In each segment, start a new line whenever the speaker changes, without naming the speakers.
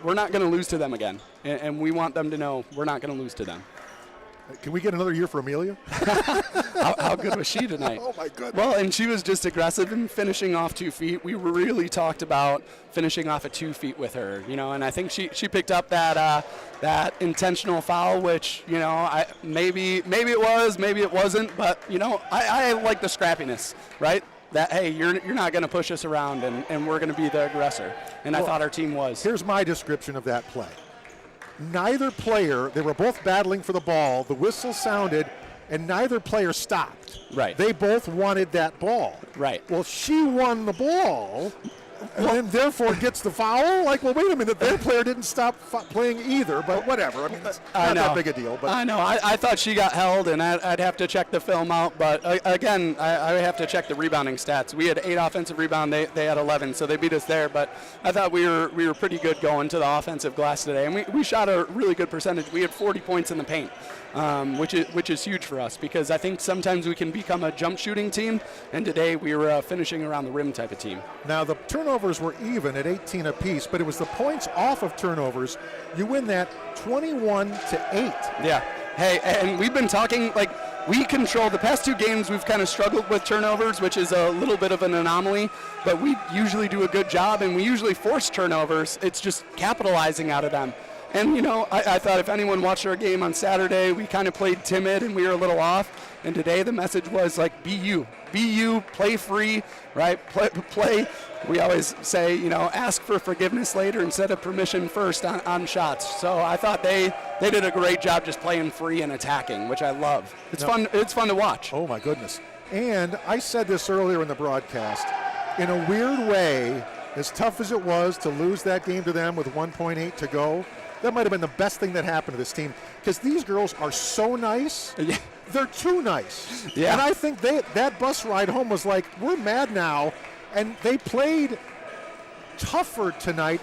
we're not going to lose to them again, and we want them to know we're not going to lose to them.
Can we get another year for Amelia?
How good was she tonight?
Oh, my goodness.
Well, and she was just aggressive and finishing off 2 feet. We really talked about finishing off at 2 feet with her, and I think she picked up that intentional foul, which, maybe it was, maybe it wasn't, but, I like the scrappiness, right? That, hey, you're not going to push us around, and we're going to be the aggressor. And I thought our team was.
Here's my description of that play. Neither player, they were both battling for the ball. The whistle sounded, and neither player stopped.
Right.
They both wanted that ball.
Right.
Well, she won the ball, and then therefore gets the foul? Like, well, wait a minute, their player didn't stop playing either, but whatever. I mean, it's not that big a deal. But
I know. I thought she got held, and I'd have to check the film out. But, again, I have to check the rebounding stats. We had 8 offensive rebounds. They had 11, so they beat us there. But I thought we were pretty good going to the offensive glass today. And we shot a really good percentage. We had 40 points in the paint, which is huge for us because I think sometimes we can become a jump shooting team, and today we were finishing around the rim type of team.
Now, the turnovers were even at 18 apiece, but it was the points off of turnovers. You win that 21-8.
Yeah. Hey, and we've been talking, we control the past 2 games. We've kind of struggled with turnovers, which is a little bit of an anomaly, but we usually do a good job, and we usually force turnovers. It's just capitalizing out of them. And, I thought if anyone watched our game on Saturday, we kind of played timid and we were a little off. And today the message was, be you. Be you, play free, right? Play. We always say, ask for forgiveness later instead of permission first on shots. So I thought they did a great job just playing free and attacking, which I love. It's fun. It's fun to watch.
Oh, my goodness. And I said this earlier in the broadcast. In a weird way, as tough as it was to lose that game to them with 1.8 to go, that might have been the best thing that happened to this team because these girls are so nice.
Yeah.
They're too nice.
Yeah.
And I think that bus ride home was like, we're mad now. And they played tougher tonight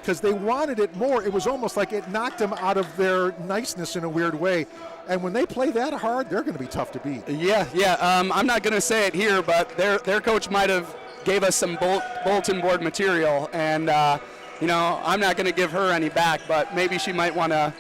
because they wanted it more. It was almost like it knocked them out of their niceness in a weird way. And when they play that hard, they're going to be tough to beat.
Yeah. I'm not going to say it here, but their coach might have gave us some bulletin board material. And, I'm not going to give her any back, but maybe she might want to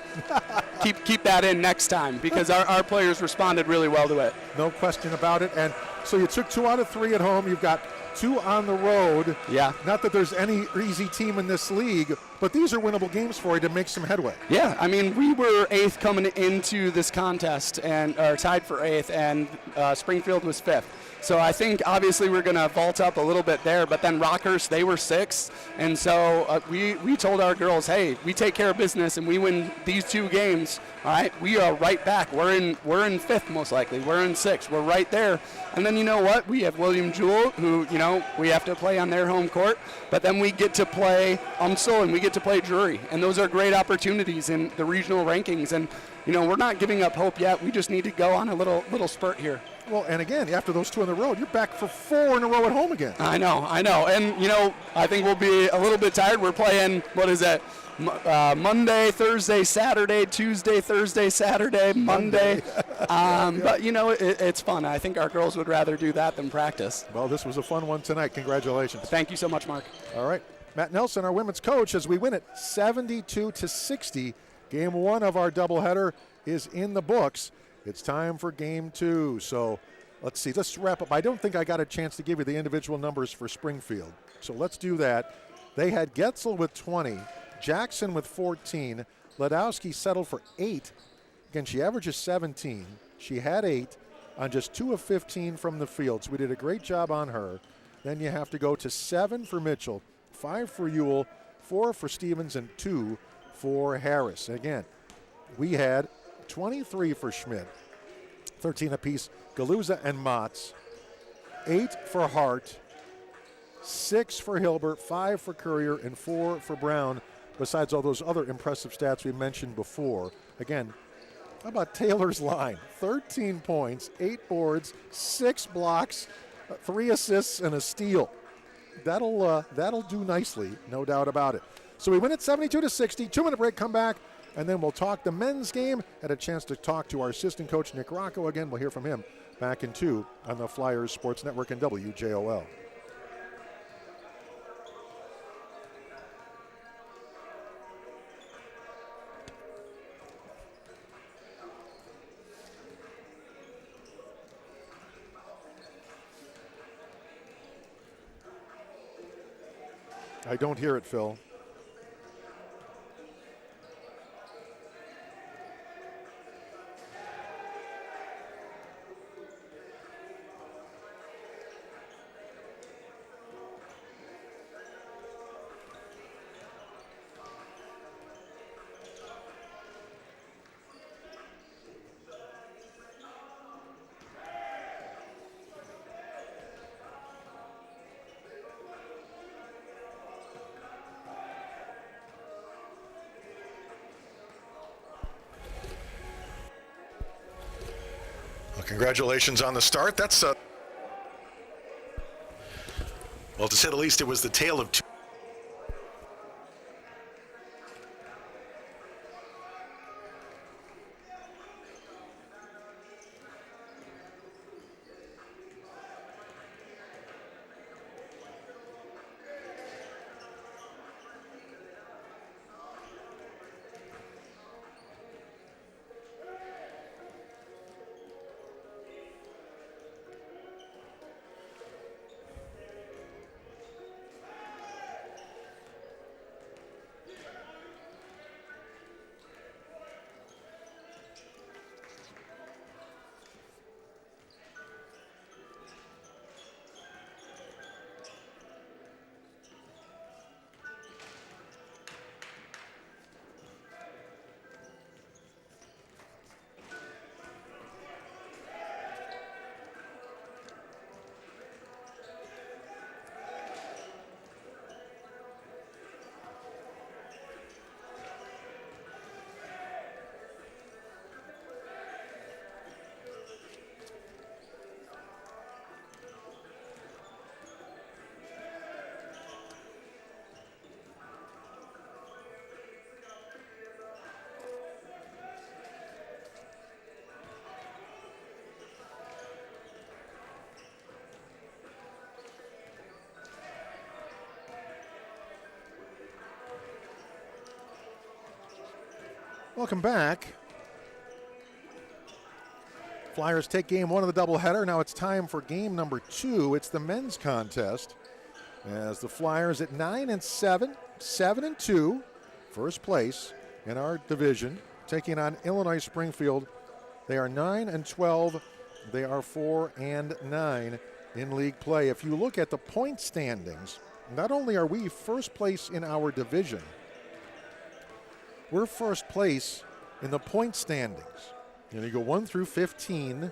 keep that in next time because our players responded really well to it.
No question about it. And so you took 2 out of 3 at home. You've got 2 on the road.
Yeah.
Not that there's any easy team in this league, but these are winnable games for you to make some headway.
Yeah, I mean, we were 8th coming into this contest and tied for 8th, and Springfield was 5th. So I think obviously we're going to vault up a little bit there, but then Rockhurst, they were 6th. And so we told our girls, hey, we take care of business and we win these 2 games. All right, we are right back. We're in 5th most likely. We're in 6th. We're right there. And then you know what? We have William Jewell, who, we have to play on their home court. But then we get to play UMSL and we get to play Drury. And those are great opportunities in the regional rankings. And, we're not giving up hope yet. We just need to go on a little spurt here.
Well, and again, after those 2 on the road, you're back for 4 in a row at home again.
I know. And, I think we'll be a little bit tired. We're playing, what is that? Monday, Thursday, Saturday, Tuesday, Thursday, Saturday, Monday. But, it's fun. I think our girls would rather do that than practice.
Well, this was a fun one tonight. Congratulations.
Thank you so much, Mark.
All right. Matt Nelson, our women's coach, as we win it 72-60. Game 1 of our doubleheader is in the books. It's time for game 2. So let's see. Let's wrap up. I don't think I got a chance to give you the individual numbers for Springfield. So let's do that. They had Getzel with 20, Jackson with 14. Ledowski settled for 8. Again, she averages 17. She had 8 on just 2 of 15 from the field. So we did a great job on her. Then you have to go to 7 for Mitchell, 5 for Ewell, 4 for Stevens, and 2 for Harris. Again, we had 23 for Schmidt, 13 apiece, Galuza and Motz, 8 for Hart, 6 for Hilbert, 5 for Courier, and 4 for Brown, besides all those other impressive stats we mentioned before. Again, how about Taylor's line? 13 points, 8 boards, 6 blocks, 3 assists, and a steal. That'll do nicely, no doubt about it. So we win it 72-60, 2-minute break, come back, and then we'll talk the men's game. Had a chance to talk to our assistant coach, Nick Rocco. Again, we'll hear from him back in 2 on the Flyers Sports Network and WJOL. I don't hear it, Phil.
Well, congratulations on the start. That's well, to say the least, it was the tale of two.
Welcome back. Flyers take game one of the doubleheader. Now it's time for game number 2. It's the men's contest. As the Flyers at 9-7, 7-2, first place in our division, taking on Illinois Springfield. They are 9-12. They are 4-9 in league play. If you look at the point standings, not only are we first place in our division, we're first place in the point standings. You go 1 through 15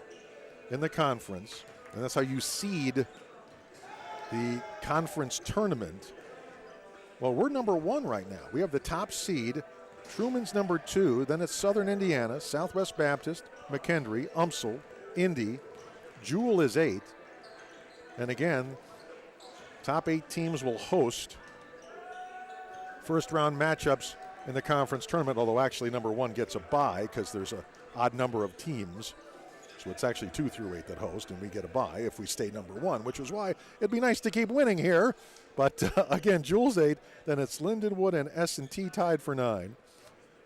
in the conference, and that's how you seed the conference tournament. Well, we're number 1 right now. We have the top seed. Truman's number 2. Then it's Southern Indiana, Southwest Baptist, McKendree, UMSL, Indy. Jewel is 8. And again, top 8 teams will host first round matchups in the conference tournament, although actually number 1 gets a bye because there's an odd number of teams. So it's actually 2 through 8 that host, and we get a bye if we stay number 1, which is why it'd be nice to keep winning here. But again, Jewel's 8, then it's Lindenwood and S&T tied for 9.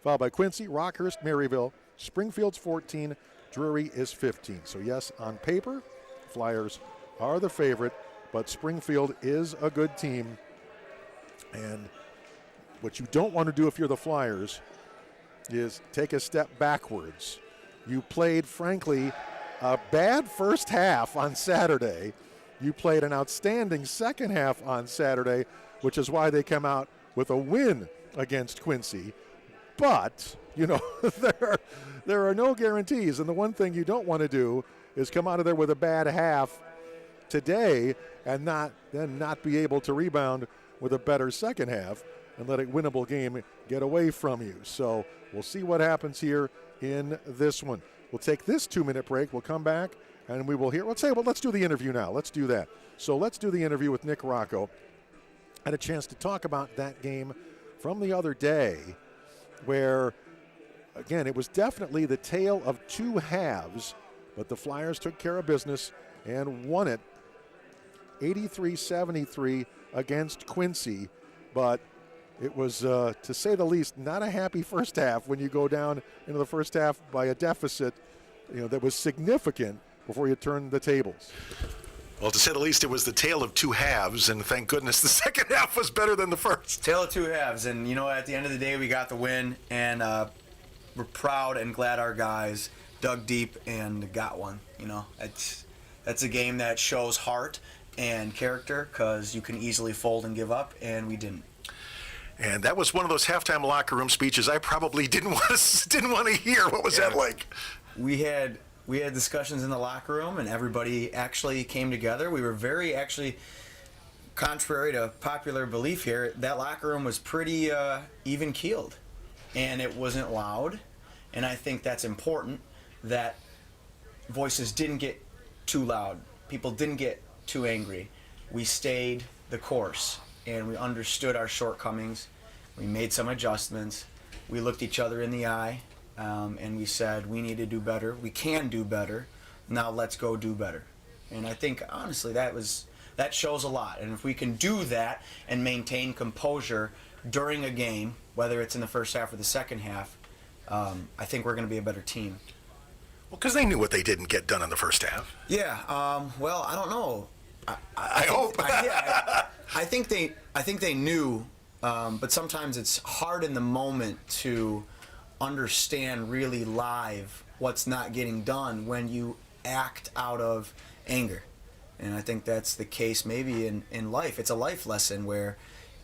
Followed by Quincy, Rockhurst, Maryville, Springfield's 14, Drury is 15. So yes, on paper, Flyers are the favorite, but Springfield is a good team. And what you don't want to do if you're the Flyers is take a step backwards. You played, frankly, a bad first half on Saturday. You played an outstanding second half on Saturday, which is why they come out with a win against Quincy. But, you know, there are no guarantees. And the one thing you don't want to do is come out of there with a bad half today and not be able to rebound with a better second half and let a winnable game get away from you. So we'll see what happens here in this one. We'll take this 2-minute break. We'll come back and we will hear. Let's do the interview now. Let's do that. So let's do the interview with Nick Rocco. I had a chance to talk about that game from the other day where, again, it was definitely the tale of two halves, but the Flyers took care of business and won it 83-73 against Quincy. But it was, to say the least, not a happy first half when you go down into the first half by a deficit, that was significant before you turn the tables.
Well, to say the least, it was the tale of two halves, and thank goodness the second half was better than the first.
Tale of two halves, and at the end of the day, we got the win, and we're proud and glad our guys dug deep and got one. That's a game that shows heart and character, because you can easily fold and give up, and we didn't.
And that was one of those halftime locker room speeches I probably didn't want to hear. What was that like?
We had discussions in the locker room, and everybody actually came together. We were very, actually, contrary to popular belief here, that locker room was pretty even keeled, and it wasn't loud. And I think that's important, that voices didn't get too loud. People didn't get too angry. We stayed the course, and we understood our shortcomings. We made some adjustments. We looked each other in the eye, and we said, we need to do better. We can do better. Now let's go do better. And I think, honestly, that shows a lot. And if we can do that and maintain composure during a game, whether it's in the first half or the second half, I think we're going to be a better team.
Well, because they knew what they didn't get done in the first half.
Yeah. Well, I don't know.
I hope.
I think they knew, but sometimes it's hard in the moment to understand really live what's not getting done when you act out of anger. And I think that's the case maybe in life. It's a life lesson where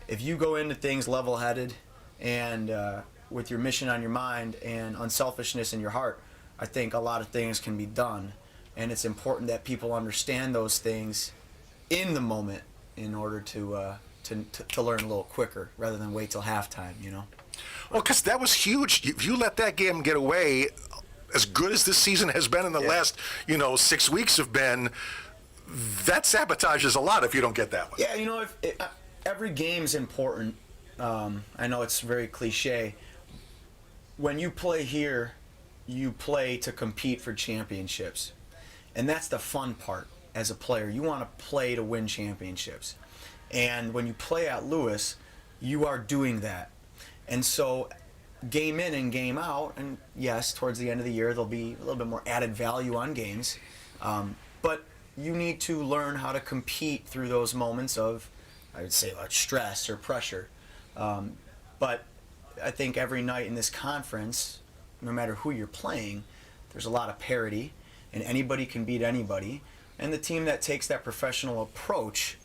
if you go into things level-headed and with your mission on your mind and unselfishness in your heart, I think a lot of things can be done. And it's important that people understand those things in the moment in order to learn a little quicker rather than wait till halftime,
Well, because that was huge. If you let that game get away, as good as this season has been in the last, 6 weeks have been, that sabotages a lot if you don't get that one.
Yeah, every game's important. I know it's very cliche. When you play here, you play to compete for championships. And that's the fun part as a player. You want to play to win championships. And when you play at Lewis, you are doing that. And so game in and game out, and yes, towards the end of the year, there'll be a little bit more added value on games. But you need to learn how to compete through those moments of, I would say, like stress or pressure. But I think every night in this conference, no matter who you're playing, there's a lot of parity, and anybody can beat anybody. And the team that takes that professional approach,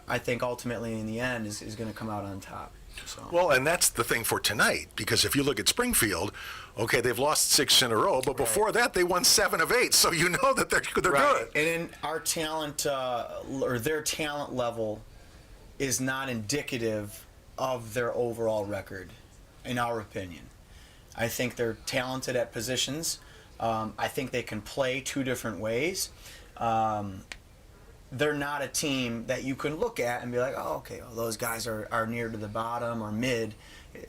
I think ultimately in the end is going to come out on top. So.
Well, and that's the thing for tonight, because if you look at Springfield, okay, they've lost 6 in a row, but before that they won 7 of 8, so you know that they're
right.
good.
And in our talent, or their talent level, is not indicative of their overall record, in our opinion. I think they're talented at positions. I think they can play 2 different ways. They're not a team that you can look at and be like, oh, okay, well, those guys are near to the bottom or mid.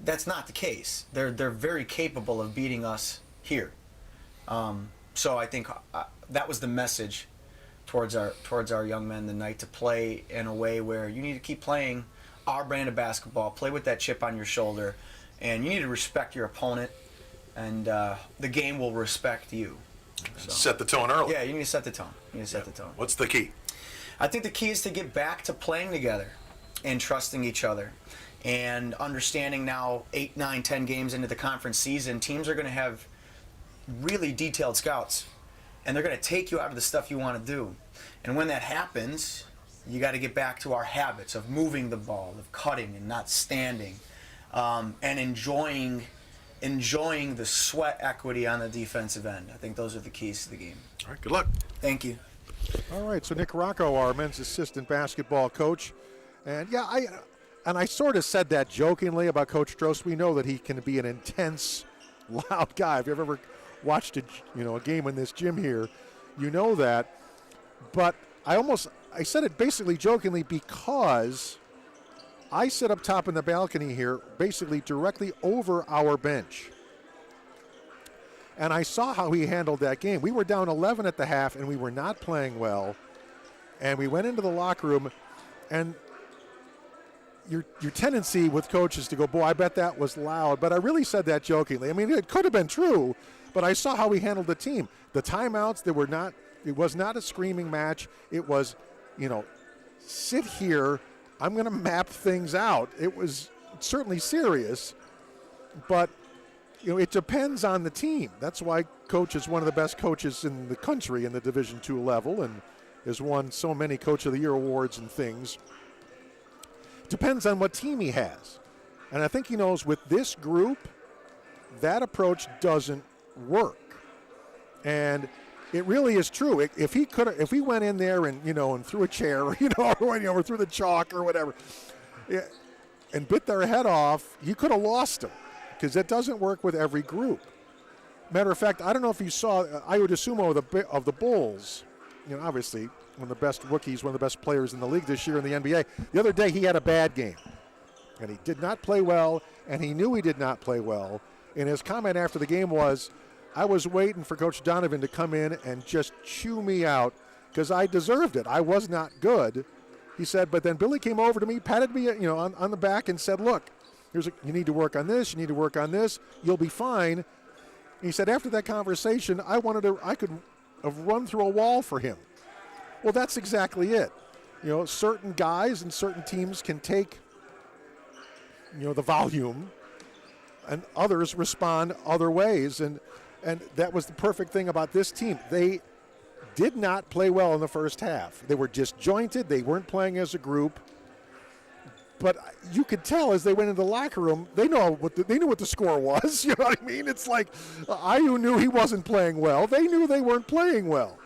That's not the case. They're very capable of beating us here. So I think that was the message towards our young men tonight, to play in a way where you need to keep playing our brand of basketball, play with that chip on your shoulder, and you need to respect your opponent, and the game will respect you. So.
Set the tone early.
Yeah, you need to set the tone. The tone.
What's the key?
I think the key is to get back to playing together and trusting each other, and understanding now 8, 9, 10 games into the conference season, teams are going to have really detailed scouts, and they're going to take you out of the stuff you want to do. And when that happens, you got to get back to our habits of moving the ball, of cutting and not standing, and enjoying the sweat equity on the defensive end. I think those are the keys to the game.
All right, good luck.
Thank you.
All right, so Nick Rocco, our men's assistant basketball coach. And yeah, I sort of said that jokingly about Coach Strost. We know that he can be an intense, loud guy. If you've ever watched a game in this gym here, you know that. But I said it basically jokingly because I sit up top in the balcony here, basically directly over our bench. And I saw how he handled that game. We were down 11 at the half, and we were not playing well. And we went into the locker room, and your tendency with coaches to go, boy, I bet that was loud. But I really said that jokingly. I mean, it could have been true, but I saw how he handled the team. The timeouts, there were not It was not a screaming match. It was, sit here. I'm going to map things out. It was certainly serious, but it depends on the team. That's why Coach is one of the best coaches in the country in the Division II level and has won so many Coach of the Year awards and things. Depends on what team he has. And I think he knows with this group, that approach doesn't work. And it really is true. If he went in there and and threw a chair, or threw the chalk or whatever, and bit their head off, you could have lost them, because that doesn't work with every group. Matter of fact, I don't know if you saw Ayo DeSumo of the Bulls. Obviously one of the best rookies, one of the best players in the league this year in the NBA. The other day he had a bad game, and he did not play well, and he knew he did not play well. And his comment after the game was, I was waiting for Coach Donovan to come in and just chew me out because I deserved it. I was not good. He said, but then Billy came over to me, patted me on the back and said, look, you need to work on this, you need to work on this, you'll be fine. And he said after that conversation, I could have run through a wall for him. Well, that's exactly it. Certain guys and certain teams can take the volume, and others respond other ways. And that was the perfect thing about this team. They did not play well in the first half. They were disjointed. They weren't playing as a group. But you could tell as they went into the locker room, they knew what the score was. You know what I mean? It's like Ayo knew he wasn't playing well. They knew they weren't playing well.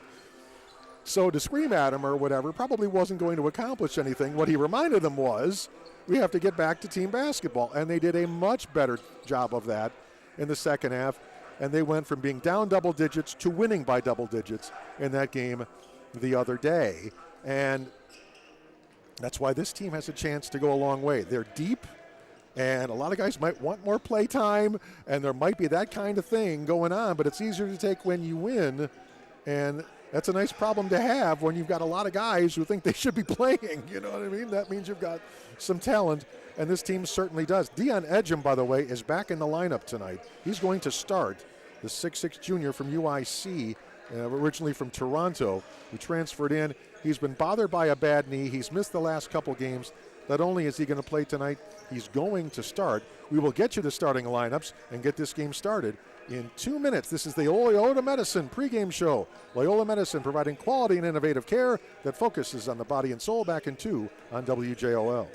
So to scream at him or whatever probably wasn't going to accomplish anything. What he reminded them was, we have to get back to team basketball. And they did a much better job of that in the second half. And they went from being down double digits to winning by double digits in that game the other day. And that's why this team has a chance to go a long way. They're deep, and a lot of guys might want more play time, and there might be that kind of thing going on, but it's easier to take when you win. And that's a nice problem to have when you've got a lot of guys who think they should be playing. You know what I mean? That means you've got some talent, and this team certainly does. Dion Edgem, by the way, is back in the lineup tonight. He's going to start, the 6'6 junior from UIC, originally from Toronto, who transferred in. He's been bothered by a bad knee. He's missed the last couple games. Not only is he going to play tonight, he's going to start. We will get you the starting lineups and get this game started in 2 minutes. This is the Loyola Medicine pregame show. Loyola Medicine providing quality and innovative care that focuses on the body and soul. Back in 2 on WJOL.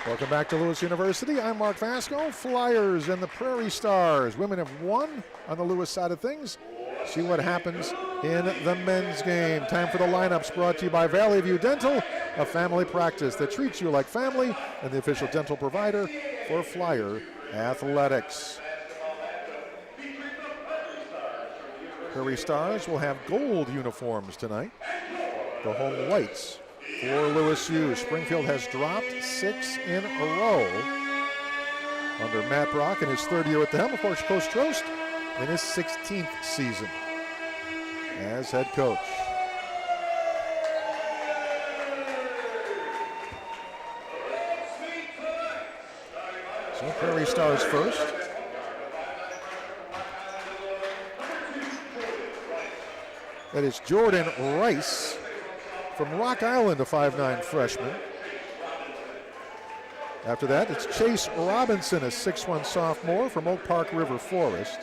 Welcome back to Lewis University. I'm Mark Vasco. Flyers and the Prairie Stars. Women have won on the Lewis side of things. see what happens in the men's game. Time for the lineups, brought to you by Valley View Dental, a family practice that treats you like family and the official dental provider for Flyer Athletics. Prairie Stars will have gold uniforms tonight. The home whites for Lewis U. Springfield has dropped 6 in a row under Matt Brock in his third year at the helm. Of course, Coach Trost in his 16th season as head coach. So Prairie Stars first. That is Jordan Rice from Rock Island, a 5'9" freshman. After that, it's Chase Robinson, a 6'1" sophomore from Oak Park River Forest.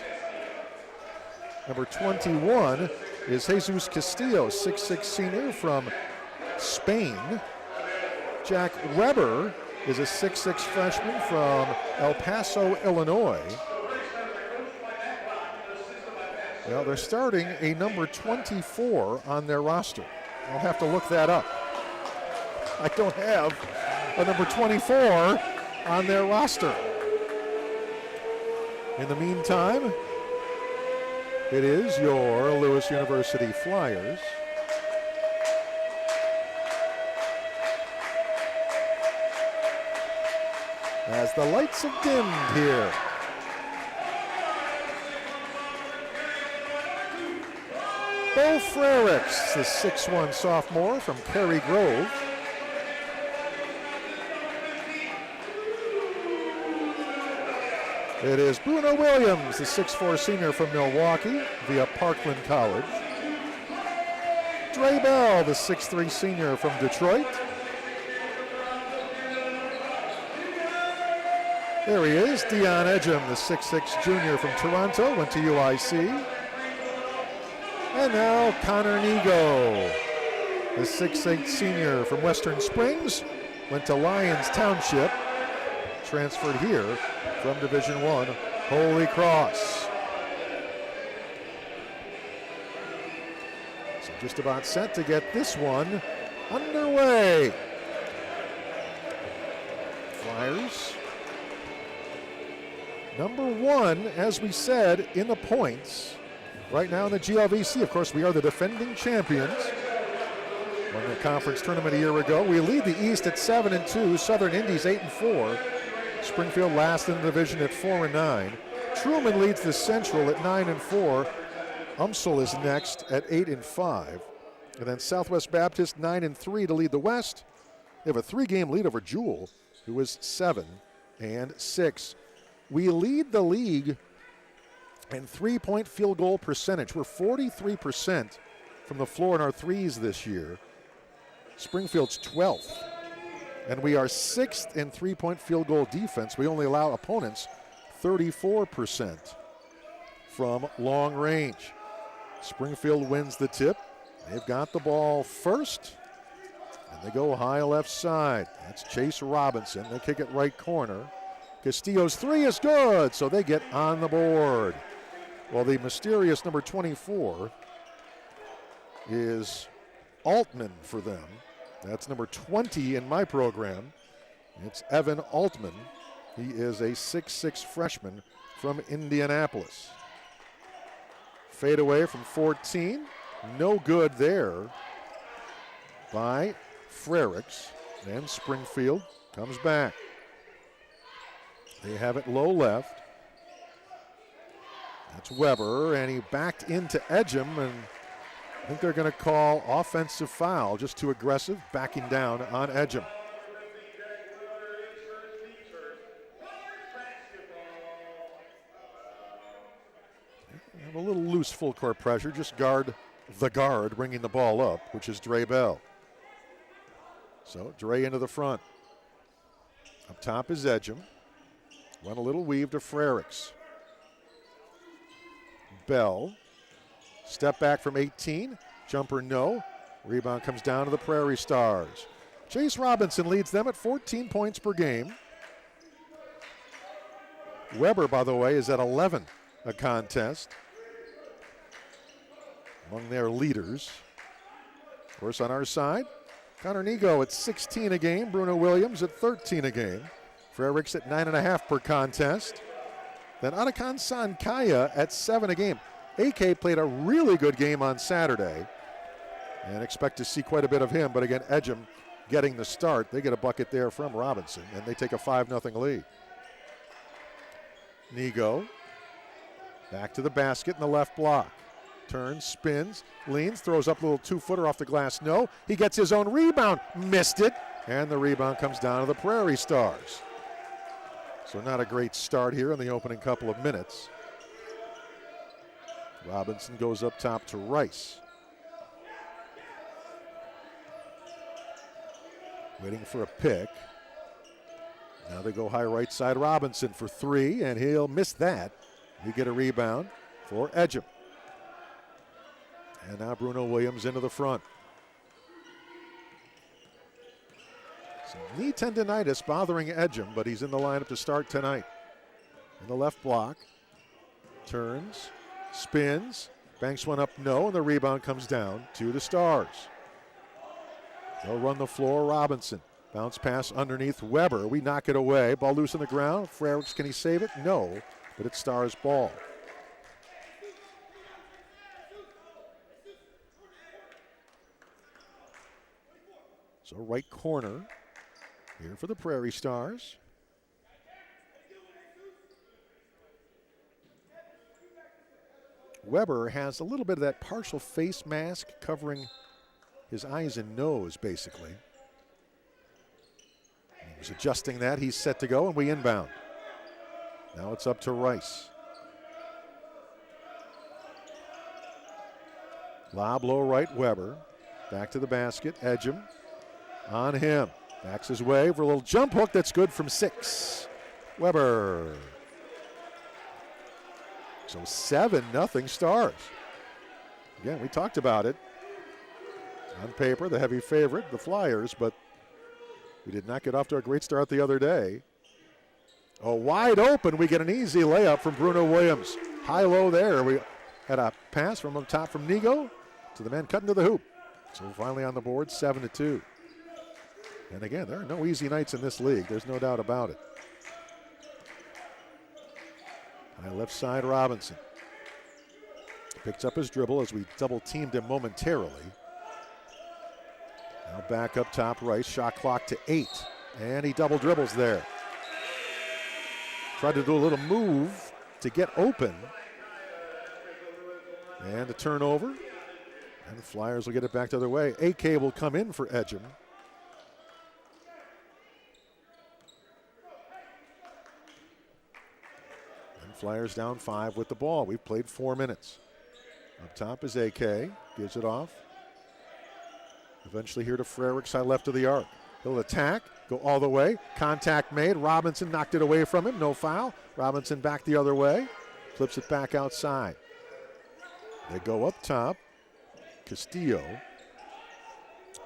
Number 21 is Jesus Castillo, 6'6" senior from Spain. Jack Weber is a 6'6" freshman from El Paso, Illinois. Well, they're starting a number 24 on their roster. I'll have to look that up. I don't have a number 24 on their roster. In the meantime, it is your Lewis University Flyers. As the lights have dimmed here. Bo Frericks, the 6'1" sophomore from Cary Grove. It is Bruno Williams, the 6'4" senior from Milwaukee via Parkland College. Dre Bell, the 6'3" senior from Detroit. There he is, Dion Edgem, the 6'6" junior from Toronto, went to UIC. And now Connor Nego, the 6'8" senior from Western Springs, went to Lyons Township, transferred here from Division I, Holy Cross. So just about set to get this one underway. Flyers, number 1, as we said, in the points. Right now in the GLVC, of course, we are the defending champions. Won the conference tournament a year ago. We lead the East at 7-2, Southern Indies 8-4. Springfield last in the division at 4-9. Truman leads the Central at 9-4. Umsel is next at 8-5. And then Southwest Baptist 9-3 to lead the West. They have a 3-game lead over Jewel, who is 7-6. We lead the league in 3-point field goal percentage. We're 43% from the floor in our threes this year. Springfield's 12th. And we are 6th in 3-point field goal defense. We only allow opponents 34% from long range. Springfield wins the tip. They've got the ball first. And they go high left side. That's Chase Robinson. They kick it right corner. Castillo's 3 is good, so they get on the board. Well, the mysterious number 24 is Altman for them. That's number 20 in my program. It's Evan Altman. He is a 6'6" freshman from Indianapolis. Fade away from 14. No good there by Frericks. And Springfield comes back. They have it low left. That's Weber, and he backed into Edgem, and I think they're going to call offensive foul, just too aggressive, backing down on Edgem. Have a little loose full court pressure, just guard the guard bringing the ball up, which is Dre Bell. So Dre into the front. Up top is Edgem. Run a little weave to Frericks. Bell, step back from 18, jumper no. Rebound comes down to the Prairie Stars. Chase Robinson leads them at 14 points per game. Weber, by the way, is at 11 a contest. among their leaders. Of course, on our side, Connor Nego at 16 a game, Bruno Williams at 13 a game, Frericks at 9.5 per contest. Then Atakan Sankaya at 7 a game. AK played a really good game on Saturday and expect to see quite a bit of him, but again, Edgem getting the start. They get a bucket there from Robinson, and they take a 5-0 lead. Nego back to the basket in the left block. Turns, spins, leans, throws up a little 2-footer off the glass. No, he gets his own rebound. Missed it, and the rebound comes down to the Prairie Stars. So not a great start here in the opening couple of minutes. Robinson goes up top to Rice. Waiting for a pick. Now they go high right side. Robinson for 3, and he'll miss that. We get a rebound for Edgem. And now Bruno Williams into the front. Some knee tendonitis bothering Edgem, but he's in the lineup to start tonight. In the left block. Turns, spins, banks one up, no, and the rebound comes down to the Stars. They'll run the floor. Robinson. Bounce pass underneath Weber. We knock it away. Ball loose on the ground. Frericks, can he save it? No, but it's Stars' ball. So right corner here for the Prairie Stars. Weber has a little bit of that partial face mask covering his eyes and nose, basically. He was adjusting that. He's set to go, and we inbound. Now it's up to Rice. Lob low right, Weber. Back to the basket, Edgem. On him. Backs his way for a little jump hook that's good from 6. Weber. So 7-0 Stars. Again, we talked about it. On paper, the heavy favorite, the Flyers, but we did not get off to a great start the other day. Oh, wide open. We get an easy layup from Bruno Williams. High-low there. We had a pass from up top from Nego to the man cutting to the hoop. So finally on the board, 7-2. And again, there are no easy nights in this league. There's no doubt about it. High left side, Robinson. Picks up his dribble as we double-teamed him momentarily. Now back up top, Rice. Shot clock to 8. And he double dribbles there. Tried to do a little move to get open. And a turnover. And the Flyers will get it back the other way. AK will come in for Edgem. And Flyers down 5 with the ball. We've played 4 minutes. Up top is AK. Gives it off. Eventually here to Frericks, side left of the arc. He'll attack, go all the way. Contact made. Robinson knocked it away from him. No foul. Robinson back the other way. Flips it back outside. They go up top. Castillo.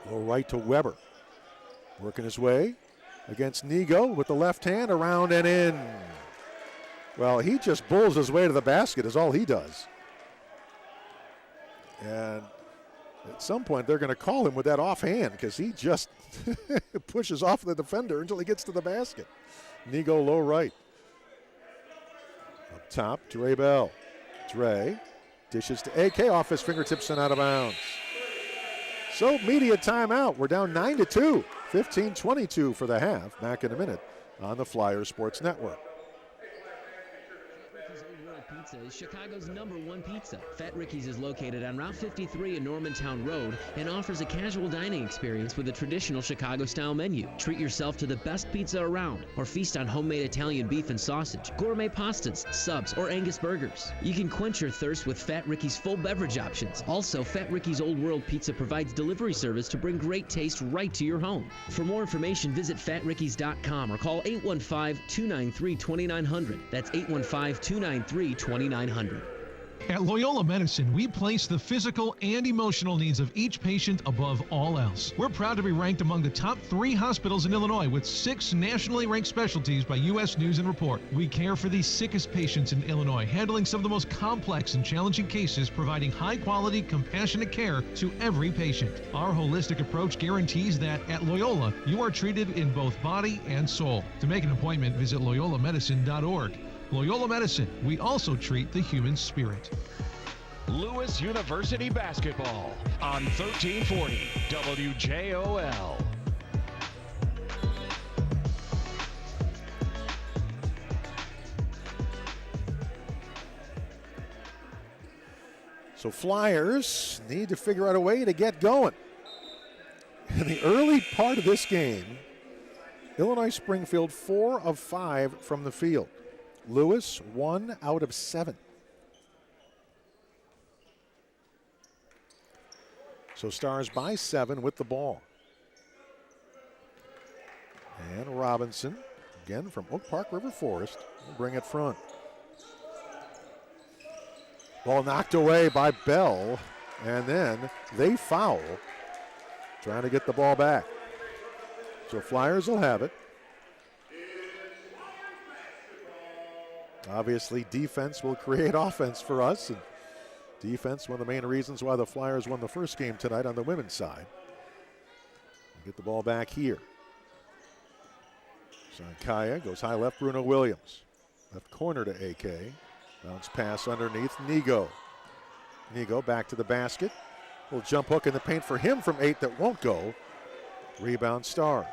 Go right to Weber. Working his way against Nego with the left hand, around and in. Well, he just bulls his way to the basket is all he does. And at some point, they're going to call him with that offhand because he just pushes off the defender until he gets to the basket. Nego low right. Up top, Dre Bell. Dre dishes to AK off his fingertips and out of bounds. So media timeout. We're down 9-2. 15-22 for the half. Back in a minute on the Flyers Sports Network.
Pizza is Chicago's #1 pizza. Fat Ricky's is located on Route 53 in Normantown Road and offers a casual dining experience with a traditional Chicago-style menu. Treat yourself to the best pizza around or feast on homemade Italian beef and sausage, gourmet pastas, subs, or Angus burgers. You can quench your thirst with Fat Ricky's full beverage options. Also, Fat Ricky's Old World Pizza provides delivery service to bring great taste right to your home. For more information, visit fatrickys.com or call 815-293-2900. That's 815-293-2900.
At Loyola Medicine, we place the physical and emotional needs of each patient above all else. We're proud to be ranked among the top 3 hospitals in Illinois with 6 nationally ranked specialties by U.S. News and Report. We care for the sickest patients in Illinois, handling some of the most complex and challenging cases, providing high-quality, compassionate care to every patient. Our holistic approach guarantees that at Loyola, you are treated in both body and soul. To make an appointment, visit loyolamedicine.org. Loyola Medicine, we also treat the human spirit.
Lewis University basketball on 1340 WJOL.
So Flyers need to figure out a way to get going. In the early part of this game, Illinois Springfield 4 of 5 from the field. Lewis 1 out of 7. So Stars by 7 with the ball. And Robinson, again from Oak Park River Forest, will bring it front. Ball knocked away by Bell, and then they foul, trying to get the ball back. So Flyers will have it. Obviously, defense will create offense for us. And defense, one of the main reasons why the Flyers won the first game tonight on the women's side. Get the ball back here. Sankaya goes high left, Bruno Williams. Left corner to AK. Bounce pass underneath, Nigo. Nigo back to the basket. Little jump hook in the paint for him from 8 that won't go. Rebound Stars.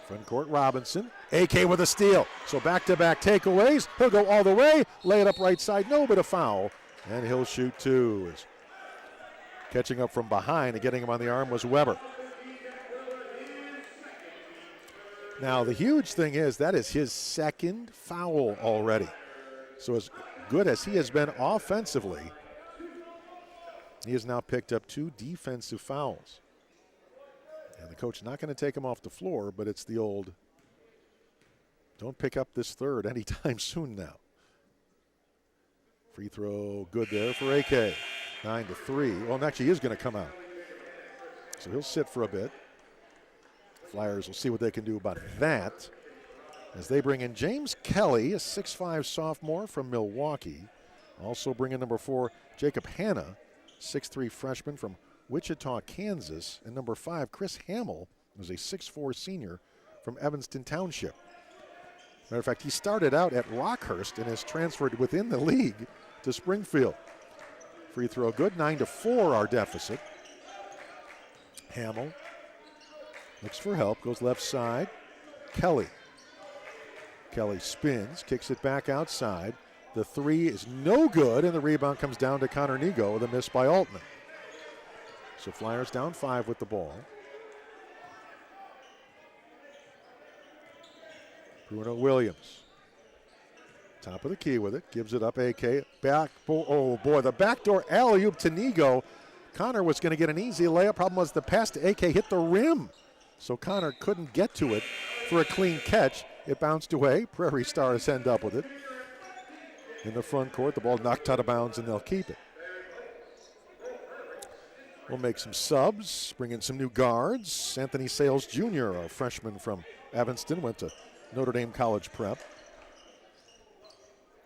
Front court, Robinson. AK with a steal. So back-to-back takeaways. He'll go all the way. Lay it up right side. No, but a foul. And he'll shoot 2. Catching up from behind and getting him on the arm was Weber. Now, the huge thing is that is his second foul already. So as good as he has been offensively, he has now picked up 2 defensive fouls. And the coach not going to take him off the floor, but it's the old, don't pick up this third anytime soon now. Free throw good there for AK. 9-3. Well, actually, he is going to come out. So he'll sit for a bit. Flyers will see what they can do about that as they bring in James Kelly, a 6'5 sophomore from Milwaukee. Also bring in number 4, Jacob Hanna, 6'3 freshman from Wichita, Kansas. And number 5, Chris Hamill, was a 6'4 senior from Evanston Township. Matter of fact, he started out at Rockhurst and has transferred within the league to Springfield. Free throw good, 9-4 our deficit. Hamill looks for help, goes left side. Kelly. Kelly spins, kicks it back outside. The 3 is no good, and the rebound comes down to Connor Nigo with a miss by Altman. So Flyers down 5 with the ball. Bruno Williams. Top of the key with it, gives it up, AK. Back, oh boy, the backdoor alley-oop to Nigo. Connor was going to get an easy layup. Problem was the pass to AK hit the rim. So Connor couldn't get to it for a clean catch. It bounced away. Prairie Stars end up with it. In the front court, the ball knocked out of bounds, and they'll keep it. We'll make some subs, bring in some new guards. Anthony Sales Jr., a freshman from Evanston, went to Notre Dame College Prep.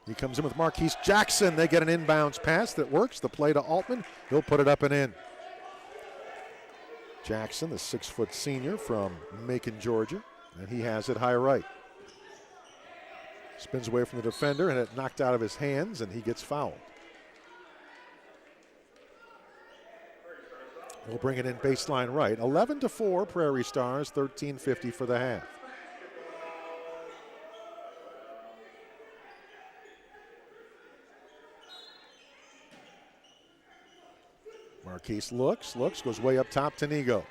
He comes in with Marquise Jackson. They get an inbounds pass that works. The play to Altman. He'll put it up and in. Jackson, the 6-foot senior from Macon, Georgia, and he has it high right. Spins away from the defender, and it knocked out of his hands, and he gets fouled. We'll bring it in baseline right. 11-4 Prairie Stars, 13:50 for the half. Marquise looks, goes way up top to Nigo.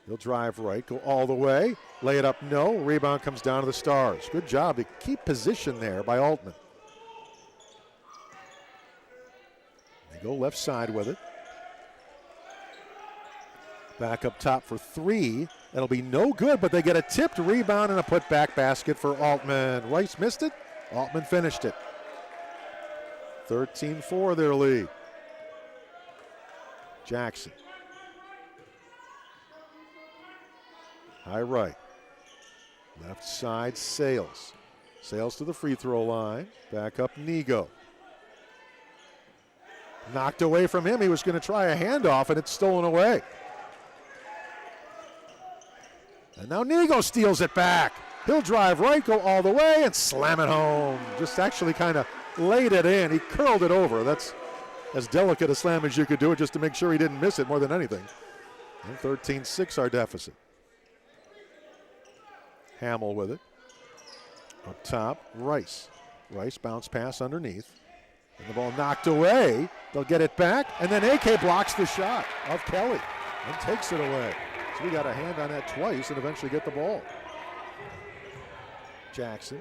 He'll drive right, go all the way, lay it up, no. Rebound comes down to the Stars. Good job to keep position there by Altman. They go left side with it. Back up top for 3. That'll be no good, but they get a tipped rebound and a putback basket for Altman. Rice missed it. Altman finished it. 13-4 their lead. Jackson. High right. Left side, Sales. Sales to the free throw line. Back up, Nego. Knocked away from him. He was going to try a handoff, and it's stolen away. And now Nego steals it back. He'll drive right, go all the way, and slam it home. Just actually kind of laid it in. He curled it over. That's as delicate a slam as you could do it, just to make sure he didn't miss it more than anything. And 13-6 our deficit. Hamill with it. Up top, Rice. Rice bounce pass underneath. And the ball knocked away. They'll get it back. And then AK blocks the shot of Kelly and takes it away. So we got a hand on that twice and eventually get the ball. Jackson.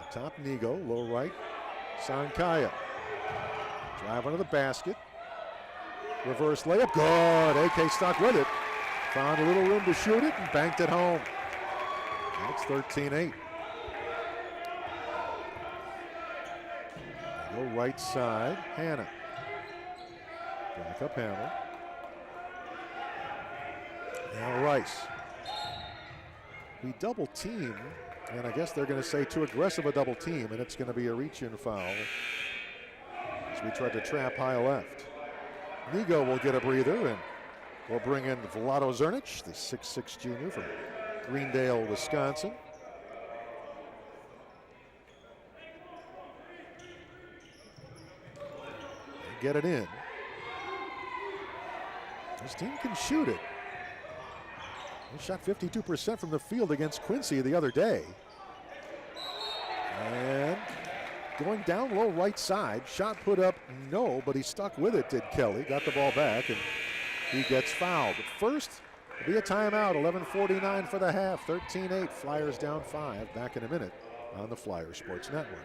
Up top, Nego. Low right. Sankaya. Drive under the basket. Reverse layup. Good. AK stuck with it. Found a little room to shoot it and banked it home. That's 13-8. Go right side, Hannah. Back up Hamill. Now Rice. We double team, and I guess they're going to say too aggressive a double team, and it's going to be a reach-in foul as we tried to trap high left. Nego will get a breather, and we'll bring in Vlado Zernic, the 6'6 junior from Greendale, Wisconsin. Get it in. This team can shoot it. They shot 52% from the field against Quincy the other day. And going down low right side, shot put up, no, but he stuck with it, did Kelly. Got the ball back, and he gets fouled. But first, it'll be a timeout, 11:49 for the half, 13-8, Flyers down 5. Back in a minute on the Flyers Sports Network.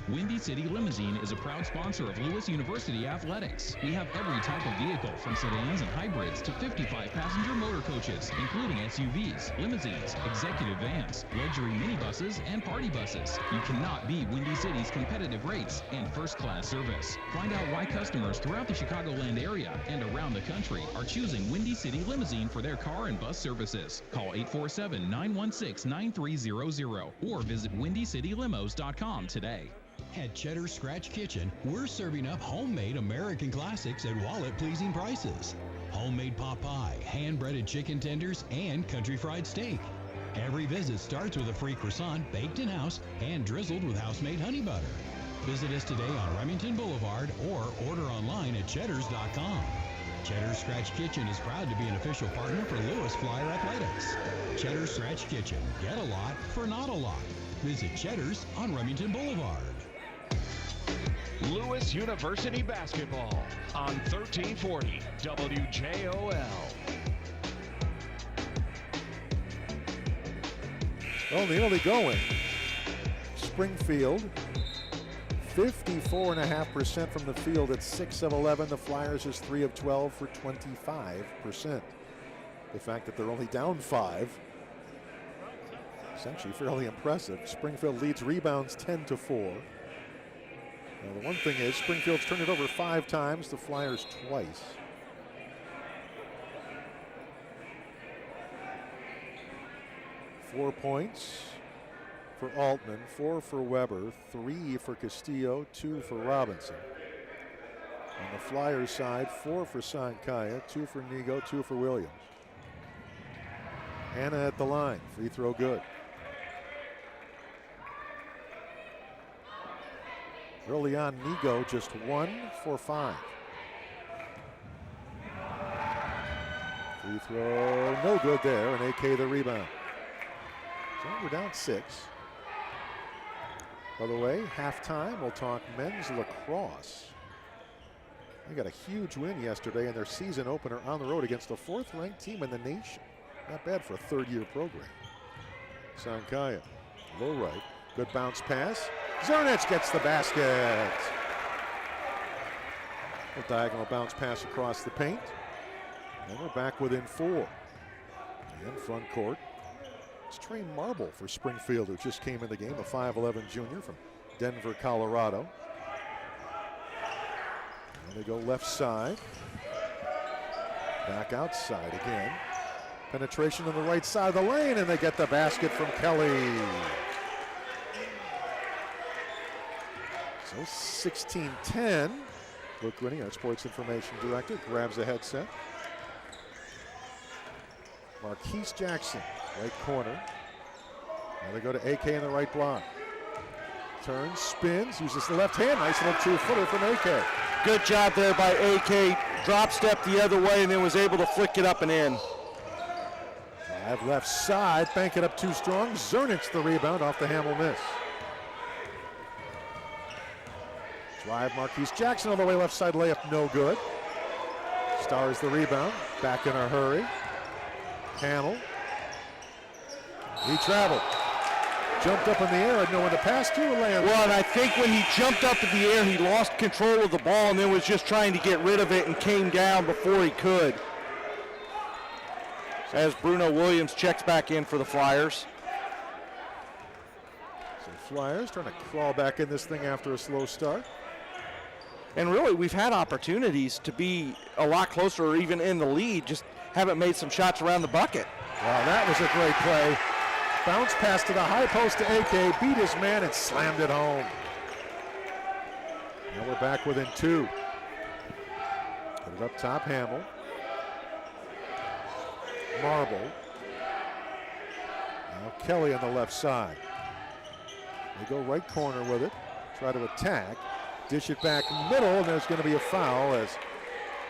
Windy City Limousine is a proud sponsor of Lewis University Athletics. We have every type of vehicle, from sedans and hybrids to 55-passenger motor coaches, including SUVs, limousines, executive vans, luxury minibuses, and party buses. You cannot beat Windy City's competitive rates and first-class service. Find out why customers throughout the Chicagoland area and around the country are choosing Windy City Limousine for their car and bus services. Call 847-916-9300 or visit windycitylimos.com today.
At Cheddar's Scratch Kitchen, we're serving up homemade American classics at wallet-pleasing prices. Homemade pot pie, hand-breaded chicken tenders, and country fried steak. Every visit starts with a free croissant baked in-house and drizzled with house-made honey butter. Visit us today on Remington Boulevard or order online at cheddars.com. Cheddar's Scratch Kitchen is proud to be an official partner for Lewis Flyer Athletics. Cheddar's Scratch Kitchen. Get a lot for not a lot. Visit Cheddar's on Remington Boulevard.
Lewis University basketball on 1340 WJOL.
Well, the early going. Springfield, 54.5% from the field at 6 of 11. The Flyers is 3 of 12 for 25%. The fact that they're only down 5 is actually fairly impressive. Springfield leads rebounds 10-4. Now, the one thing is Springfield's turned it over 5 times, the Flyers twice. Four points for Altman, 4 for Weber, 3 for Castillo, 2 for Robinson. On the Flyers side, 4 for Sankaya, 2 for Nego, 2 for Williams. Hannah at the line, free throw good. Early on, Nego just 1 for 5. Free throw, no good there, and AK the rebound. So we're down 6. By the way, halftime, we'll talk men's lacrosse. They got a huge win yesterday in their season opener on the road against the 4th-ranked team in the nation. Not bad for a third-year program. Sankaya, low right, good bounce pass. Zernic gets the basket. A diagonal bounce pass across the paint. And we're back within 4. And front court. It's Trey Marble for Springfield, who just came in the game, a 5'11 junior from Denver, Colorado. And they go left side. Back outside again. Penetration on the right side of the lane, and they get the basket from Kelly. So 16-10. Luke Winning, our sports information director, grabs a headset. Marquise Jackson, right corner. Now they go to AK in the right block. Turns, spins, uses the left hand. Nice little two-footer from AK.
Good job there by AK. Drop step the other way and then was able to flick it up and in.
Drive left side, bank it up too strong. Zernich the rebound off the Hamill miss. Drive Marquise Jackson all the way left side, layup no good. Stars the rebound, back in a hurry. Hamill. He traveled. Jumped up in the air, had no one to pass to.
Well, and I think when he jumped up in the air, he lost control of the ball and then was just trying to get rid of it and came down before he could. As Bruno Williams checks back in for the Flyers.
So Flyers trying to crawl back in this thing after a slow start.
And really, we've had opportunities to be a lot closer or even in the lead, just haven't made some shots around the bucket.
Wow, that was a great play. Bounce pass to the high post to AK, beat his man and slammed it home. Now we're back within two. Put it up top, Hamill. Marble. Now Kelly on the left side. They go right corner with it, try to attack. Dish it back middle, and there's going to be a foul as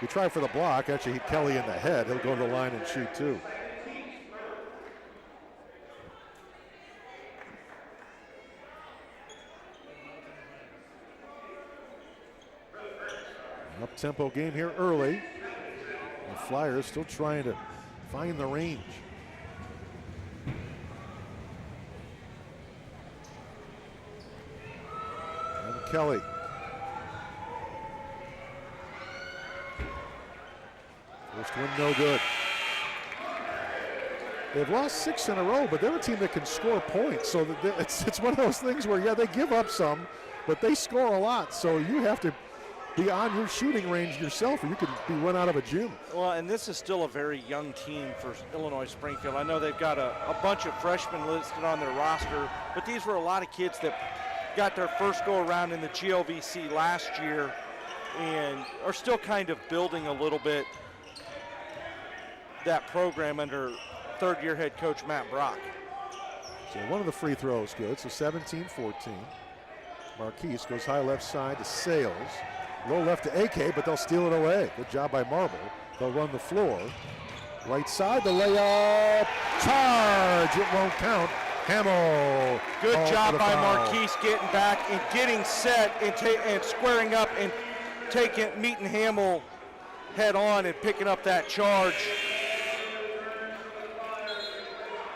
we try for the block. Actually hit Kelly in the head. He'll go to the line and shoot two. Up-tempo game here early. The Flyers still trying to find the range. And Kelly. First one no good. They've lost 6 in a row, but they're a team that can score points. So it's one of those things where, yeah, they give up some, but they score a lot. So you have to be on your shooting range yourself, or you could be run out of a gym.
Well, and this is still a very young team for Illinois Springfield. I know they've got a bunch of freshmen listed on their roster, but these were a lot of kids that got their first go around in the GLVC last year and are still kind of building a little bit that program under third-year head coach Matt Brock.
So one of the free throws good, so 17-14. Marquise goes high left side to Sales. Low left to AK, but they'll steal it away. Good job by Marble. They'll run the floor. Right side, the layup. Charge, it won't count. Hamill.
Good job by Marquise getting back and getting set and squaring up and meeting Hamill head on and picking up that charge.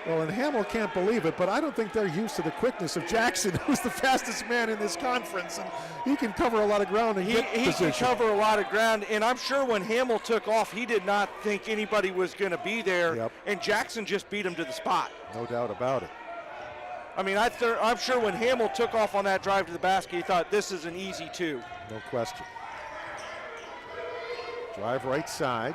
Well, and Hamill can't believe it, but I don't think they're used to the quickness of Jackson, who's the fastest man in this conference, and he can cover a lot of ground and get position.
He can cover a lot of ground, and I'm sure when Hamill took off, he did not think anybody was going to be there, and Jackson just beat him to the spot.
No doubt about it.
I mean, I'm sure when Hamill took off on that drive to the basket, he thought this is an easy two.
No question. Drive right side.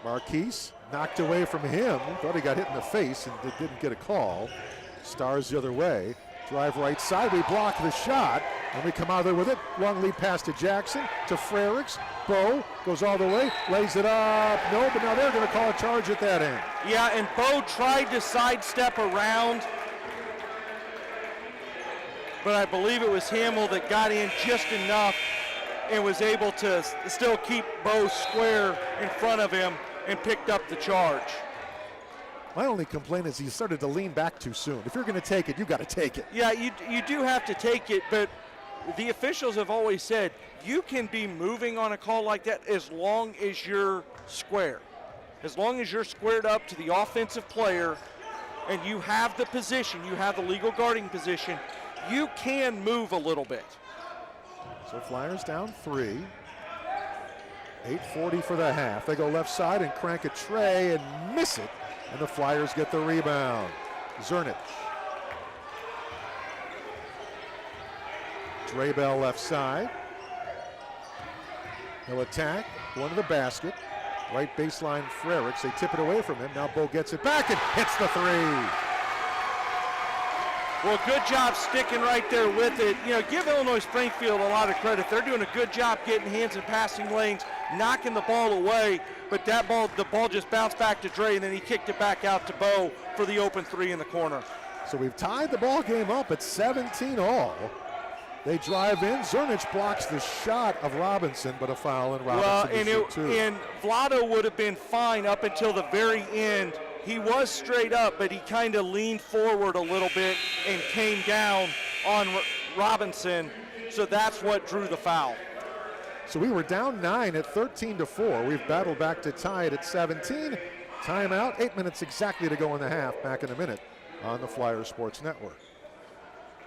Marquise knocked away from him. Thought he got hit in the face and didn't get a call. Stars the other way. Drive right side. We block the shot. And we come out there with it. Long lead pass to Jackson, to Frericks. Bo goes all the way, lays it up. No, but now they're going to call a charge at that end.
Yeah, and Bo tried to sidestep around. But I believe it was Hamill that got in just enough and was able to still keep Bo square in front of him and picked up the charge.
My only complaint is he started to lean back too soon. If you're going to take it, you got to take it.
Yeah, you do have to take it, but the officials have always said you can be moving on a call like that as long as you're square. As long as you're squared up to the offensive player and you have the position, you have the legal guarding position, you can move a little bit.
So Flyers down 3. 8:40 for the half. They go left side and crank a tray and miss it. And the Flyers get the rebound. Zernich. Draybell left side. He'll attack, going to the basket. Right baseline, Frericks. They tip it away from him. Now Bo gets it back and hits the three.
Well, good job sticking right there with it. You know, give Illinois Springfield a lot of credit. They're doing a good job getting hands in passing lanes, knocking the ball away, but the ball just bounced back to Dre, and then he kicked it back out to Bo for the open three in the corner.
So we've tied the ball game up at 17 all. They drive in. Zernich blocks the shot of Robinson, but a foul, and Robinson
and Vlado would have been fine up until the very end. He was straight up, but he kind of leaned forward a little bit and came down on Robinson, so that's what drew the foul.
So we were down 9 at 13-4. We've battled back to tie it at 17. Timeout, 8 minutes exactly to go in the half. Back in a minute on the Flyers Sports Network.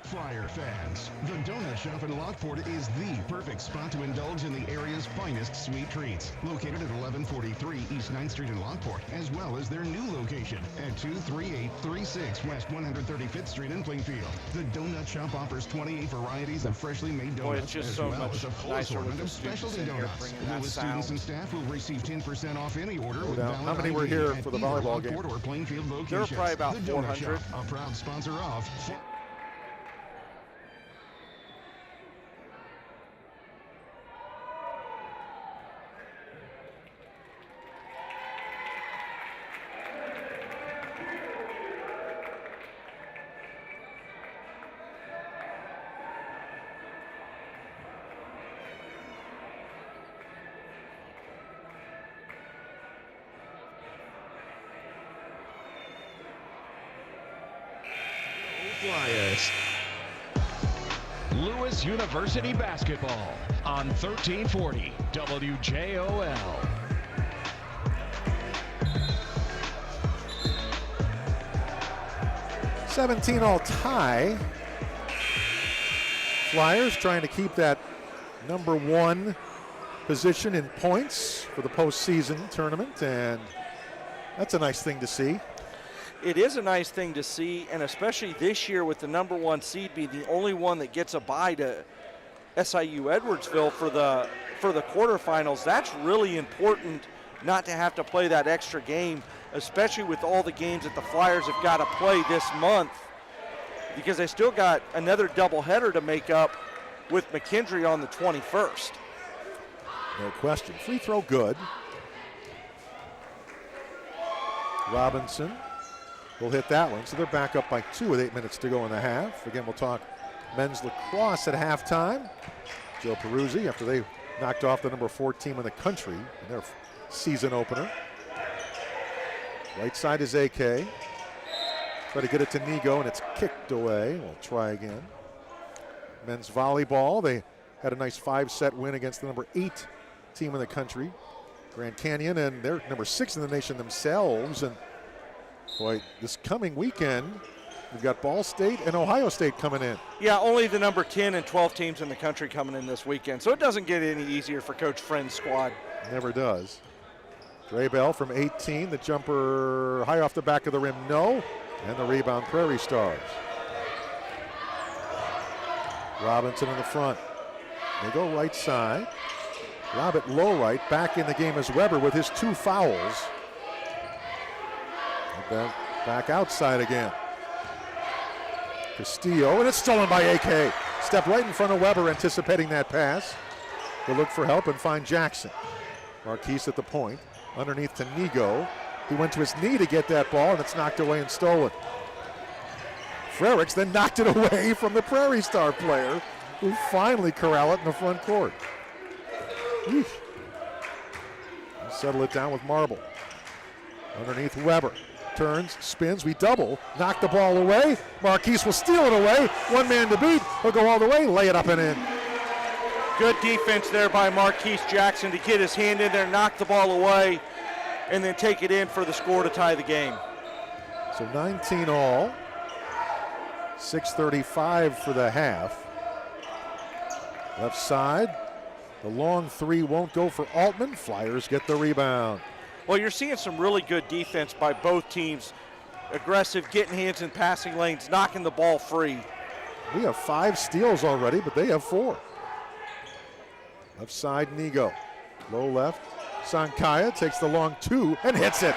Flyer fans, the Donut Shop in Lockport is the perfect spot to indulge in the area's finest sweet treats. Located at 1143 East 9th Street in Lockport, as well as their new location at 23836 West 135th Street in Plainfield. The Donut Shop offers 28 varieties of freshly made donuts, as well as a full assortment of specialty donuts. Lewis students and staff will receive 10% off any order with valid
How many were here for the volleyball game?
Or Plainfield locations.
There were probably about
the
400.
Donut Shop, a proud sponsor of
Flyers. Lewis University basketball on 1340 WJOL.
All tie. Flyers trying to keep that number 1 position in points for the postseason tournament, and that's a nice thing to see.
It is a nice thing to see, and especially this year with the number 1 seed being the only one that gets a bye to SIU Edwardsville for the quarterfinals. That's really important, not to have to play that extra game, especially with all the games that the Flyers have got to play this month, because they still got another doubleheader to make up with McKendree on the 21st.
No question. Free throw good. Robinson will hit that one. So they're back up by 2 with 8 minutes to go in the half. Again, we'll talk men's lacrosse at halftime. Joe Peruzzi, after they knocked off the number 4 team in the country in their season opener. Right side is AK. Try to get it to Nigo, and it's kicked away. We'll try again. Men's volleyball, they had a nice 5-set win against the number 8 team in the country, Grand Canyon, and they're number 6 in the nation themselves. And boy, this coming weekend, we've got Ball State and Ohio State coming in.
Yeah, only the number 10 and 12 teams in the country coming in this weekend, so it doesn't get any easier for Coach Friend's squad.
Never does. Draybell from 18, the jumper high off the back of the rim, no, and the rebound, Prairie Stars. Robinson in the front. They go right side. Robert low right, back in the game as Weber with his 2 fouls. Back outside again. Castillo, and it's stolen by AK. Step right in front of Weber, anticipating that pass. We'll look for help and find Jackson. Marquise at the point, underneath to Nigo. He went to his knee to get that ball, and it's knocked away and stolen. Frericks then knocked it away from the Prairie Star player, who finally corral it in the front court. Settle it down with Marble. Underneath Weber. Turns, spins, we double, knock the ball away. Marquise will steal it away. 1 man to beat. He'll go all the way, lay it up and in.
Good defense there by Marquise Jackson to get his hand in there, knock the ball away, and then take it in for the score to tie the game.
So 19 all. 6:35 for the half. Left side. The long 3 won't go for Altman. Flyers get the rebound.
Well, you're seeing some really good defense by both teams. Aggressive, getting hands in passing lanes, knocking the ball free.
We have 5 steals already, but they have 4. Left side, Nigo. Low left. Sankaya takes the long 2 and hits it.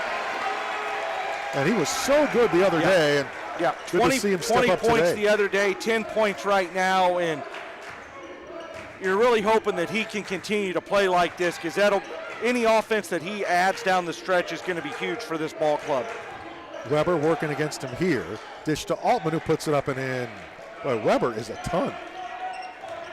And he was so good the other day. And
yeah,
good
20,
to see him step
20
up
points
today.
the other day, 10 points right now, and you're really hoping that he can continue to play like this, because any offense that he adds down the stretch is going to be huge for this ball club.
Weber working against him here. Dish to Altman, who puts it up and in. Boy, Weber is a ton.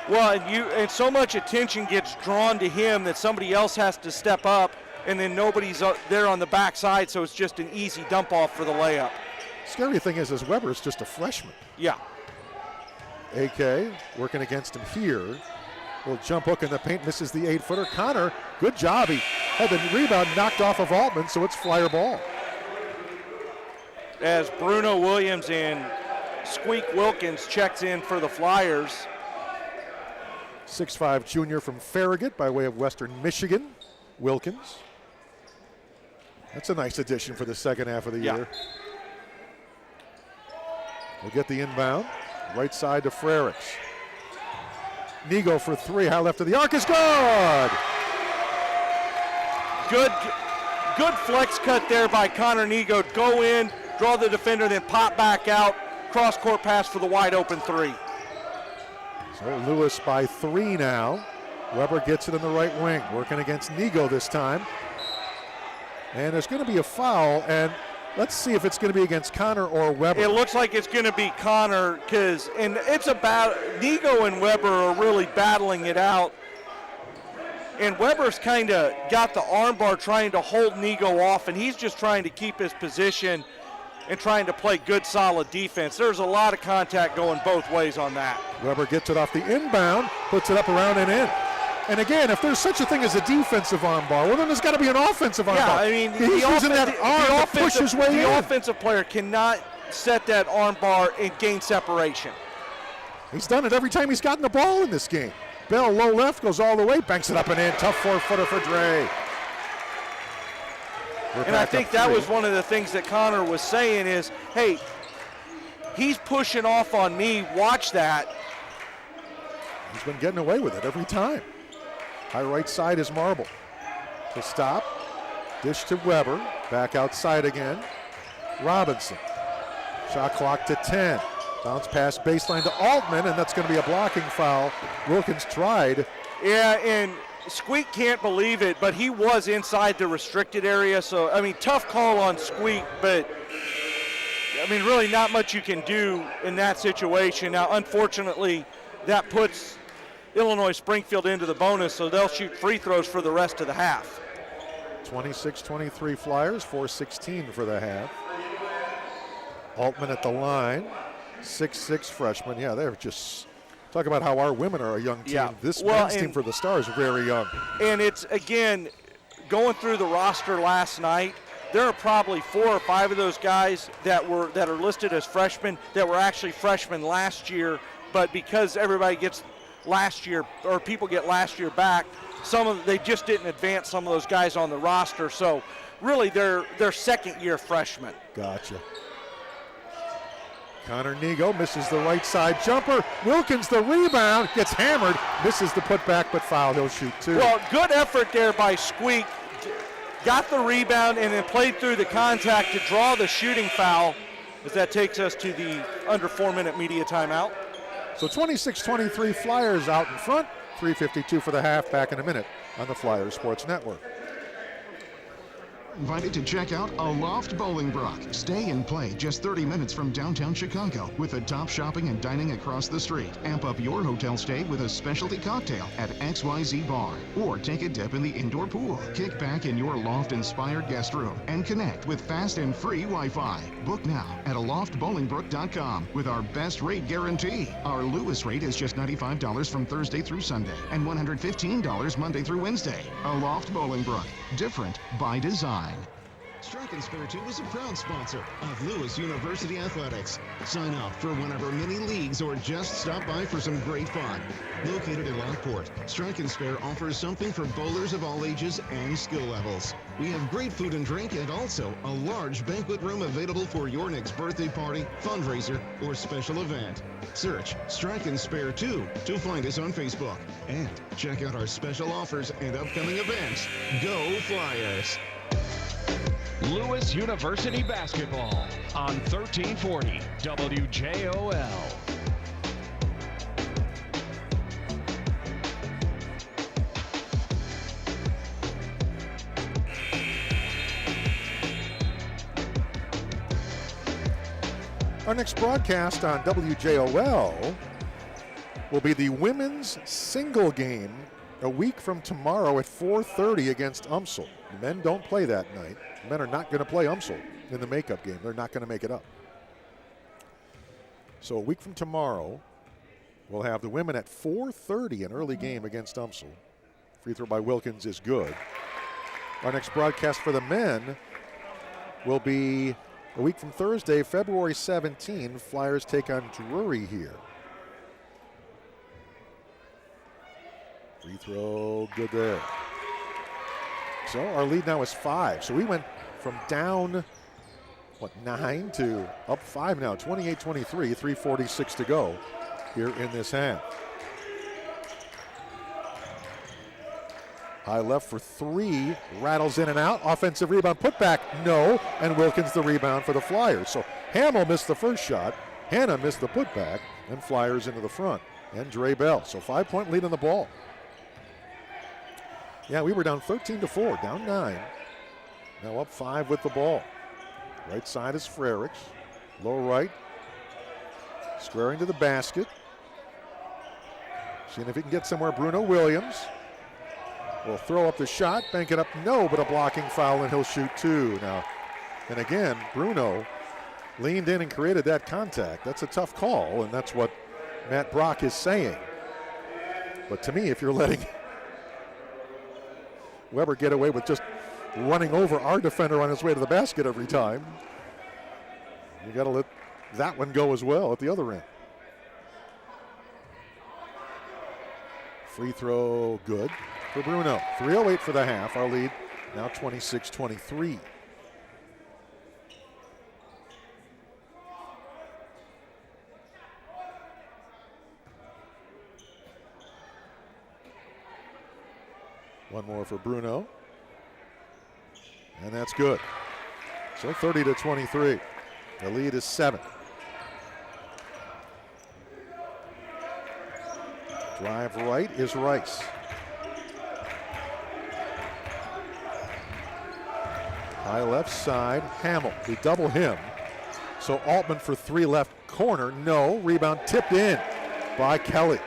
Well, and so much attention gets drawn to him that somebody else has to step up, and then nobody's there on the backside, so it's just an easy dump off for the layup.
Scary thing is Weber's just a freshman.
Yeah.
AK working against him here. Little jump hook in the paint, misses the 8-footer. Connor, good job. He had the rebound knocked off of Altman, so it's Flyer ball.
As Bruno Williams and Squeak Wilkins checks in for the Flyers.
6'5" junior from Farragut by way of Western Michigan, Wilkins. That's a nice addition for the second half of the year. We'll get the inbound. Right side to Frericks. Nego for 3, high left of the arc is good!
Good flex cut there by Connor Nego. Go in, draw the defender, then pop back out. Cross-court pass for the wide open 3.
So Lewis by 3 now. Weber gets it in the right wing, working against Nego this time. And there's going to be a foul, and let's see if it's going to be against Connor or Weber.
It looks like it's going to be Connor, and it's about Nego and Weber are really battling it out. And Weber's kind of got the armbar trying to hold Nego off, and he's just trying to keep his position and trying to play good, solid defense. There's a lot of contact going both ways on that.
Weber gets it off the inbound, puts it up around and in. And again, if there's such a thing as a defensive armbar, well, then there's got to be an offensive armbar.
Yeah, I mean,
he's using that arm to push his way in.
The offensive player cannot set that armbar and gain separation.
He's done it every time he's gotten the ball in this game. Bell, low left, goes all the way, banks it up and in. Tough 4-footer for Dre.
And I think that was one of the things that Connor was saying is, hey, he's pushing off on me, watch that.
He's been getting away with it every time. High right side is Marble. To stop, dish to Weber, back outside again. Robinson, shot clock to 10. Bounce pass baseline to Altman, and that's going to be a blocking foul. Wilkins tried.
Yeah, and Squeak can't believe it, but he was inside the restricted area. So, I mean, tough call on Squeak, but, I mean, really not much you can do in that situation. Now, unfortunately, that puts Illinois Springfield into the bonus, so they'll shoot free throws for the rest of the half.
26-23 Flyers, 4:16 for the half. Altman at the line, 6'6" freshman. Yeah, they're just, talk about how our women are a young team.
Yeah.
This men's team for the Stars, very young.
And it's, again, going through the roster last night, there are probably 4 or 5 of those guys that are listed as freshmen that were actually freshmen last year, but because everybody gets last year, or people get last year back, they just didn't advance some of those guys on the roster. So really they're second-year freshmen.
Gotcha. Connor Nego misses the right side jumper. Wilkins the rebound, gets hammered, misses the putback, but foul. He'll shoot 2.
Well, good effort there by Squeak. Got the rebound and then played through the contact to draw the shooting foul, as that takes us to the under 4-minute media timeout.
So 26-23 Flyers out in front. 3:52 for the half. Back in a minute on the Flyers Sports Network.
Invited to check out Aloft Bolingbrook. Stay and play just 30 minutes from downtown Chicago with the top shopping and dining across the street. Amp up your hotel stay with a specialty cocktail at XYZ Bar, or take a dip in the indoor pool. Kick back in your loft-inspired guest room and connect with fast and free Wi-Fi. Book now at aloftbolingbrook.com with our best rate guarantee. Our Lewis rate is just $95 from Thursday through Sunday and $115 Monday through Wednesday. Aloft Bolingbrook, different by design. Strike and Spare 2 is a proud sponsor of Lewis University Athletics. Sign up for one of our mini leagues or just stop by for some great fun. Located in Lockport, Strike and Spare offers something for bowlers of all ages and skill levels. We have great food and drink and also a large banquet room available for your next birthday party, fundraiser, or special event. Search Strike and Spare 2 to find us on Facebook. And check out our special offers and upcoming events. Go Flyers!
Lewis University basketball on 1340 WJOL.
Our next broadcast on WJOL will be the women's single game a week from tomorrow at 4:30 against UMSL. The men don't play that night. The men are not going to play UMSL in the makeup game. They're not going to make it up. So a week from tomorrow, we'll have the women at 4:30, an early game against UMSL. Free throw by Wilkins is good. Our next broadcast for the men will be a week from Thursday, February 17. Flyers take on Drury here. Free throw, good there. So our lead now is 5. So we went from down, 9 to up 5 now, 28-23, 3:46 to go here in this half. High left for 3, rattles in and out. Offensive rebound, put back, no. And Wilkins the rebound for the Flyers. So Hamill missed the first shot, Hannah missed the putback, and Flyers into the front. And Dre Bell, so 5-point lead on the ball. Yeah, we were down 13-4, down 9. Now up 5 with the ball. Right side is Frericks. Low right. Squaring to the basket. Seeing if he can get somewhere. Bruno Williams will throw up the shot, bank it up, no, but a blocking foul, and he'll shoot 2 now. And again, Bruno leaned in and created that contact. That's a tough call, and that's what Matt Brock is saying. But to me, if you're letting Weber get away with just running over our defender on his way to the basket every time, you got to let that one go as well at the other end. Free throw good for Bruno. 3:08 for the half. Our lead now 26-23. One more for Bruno. And that's good. So 30-23. The lead is 7. Drive right is Rice. High left side, Hamill. We double him. So Altman for 3 left corner. No. Rebound tipped in by Kelly.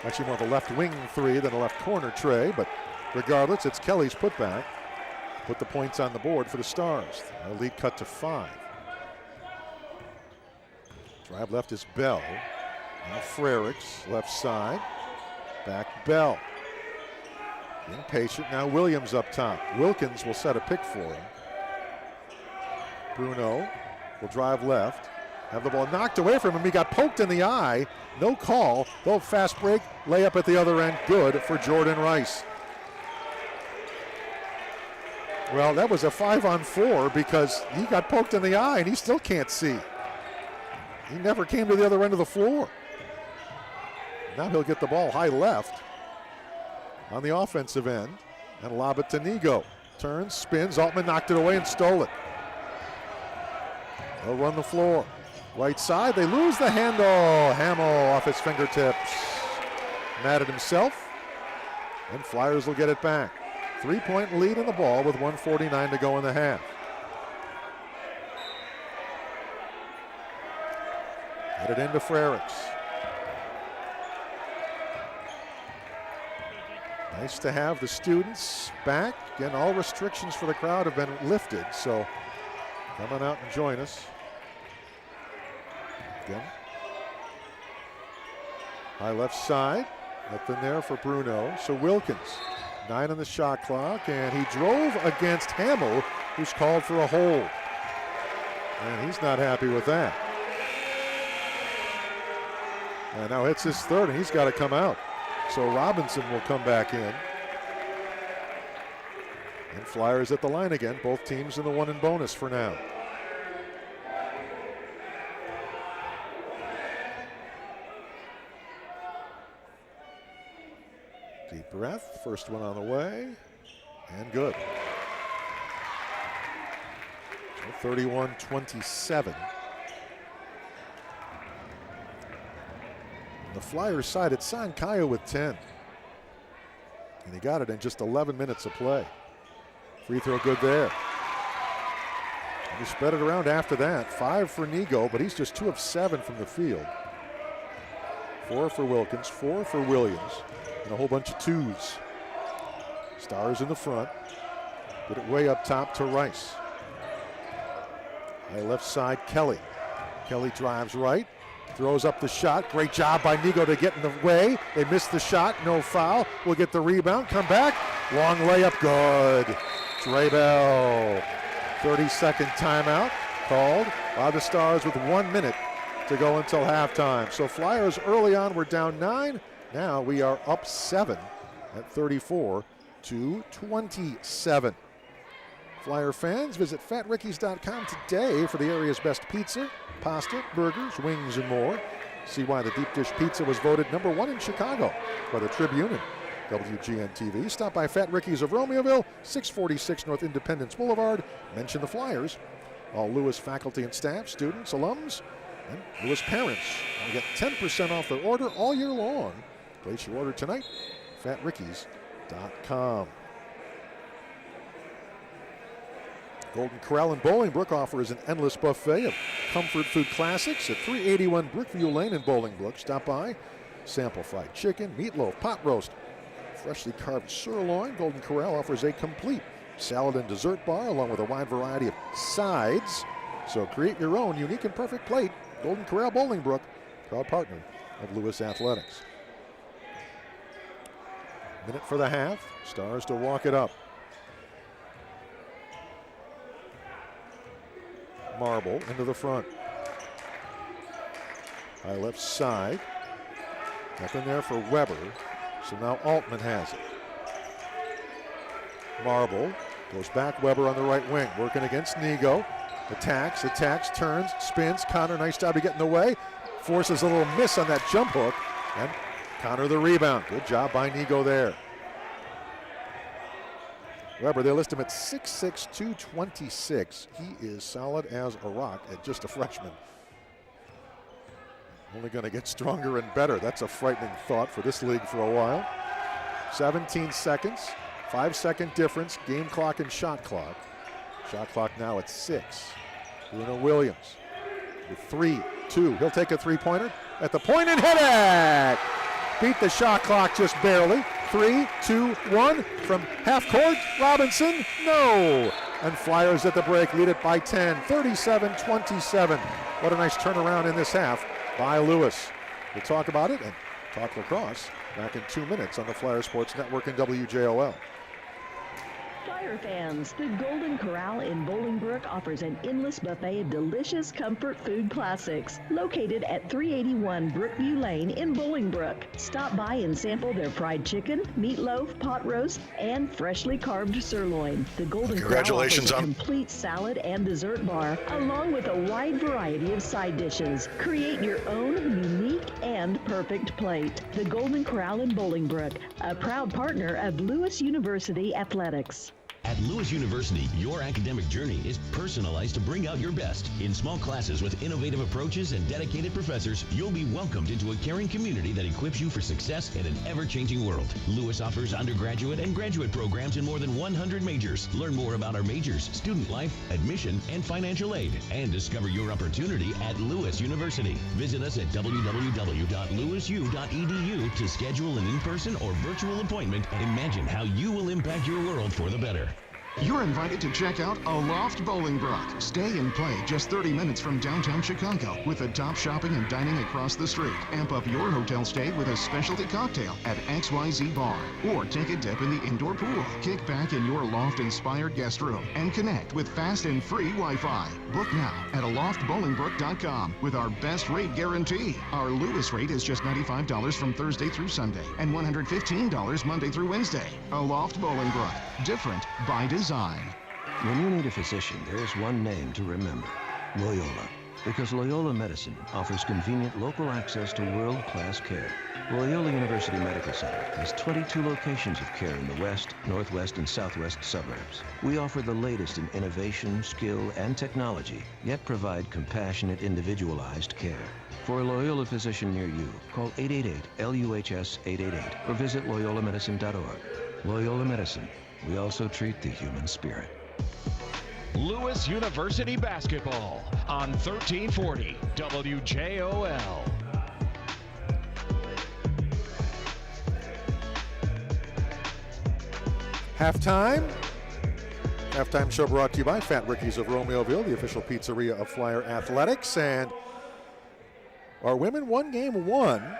Actually more of a left wing 3 than a left corner tray, but regardless, it's Kelly's putback. Put the points on the board for the Stars. Our lead cut to 5. Drive left is Bell. Now Frericks, left side. Back Bell. Impatient, now Williams up top. Wilkins will set a pick for him. Bruno will drive left. Have the ball knocked away from him. He got poked in the eye. No call. Though fast break, layup at the other end. Good for Jordan Rice. Well, that was a 5-on-4 because he got poked in the eye and he still can't see. He never came to the other end of the floor. Now he'll get the ball high left on the offensive end and lob it to Nigo. Turns, spins, Altman knocked it away and stole it. They'll run the floor. Right side, they lose the handle. Hamill off his fingertips. Mad at himself, and Flyers will get it back. 3-point lead in the ball with 1:49 to go in the half. Headed into Frericks. Nice to have the students back. Again, all restrictions for the crowd have been lifted, so come on out and join us. Again. High left side. Nothing there for Bruno. So Wilkins, 9 on the shot clock, and he drove against Hamill, who's called for a hold. And he's not happy with that. And now it's his third, and he's got to come out. So Robinson will come back in. And Flyers at the line again. Both teams in the 1 and bonus for now. Deep breath. First one on the way. And good. 31-27. The Flyers side, it's Sankaya with 10. And he got it in just 11 minutes of play. Free throw good there. And he spread it around after that. 5 for Nigo, but he's just 2 of 7 from the field. 4 for Wilkins, 4 for Williams, and a whole bunch of 2s. Stars in the front. Get it way up top to Rice. High left side, Kelly. Kelly drives right, throws up the shot. Great job by Nigo to get in the way. They missed the shot, no foul. We'll get the rebound, come back. Long layup, good. Drabel. 30-second timeout called by the Stars with 1 minute to go until halftime. So Flyers early on were down 9. Now we are up 7 at 34-27. Flyer fans, visit fatrickies.com today for the area's best pizza, pasta, burgers, wings, and more. See why the deep dish pizza was voted #1 in Chicago by the Tribune and WGN-TV. Stop by Fat Ricky's of Romeoville, 646 North Independence Boulevard. Mention the Flyers. All Lewis faculty and staff, students, alums, and Lewis parents will get 10% off their order all year long. Place your order tonight, fatrickies.com. Golden Corral in Bolingbrook offers an endless buffet of comfort food classics at 381 Brookview Lane in Bolingbrook. Stop by, sample fried chicken, meatloaf, pot roast, freshly carved sirloin. Golden Corral offers a complete salad and dessert bar along with a wide variety of sides. So create your own unique and perfect plate. Golden Corral Bolingbrook, proud partner of Lewis Athletics. Minute for the half. Stars to walk it up. Marble into the front. High left side. Nothing there for Weber. So now Altman has it. Marble goes back. Weber on the right wing. Working against Nigo. Attacks, turns, spins. Connor, nice job to get in the way. Forces a little miss on that jump hook. And Connor the rebound. Good job by Nigo there. Weber, they list him at 6'6", 226. He is solid as a rock at just a freshman. Only going to get stronger and better. That's a frightening thought for this league for a while. 17 seconds, 5-second difference, game clock and shot clock. Shot clock now at 6. Bruno Williams with 3-2. He'll take a three-pointer at the point and hit it! Beat the shot clock just barely. 3, 2, 1 from half court. Robinson, no. And Flyers at the break lead it by 10, 37-27. What a nice turnaround in this half by Lewis. We'll talk about it and talk lacrosse back in 2 minutes on the Flyer Sports Network and WJOL.
Flyer fans, the Golden Corral in Bolingbrook offers an endless buffet of delicious comfort food classics. Located at 381 Brookview Lane in Bolingbrook. Stop by and sample their fried chicken, meatloaf, pot roast, and freshly carved sirloin. The Golden Corral offers a complete salad and dessert bar, along with a wide variety of side dishes. Create your own unique and perfect plate. The Golden Corral in Bolingbrook, a proud partner of Lewis University Athletics.
At Lewis University, your academic journey is personalized to bring out your best. In small classes with innovative approaches and dedicated professors, you'll be welcomed into a caring community that equips you for success in an ever-changing world. Lewis offers undergraduate and graduate programs in more than 100 majors. Learn more about our majors, student life, admission, and financial aid, and discover your opportunity at Lewis University. Visit us at www.lewisu.edu to schedule an in-person or virtual appointment and imagine how you will impact your world for the better.
You're invited to check out Aloft Bolingbrook. Stay and play just 30 minutes from downtown Chicago with the top shopping and dining across the street. Amp up your hotel stay with a specialty cocktail at XYZ Bar, or take a dip in the indoor pool. Kick back in your loft-inspired guest room and connect with fast and free Wi-Fi. Book now at aloftbolingbrook.com with our best rate guarantee. Our Lewis rate is just $95 from Thursday through Sunday and $115 Monday through Wednesday. Aloft Bolingbrook. Different by design.
When you need a physician, there's one name to remember: Loyola. Because Loyola Medicine offers convenient local access to world-class care. Loyola University Medical Center has 22 locations of care in the west, northwest, and southwest suburbs. We offer the latest in innovation, skill, and technology, yet provide compassionate, individualized care. For a Loyola physician near you, call 888-LUHS-888 or visit loyolamedicine.org. Loyola Medicine. We also treat the human spirit.
Lewis University basketball on 1340 WJOL.
Halftime. Halftime show brought to you by Fat Ricky's of Romeoville, the official pizzeria of Flyer Athletics. And our women won game one.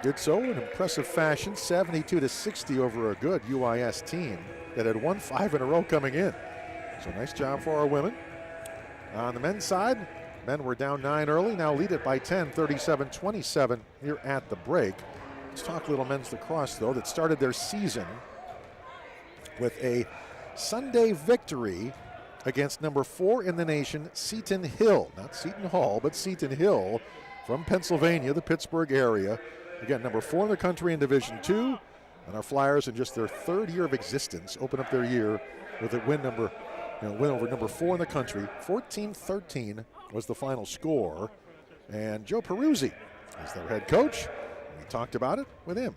Did so in impressive fashion, 72-60 over a good UIS team that had won 5 in a row coming in. So nice job for our women. On the men's side, men were down 9 early, now lead it by 10, 37-27 here at the break. Let's talk a little men's lacrosse, though, that started their season with a Sunday victory against number 4 in the nation, Seton Hill. Not Seton Hall, but Seton Hill from Pennsylvania, the Pittsburgh area. Again, number 4 in the country in Division II, and our Flyers in just their 3rd year of existence open up their year with a win over number 4 in the country. 14-13 was the final score, and Joe Peruzzi is their head coach. We talked about it with him.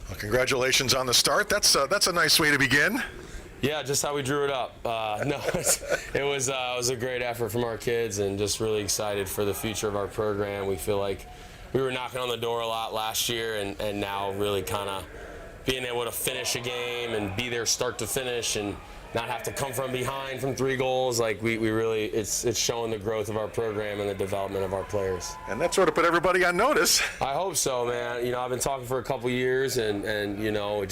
Well, congratulations on the start. That's a nice way to begin.
Yeah, just how we drew it up. It was a great effort from our kids, and just really excited for the future of our program. We feel like we were knocking on the door a lot last year, and now really kind of being able to finish a game and be there start to finish and not have to come from behind from 3 goals. Like we really, it's showing the growth of our program and the development of our players.
And that sort of put everybody on notice.
I hope so, man. You know, I've been talking for a couple years, and you know,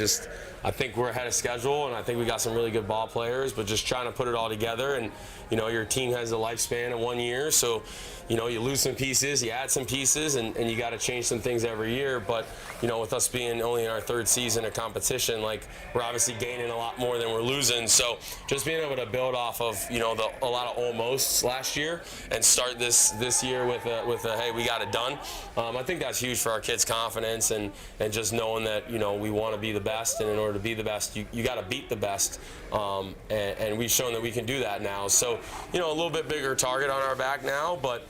I think we're ahead of schedule, and I think we got some really good ball players, but just trying to put it all together. And you know, your team has a lifespan of 1 year, so you know, you lose some pieces, you add some pieces, and you got to change some things every year. But you know, with us being only in our 3rd season of competition, like we're obviously gaining a lot more than we're losing. So just being able to build off of, you know, a lot of almosts last year and start this year with a hey, we got it done. I think that's huge for our kids' confidence and just knowing that, you know, we want to be the best, and in order to be the best, you got to beat the best. And we've shown that we can do that now. So, you know, a little bit bigger target on our back now, but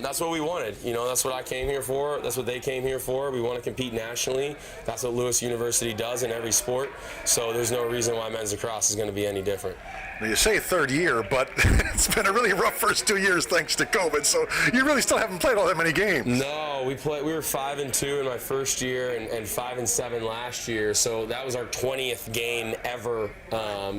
that's what we wanted. You know, that's what I came here for. That's what they came here for. We want to compete nationally. That's what Lewis University does in every sport. So there's no reason why men's lacrosse is going to be any different.
Now you say 3rd year, but it's been a really rough first 2 years thanks to COVID. So you really still haven't played all that many games.
No, we were 5-2 in my first year and 5-7 last year. So that was our 20th game ever.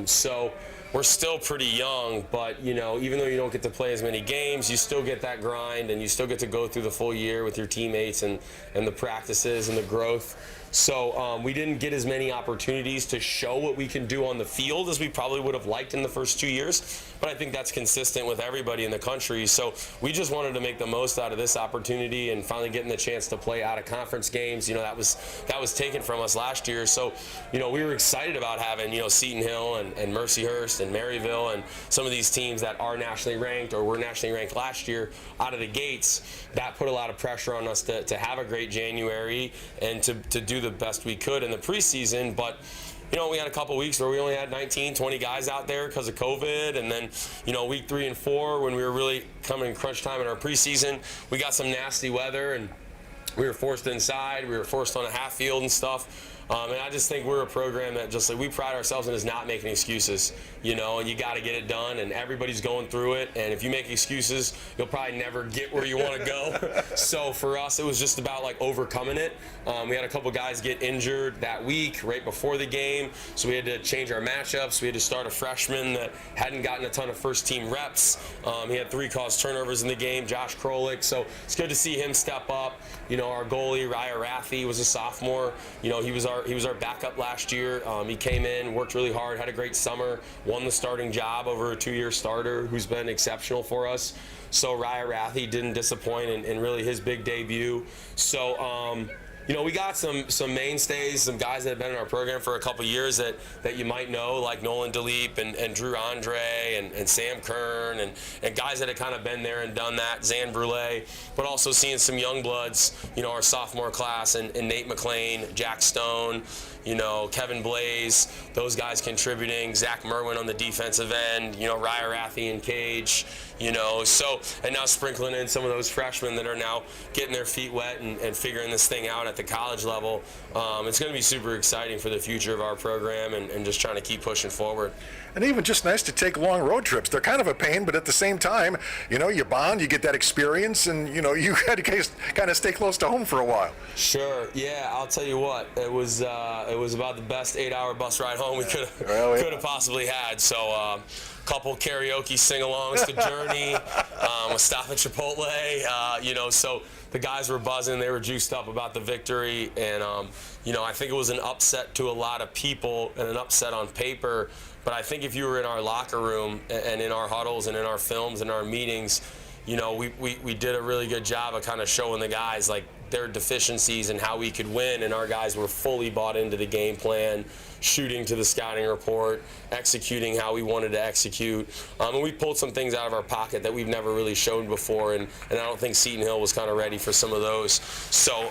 So we're still pretty young, but you know, even though you don't get to play as many games, you still get that grind, and you still get to go through the full year with your teammates and the practices and the growth. So we didn't get as many opportunities to show what we can do on the field as we probably would have liked in the first 2 years, but I think that's consistent with everybody in the country. So we just wanted to make the most out of this opportunity and finally getting the chance to play out of conference games. You know, that was taken from us last year. So, you know, we were excited about having, you know, Seton Hill and Mercyhurst and Maryville and some of these teams that are nationally ranked or were nationally ranked last year out of the gates. That put a lot of pressure on us to have a great January and to do the best we could in the preseason. But you know, we had a couple weeks where we only had 19, 20 guys out there because of COVID, and then, you know, week 3 and 4 when we were really coming in crunch time in our preseason, we got some nasty weather and we were forced inside, we were forced on a half field and stuff. And I just think we're a program that just like we pride ourselves in is not making excuses, you know, and you got to get it done, and everybody's going through it. And if you make excuses, you'll probably never get where you want to go. So for us, it was just about like overcoming it. We had a couple guys get injured that week right before the game, so we had to change our matchups. We had to start a freshman that hadn't gotten a ton of first-team reps. He had 3 caused turnovers in the game, Josh Krolik. So it's good to see him step up. You know, our goalie Raya Rathi was a sophomore. You know, he was our backup last year. He came in, worked really hard, had a great summer, won the starting job over a 2-year starter who's been exceptional for us. So Raya Rathi didn't disappoint in really his big debut. So you know, we got some mainstays, some guys that have been in our program for a couple years that you might know, like Nolan DeLeap and Drew Andre and Sam Kern and guys that have kind of been there and done that, Zan Brule, but also seeing some young bloods, you know, our sophomore class and Nate McLean, Jack Stone, you know, Kevin Blaze, those guys contributing, Zach Merwin on the defensive end, you know, Raya Rathi and Cage, you know, so, and now sprinkling in some of those freshmen that are now getting their feet wet and figuring this thing out at the college level. It's going to be super exciting for the future of our program and just trying to keep pushing forward.
And even just nice to take long road trips. They're kind of a pain, but at the same time, you know, you bond, you get that experience, and, you know, you had to kind of stay close to home for a while.
Sure, yeah, I'll tell you what, it was about the best 8-hour bus ride home we could have possibly had. So couple karaoke sing-alongs to Journey, a stop at Chipotle, you know, so the guys were buzzing, they were juiced up about the victory, and you know, I think it was an upset to a lot of people and an upset on paper, but I think if you were in our locker room and in our huddles and in our films and our meetings, you know, we did a really good job of kind of showing the guys like their deficiencies and how we could win, and our guys were fully bought into the game plan, shooting to the scouting report, executing how we wanted to execute. And we pulled some things out of our pocket that we've never really shown before, and I don't think Seton Hill was kind of ready for some of those. So,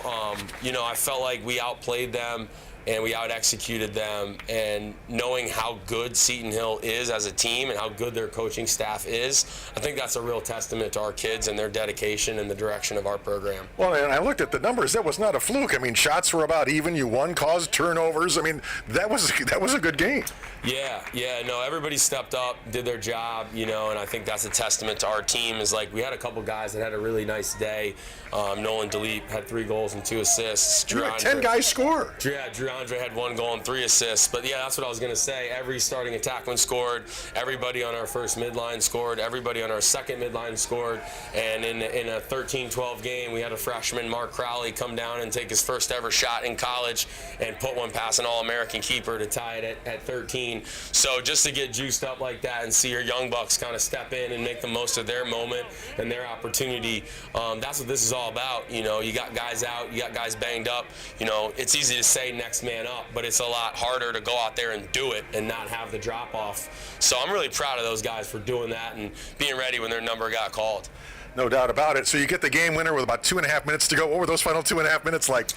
you know, I felt like we outplayed them and we out-executed them, and knowing how good Seton Hill is as a team and how good their coaching staff is, I think that's a real testament to our kids and their dedication and the direction of our program.
Well, and I looked at the numbers. That was not a fluke. I mean, shots were about even. You won, caused turnovers. I mean, that was a good game.
Yeah, no, everybody stepped up, did their job, you know, and I think that's a testament to our team. Is like we had a couple guys that had a really nice day. Nolan DeLeap had 3 goals and 2 assists.
Drew Andre, 10 guys scored.
Yeah, Drew Andre had 1 goal and 3 assists. But yeah, that's what I was going to say. Every starting attackman scored. Everybody on our first midline scored. Everybody on our second midline scored. And in a 13-12 game, we had a freshman, Mark Crowley, come down and take his first ever shot in college and put one past an All-American keeper to tie it at 13. So just to get juiced up like that and see your young bucks kind of step in and make the most of their moment and their opportunity, that's what this is all about. You know, you got guys out, you got guys banged up. You know, it's easy to say next man up, but it's a lot harder to go out there and do it and not have the drop off. So I'm really proud of those guys for doing that and being ready when their number got called.
No doubt about it. So you get the game winner with about 2.5 minutes to go. What were those final 2.5 minutes like?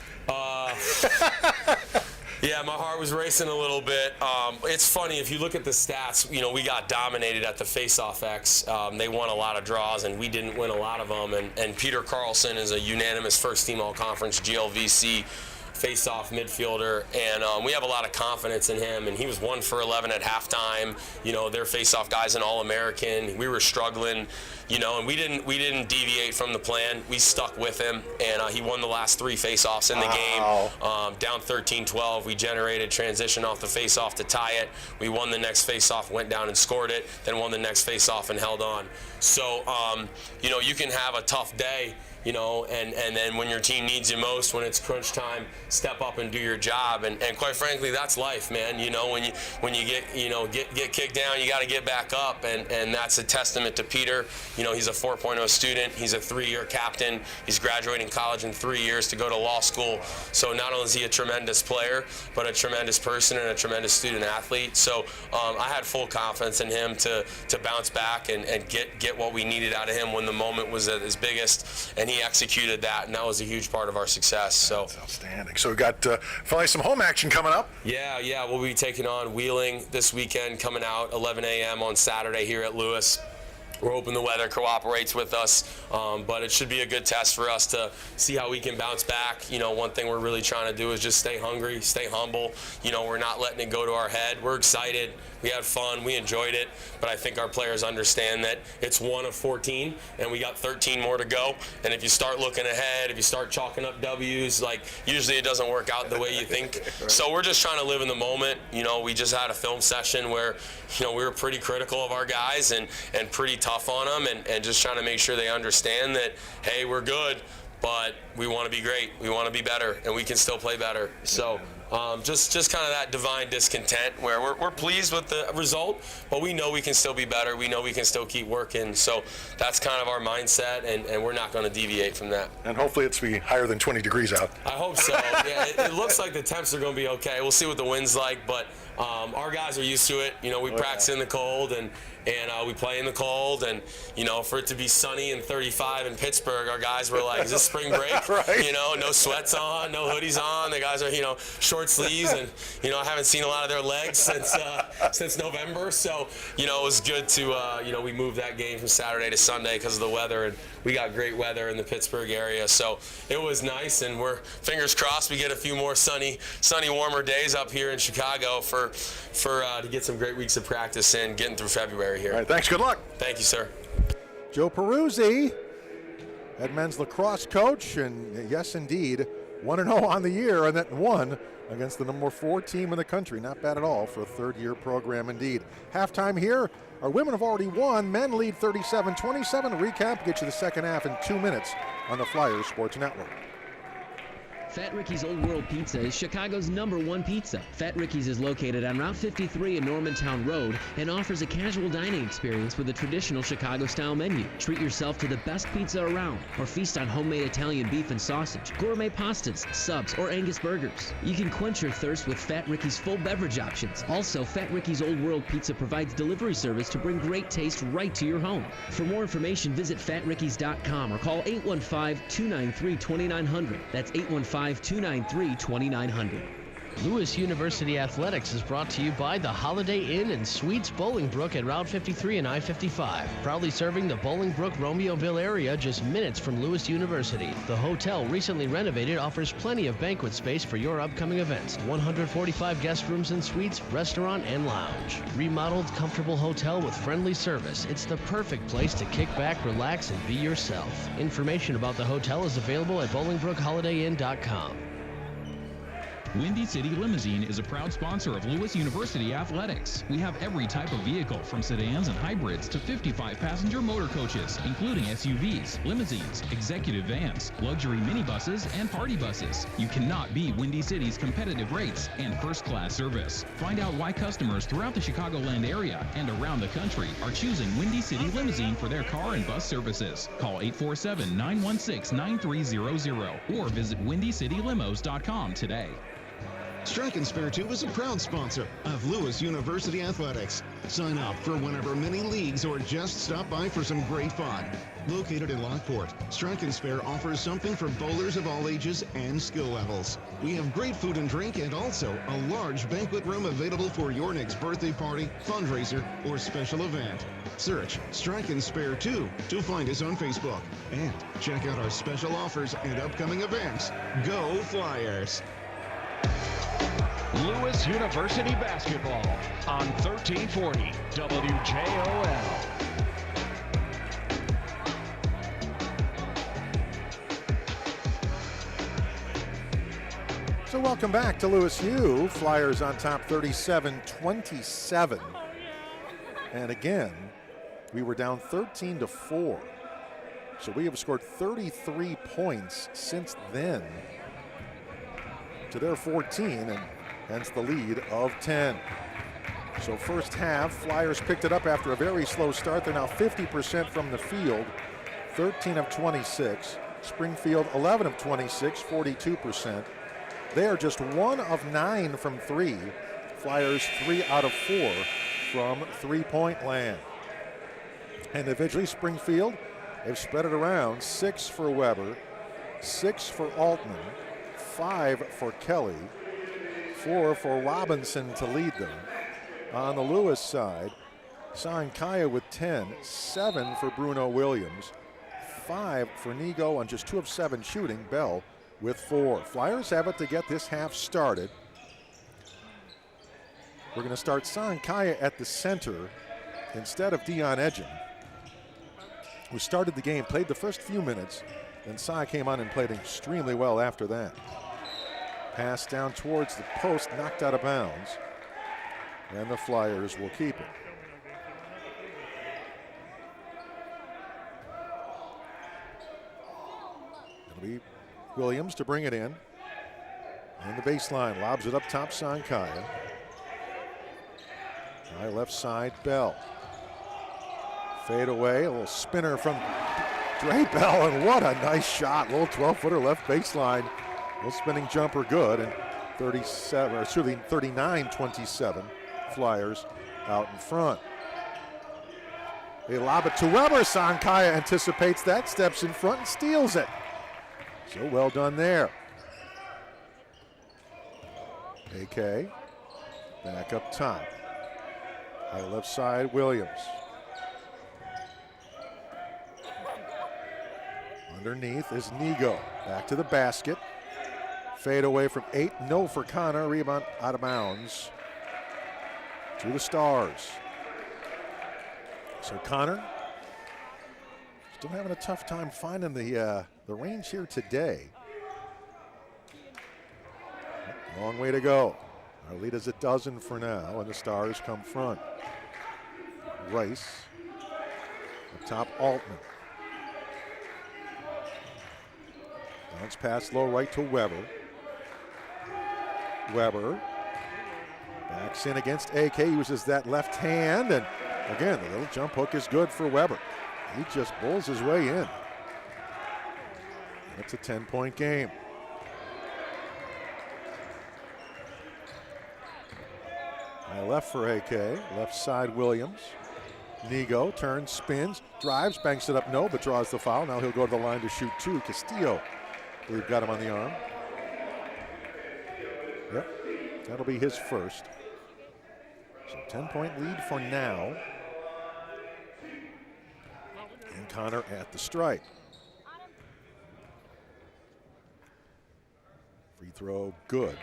Yeah, my heart was racing a little bit. It's funny, if you look at the stats, you know, we got dominated at the face-off X. They won a lot of draws, and we didn't win a lot of them. And Peter Carlson is a unanimous first-team All-Conference GLVC face-off midfielder, and we have a lot of confidence in him, and he was 1 for 11 at halftime. You know, their face-off guy's an All-American. We were struggling, you know, and we didn't deviate from the plan. We stuck with him, and he won the last 3 face-offs in the game. Down 13-12, we generated transition off the face-off to tie it. We won the next face-off, went down and scored it, then won the next face-off and held on. So, you know, you can have a tough day, you know, and then when your team needs you most, when it's crunch time, step up and do your job. And quite frankly, that's life, man. You know, when you get kicked down, you got to get back up, and that's a testament to Peter. You know, he's a 4.0 student. He's a 3-year captain. He's graduating college in 3 years to go to law school. So not only is he a tremendous player, but a tremendous person and a tremendous student athlete. So I had full confidence in him to bounce back and get what we needed out of him when the moment was at his biggest. And he executed that, and that was a huge part of our success. So
that's outstanding. So we got finally some home action coming up.
Yeah, we'll be taking on Wheeling this weekend, coming out 11 a.m. on Saturday here at Lewis. We're hoping the weather cooperates with us, but it should be a good test for us to see how we can bounce back. You know, one thing we're really trying to do is just stay hungry, stay humble. You know, we're not letting it go to our head. We're excited. We had fun. We enjoyed it. But I think our players understand that it's 1 of 14, and we got 13 more to go. And if you start looking ahead, if you start chalking up W's, like, usually it doesn't work out the way you think. So we're just trying to live in the moment. You know, we just had a film session where, you know, we were pretty critical of our guys and pretty tough on them, and just trying to make sure they understand that, hey, we're good, but we want to be great. We want to be better, and we can still play better. So just kind of that divine discontent where we're pleased with the result, but we know we can still be better. We know we can still keep working. So that's kind of our mindset, and we're not going to deviate from that.
And hopefully it's be higher than 20 degrees out.
I hope so. Yeah, it looks like the temps are going to be okay. We'll see what the wind's like, but our guys are used to it. You know, we practice in the cold, and we play in the cold, and, you know, for it to be sunny and 35 in Pittsburgh, our guys were like, is this spring break?
Right.
You know, no sweats on, no hoodies on. The guys are, you know, short sleeves, and, you know, I haven't seen a lot of their legs since November. So, you know, it was good to, you know, we moved that game from Saturday to Sunday because of the weather, and we got great weather in the Pittsburgh area. So it was nice, and we're fingers crossed we get a few more sunny, warmer days up here in Chicago to get some great weeks of practice in, getting through February here.
All right, thanks. Good luck.
Thank you, sir.
Joe Peruzzi, head men's lacrosse coach, and yes, indeed, 1-0 on the year, and that won against the number 4 team in the country. Not bad at all for a third-year program indeed. Halftime here. Our women have already won. Men lead 37-27. Recap gets you the second half in 2 minutes on the Flyers Sports Network.
Fat Ricky's Old World Pizza is Chicago's #1 pizza. Fat Ricky's is located on Route 53 in Normantown Road and offers a casual dining experience with a traditional Chicago-style menu. Treat yourself to the best pizza around, or feast on homemade Italian beef and sausage, gourmet pastas, subs, or Angus burgers. You can quench your thirst with Fat Ricky's full beverage options. Also, Fat Ricky's Old World Pizza provides delivery service to bring great taste right to your home. For more information, visit fatrickys.com or call 815-293-2900. That's 815-293-2900.
Lewis University Athletics is brought to you by the Holiday Inn and Suites Bolingbrook at Route 53 and I-55. Proudly serving the Bolingbrook-Romeoville area just minutes from Lewis University. The hotel, recently renovated, offers plenty of banquet space for your upcoming events. 145 guest rooms and suites, restaurant, and lounge. Remodeled, comfortable hotel with friendly service. It's the perfect place to kick back, relax, and be yourself. Information about the hotel is available at BolingbrookHolidayInn.com.
Windy City Limousine is a proud sponsor of Lewis University Athletics. We have every type of vehicle from sedans and hybrids to 55-passenger motor coaches, including SUVs, limousines, executive vans, luxury minibuses, and party buses. You cannot beat Windy City's competitive rates and first-class service. Find out why customers throughout the Chicagoland area and around the country are choosing Windy City Limousine for their car and bus services. Call 847-916-9300 or visit windycitylimos.com today.
Strike and Spare 2 is a proud sponsor of Lewis University Athletics. Sign up for one of our many leagues or just stop by for some great fun. Located in Lockport, Strike and Spare offers something for bowlers of all ages and skill levels. We have great food and drink and also a large banquet room available for your next birthday party, fundraiser, or special event. Search Strike and Spare 2 to find us on Facebook. And check out our special offers and upcoming events. Go Flyers!
Lewis University basketball on 1340 WJOL.
So welcome back to Lewis U. Flyers on top 37-27. And again, we were down 13-4. So we have scored 33 points since then to their 14, and hence the lead of 10. So first half, Flyers picked it up after a very slow start. They're now 50% from the field, 13 of 26. Springfield, 11 of 26, 42%. They are just 1 of 9 from 3. Flyers 3 out of 4 from three-point land. Individually, Springfield, they've spread it around. 6 for Weber, 6 for Altman, 5 for Kelly, 4 for Robinson to lead them. On the Lewis side, Sankaya with 10, 7 for Bruno Williams, 5 for Nigo on just 2 of 7 shooting. Bell with 4. Flyers have it to get this half started. We're going to start Sankaya at the center instead of Dion Edgen, who started the game, played the first few minutes, then Sai came on and played extremely well after that. Pass down towards the post, knocked out of bounds, and the Flyers will keep it. It'll be Williams to bring it in. And the baseline, lobs it up top, Sankaya. High left side, Bell. Fade away, a little spinner from Dre Bell, and what a nice shot. Little 12-footer left baseline. Little spinning jumper good, and 39-27 Flyers out in front. They lob it to Weber. Sankaya anticipates that, steps in front and steals it. So well done there. AK back up top. High left side, Williams. Underneath is Nigo. Back to the basket. Fade away from 8. No for Connor. Rebound out of bounds. To the Stars. So Connor still having a tough time finding the range here today. Long way to go. Our lead is a dozen for now, and the Stars come front. Rice. Up top, Altman. Bounce pass low right to Weber. Weber backs in against AK, uses that left hand, and again, the little jump hook is good for Weber. He just bulls his way in. It's a 10-point game. High left for AK, left side Williams. Nigo turns, spins, drives, banks it up, no, but draws the foul. Now he'll go to the line to shoot 2. Castillo, we've got him on the arm. Yep, that'll be his first. So 10-point lead for now. And Connor at the stripe. Free throw, good.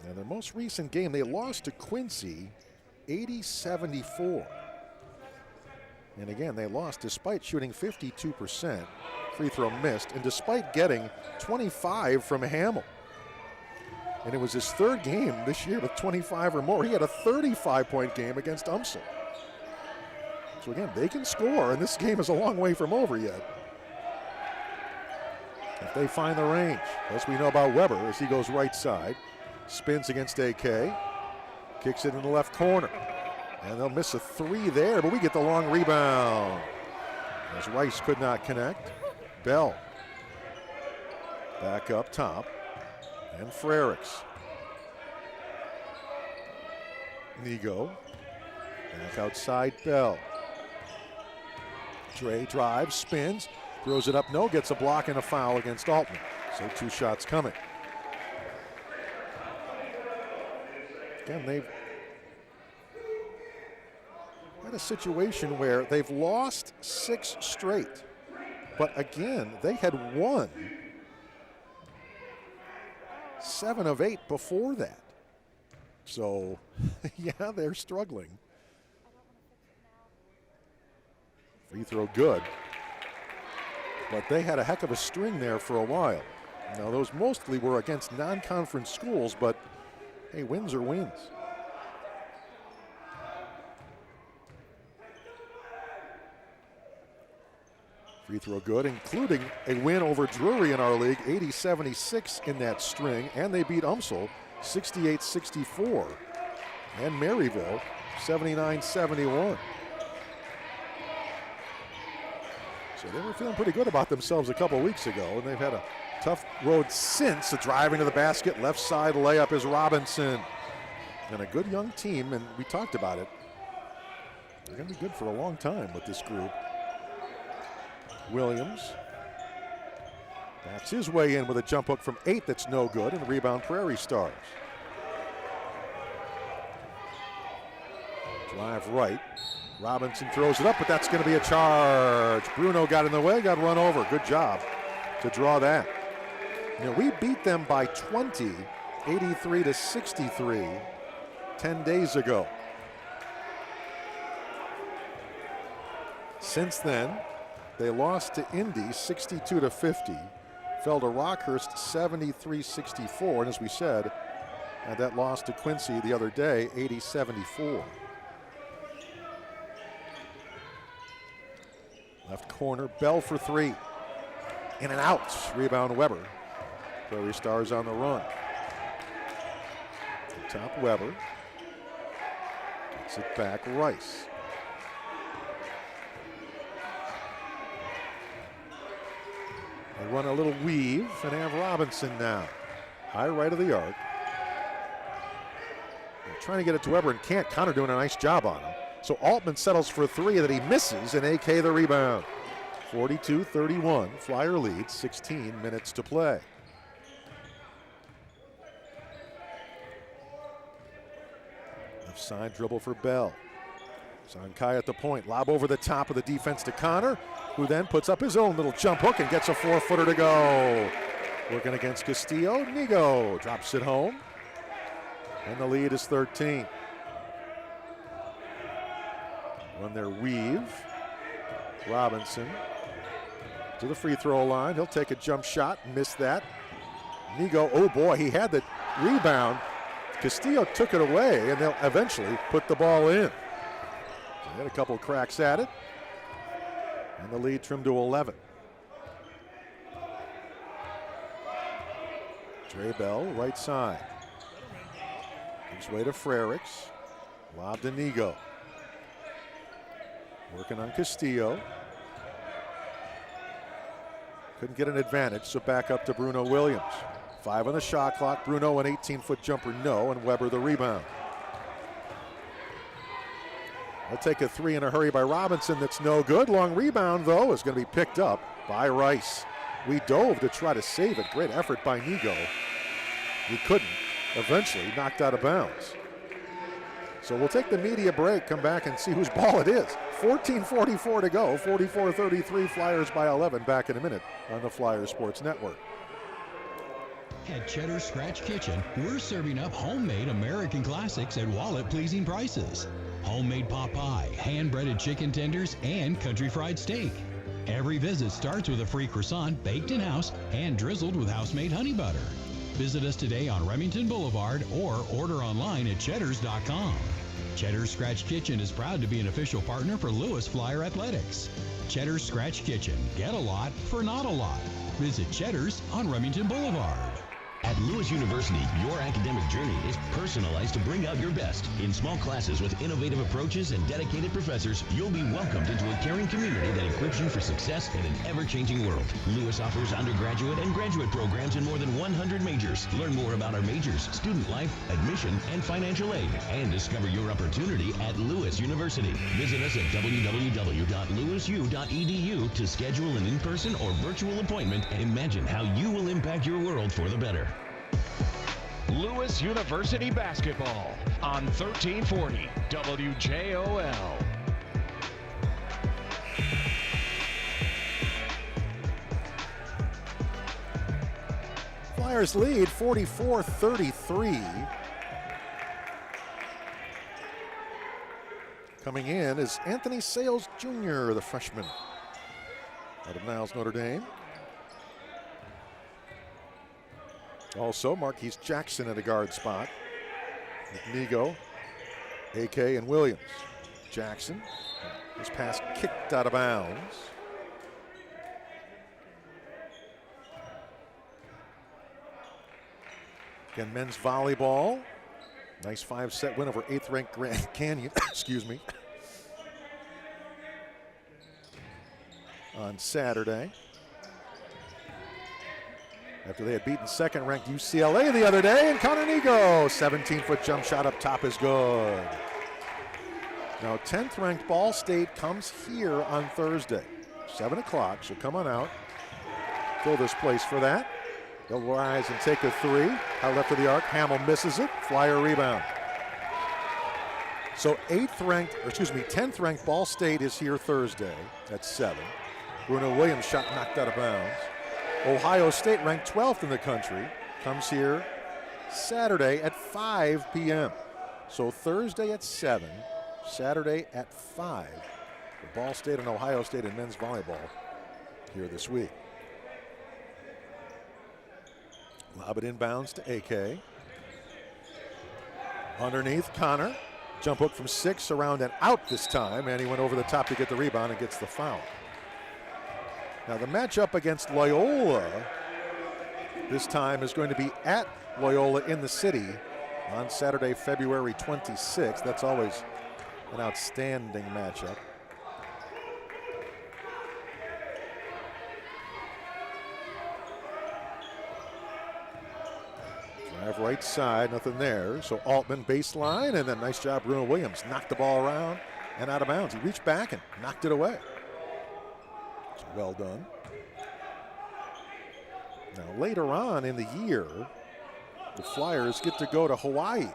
Now their most recent game, they lost to Quincy 80-74. And again, they lost despite shooting 52%. Free throw missed, and despite getting 25 from Hamill. And it was his third game this year with 25 or more. He had a 35-point game against Umsel. So again, they can score, and this game is a long way from over yet. If they find the range, as we know about Weber as he goes right side, spins against AK, kicks it in the left corner. And they'll miss a 3 there, but we get the long rebound. As Rice could not connect. Bell back up top, and Frericks. Nigo back outside, Bell. Dre drives, spins, throws it up, no, gets a block and a foul against Altman. So 2 shots coming. Again, they've had a situation where they've lost 6 straight. But again, they had won 7 of 8 before that. So, yeah, they're struggling. Free throw good. But they had a heck of a string there for a while. Now, those mostly were against non-conference schools, but hey, wins are wins. Free throw good, including a win over Drury in our league, 80-76 in that string, and they beat Umsel 68-64, and Maryville 79-71. So they were feeling pretty good about themselves a couple weeks ago, and they've had a tough road since. A drive into the basket, left side layup is Robinson. And a good young team, and we talked about it. They're going to be good for a long time with this group. Williams backs his way in with a jump hook from 8 that's no good, and the rebound Prairie Stars. Drive right. Robinson throws it up, but that's going to be a charge. Bruno got in the way, got run over. Good job to draw that. We beat them by 20, 83-63, 10 days ago. Since then, they lost to Indy 62-50, fell to Rockhurst 73-64, and as we said, that loss to Quincy the other day, 80-74. Left corner, Bell for three. In and out. Rebound Weber. Prairie Stars on the run. Top Weber. Gets it back, Rice. They run a little weave and have Robinson now. High right of the arc. They're trying to get it to Weber and can't. Connor doing a nice job on him. So Altman settles for three that he misses, and AK the rebound. 42-31, Flyer leads, 16 minutes to play. Left side dribble for Bell. Zankai at the point, lob over the top of the defense to Connor, who then puts up his own little jump hook and gets a 4-footer to go. Working against Castillo, Nigo drops it home, and the lead is 13. Run their weave. Robinson to the free throw line. He'll take a jump shot, miss that. Nigo, oh boy, he had the rebound. Castillo took it away, and they'll eventually put the ball in. So they had a couple cracks at it, and the lead trimmed to 11. Dre Bell, right side. Gives way to Frericks. Lob to Nigo. Working on Castillo. Couldn't get an advantage, so back up to Bruno Williams. 5 on the shot clock. Bruno, an 18-foot jumper, no, and Weber the rebound. They'll take a three in a hurry by Robinson that's no good. Long rebound, though, is going to be picked up by Rice. We dove to try to save it. Great effort by Nigo. We couldn't. Eventually knocked out of bounds. So we'll take the media break, come back and see whose ball it is. 14:44 to go, 44-33, Flyers by 11. Back in a minute on the Flyers Sports Network.
At Cheddar's Scratch Kitchen, we're serving up homemade American classics at wallet-pleasing prices. Homemade pot pie, hand-breaded chicken tenders, and country fried steak. Every visit starts with a free croissant baked in-house and drizzled with house-made honey butter. Visit us today on Remington Boulevard or order online at cheddars.com. Cheddar's Scratch Kitchen is proud to be an official partner for Lewis Flyer Athletics. Cheddar's Scratch Kitchen. Get a lot for not a lot. Visit Cheddar's on Remington Boulevard.
At Lewis University, your academic journey is personalized to bring out your best. In small classes with innovative approaches and dedicated professors, you'll be welcomed into a caring community that equips you for success in an ever-changing world. Lewis offers undergraduate and graduate programs in more than 100 majors. Learn more about our majors, student life, admission, and financial aid, and discover your opportunity at Lewis University. Visit us at www.lewisu.edu to schedule an in-person or virtual appointment and imagine how you will impact your world for the better.
Lewis University basketball on 1340 WJOL.
Flyers lead 44-33. Coming in is Anthony Sales Jr., the freshman out of Niles, Notre Dame. Also, Marquise Jackson at a guard spot. Nigo, AK, and Williams. Jackson, his pass kicked out of bounds. Again, men's volleyball. Nice 5-set win over 8th-ranked Grand Canyon, excuse me, on Saturday. After they had beaten 2nd-ranked UCLA the other day, and Connor Nigo, 17-foot jump shot up top is good. Now 10th-ranked Ball State comes here on Thursday, 7 o'clock, so come on out. Fill this place for that. They'll rise and take a three. Out left of the arc, Hamill misses it. Flyer rebound. So 10th ranked Ball State is here Thursday at 7. Bruno Williams shot knocked out of bounds. Ohio State, ranked 12th in the country, comes here Saturday at 5 p.m. So Thursday at 7, Saturday at 5 for Ball State and Ohio State in men's volleyball here this week. Lob it inbounds to AK. Underneath, Connor. Jump hook from 6, around and out this time, and he went over the top to get the rebound and gets the foul. Now the matchup against Loyola this time is going to be at Loyola in the city on Saturday, February 26th. That's always an outstanding matchup. Drive right side, nothing there. So Altman baseline, and then nice job Bruno Williams. Knocked the ball around and out of bounds. He reached back and knocked it away. So well done. Now later on in the year, the Flyers get to go to Hawaii and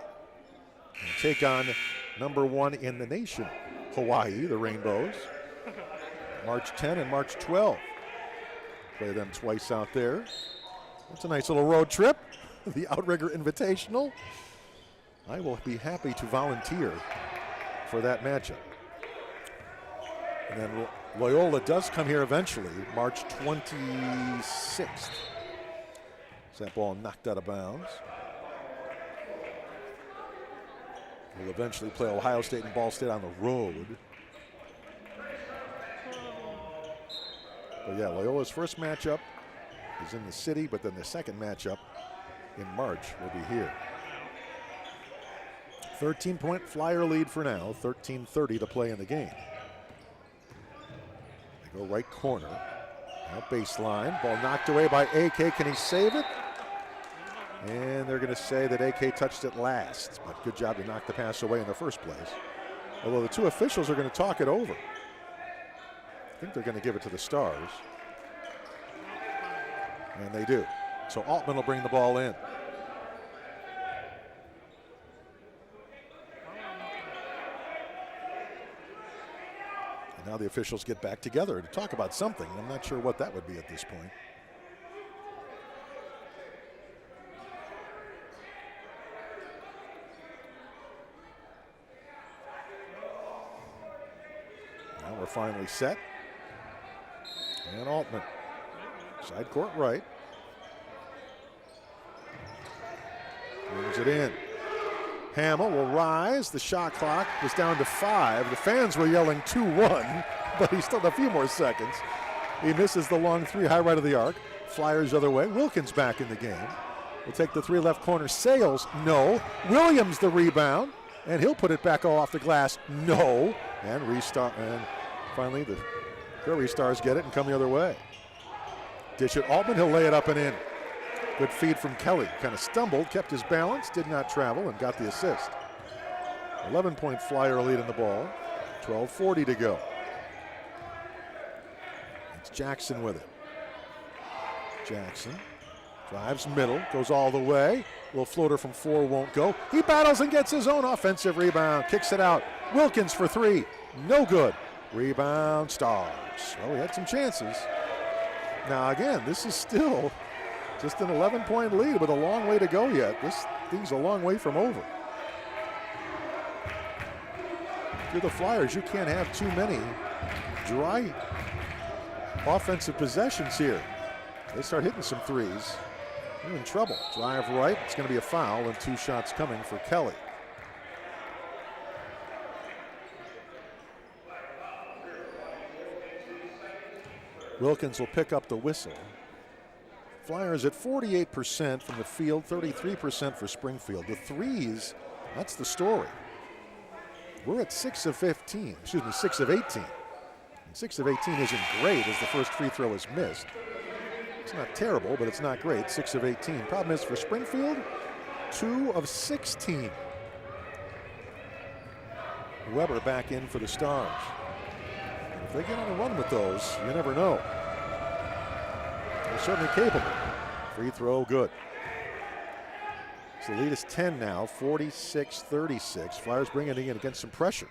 take on number 1 in the nation, Hawaii, the Rainbows. March 10 and March 12. Play them twice out there. That's a nice little road trip. The Outrigger Invitational. I will be happy to volunteer for that matchup. And then Loyola does come here eventually, March 26th. That ball knocked out of bounds. We'll eventually play Ohio State and Ball State on the road. But yeah, Loyola's first matchup is in the city, but then the second matchup in March will be here. 13-point Flyer lead for now, 13:30 to play in the game. They go right corner. Now baseline, ball knocked away by AK. Can he save it? And they're going to say that AK touched it last, but good job to knock the pass away in the first place. Although the two officials are going to talk it over. I think they're going to give it to the Stars. And they do. So Altman will bring the ball in. And now the officials get back together to talk about something. I'm not sure what that would be at this point. Now we're finally set. And Altman, side court right. Brings it in. Hamill will rise. The shot clock was down to 5. The fans were yelling 2-1, but he still had a few more seconds. He misses the long 3 high right of the arc. Flyers other way. Wilkins back in the game. Will take the 3 left corner. Sales, no. Williams the rebound, and he'll put it back off the glass, no. And restart. And finally the Prairie Stars get it and come the other way. Dish it, Altman, he'll lay it up and in. Good feed from Kelly. Kind of stumbled, kept his balance, did not travel, and got the assist. 11-point Flyer lead in the ball. 12:40 to go. It's Jackson with it. Jackson drives middle, goes all the way. Little floater from 4 won't go. He battles and gets his own offensive rebound. Kicks it out. Wilkins for 3. No good. Rebound Stars. Well, we had some chances. Now again, this is still just an 11-point lead with a long way to go yet. This thing's a long way from over. If you're the Flyers, you can't have too many dry offensive possessions here. They start hitting some threes, you're in trouble. Drive right, it's going to be a foul, and 2 shots coming for Kelly. Wilkins will pick up the whistle. Flyers at 48% from the field, 33% for Springfield. The threes, that's the story. We're at 6 of 15, 6 of 18. And 6 of 18 isn't great as the first free throw is missed. It's not terrible, but it's not great. 6 of 18. Problem is for Springfield, 2 of 16. Weber back in for the Stars. If they get on a run with those, you never know. They're certainly capable. Free throw, good. So the lead is 10 now, 46-36. Flyers bring it in against some pressure.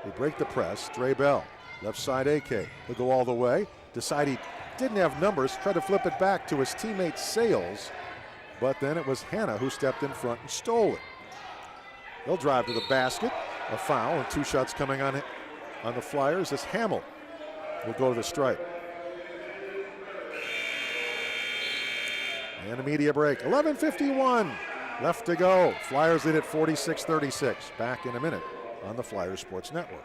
They break the press. Dre Bell, left side AK. He'll go all the way. Decide he didn't have numbers. Tried to flip it back to his teammate Sales. But then it was Hanna who stepped in front and stole it. They'll drive to the basket. A foul and 2 shots coming on the Flyers as Hamill will go to the stripe. And a media break. 11:51 left to go. Flyers lead at 46-36. Back in a minute on the Flyers Sports Network.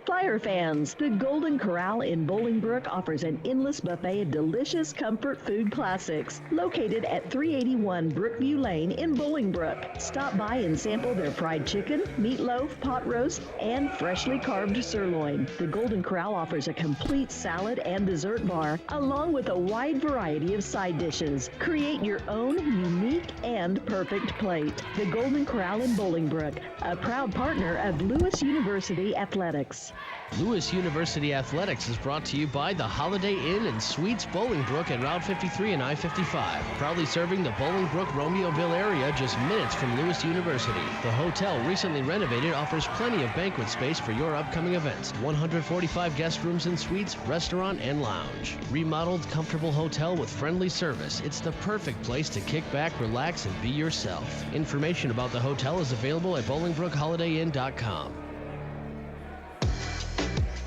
Flyer fans, the Golden Corral in Bolingbrook offers an endless buffet of delicious comfort food classics. Located at 381 Brookview Lane in Bolingbrook. Stop by and sample their fried chicken, meatloaf, pot roast, and freshly carved sirloin. The Golden Corral offers a complete salad and dessert bar, along with a wide variety of side dishes. Create your own unique and perfect plate. The Golden Corral in Bolingbrook, a proud partner of Lewis University Athletics.
Lewis University Athletics is brought to you by the Holiday Inn and Suites Bolingbrook at Route 53 and I-55. Proudly serving the Bolingbrook, Romeoville area just minutes from Lewis University. The hotel, recently renovated, offers plenty of banquet space for your upcoming events. 145 guest rooms and suites, restaurant, and lounge. Remodeled, comfortable hotel with friendly service. It's the perfect place to kick back, relax, and be yourself. Information about the hotel is available at BolingbrookHolidayInn.com.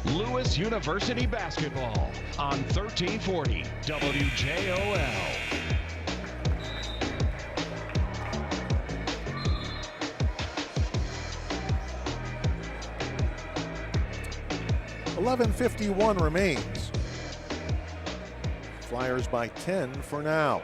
Lewis University basketball on 1340 WJOL.
$11:51 remains. Flyers by 10 for now.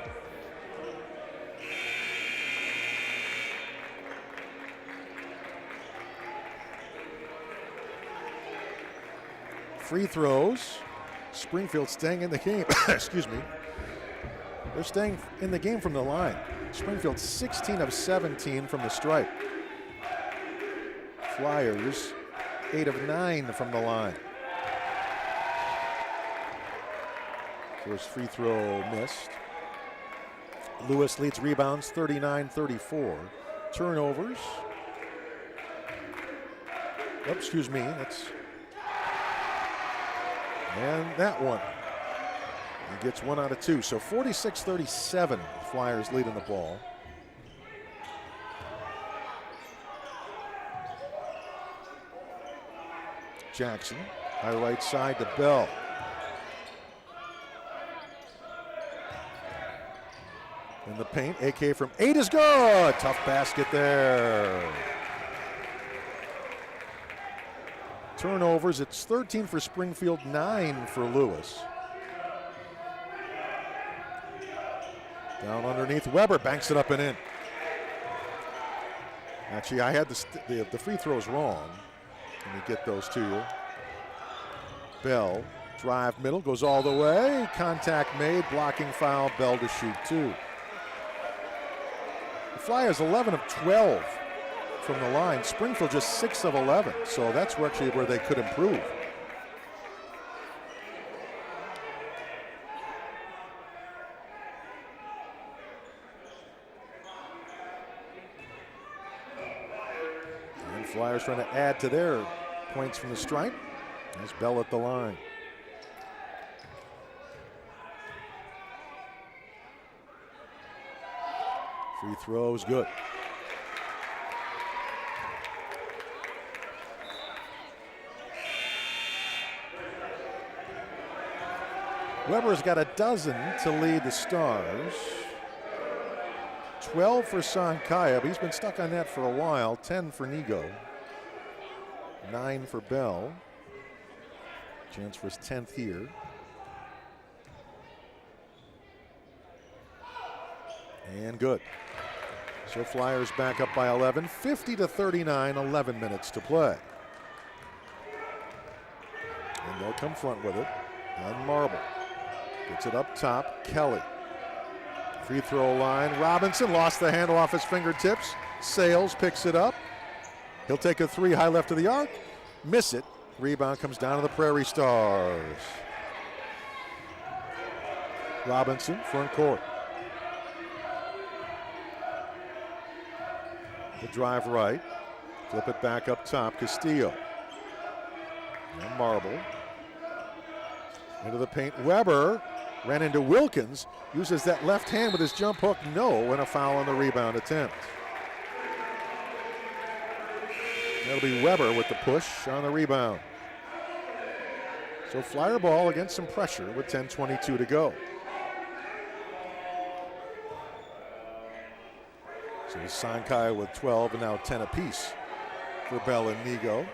Free throws. Springfield staying in the game. Excuse me. They're staying in the game from the line. Springfield 16 of 17 from the stripe. Flyers 8 of 9 from the line. First free throw missed. Lewis leads rebounds 39-34. Turnovers. Oh, excuse me. And that one. He gets 1 out of 2. So 46-37, Flyers leading the ball. Jackson, high right side to Bell. In the paint, AK from 8 is good. Tough basket there. Turnovers, it's 13 for Springfield, 9 for Lewis. Down underneath, Weber banks it up and in. Actually, I had the free throws wrong. Let me get those to you. Bell, drive middle, goes all the way. Contact made, blocking foul, Bell to shoot 2. The Flyers 11 of 12 from the line. Springfield just 6 of 11, so that's actually where they could improve. And Flyers trying to add to their points from the stripe. There's Bell at the line. Free throws, good. Weber's got a dozen to lead the Stars. 12 for Sankaya, but he's been stuck on that for a while. 10 for Nigo. 9 for Bell. Chance for his 10th here. And good. So Flyers back up by 11. 50-39, 11 minutes to play. And they'll come front with it. And Marble. Gets it up top, Kelly. Free throw line, Robinson lost the handle off his fingertips. Sales picks it up. He'll take a 3 high left of the arc, miss it. Rebound comes down to the Prairie Stars. Robinson, front court. The drive right. Flip it back up top. Castillo. And Marble. Into the paint. Weber ran into Wilkins. Uses that left hand with his jump hook. No, and a foul on the rebound attempt. That'll be Weber with the push on the rebound. So Flyer ball against some pressure with 10:22 to go. So Sankai with 12 and now 10 apiece for Bell and Nigo.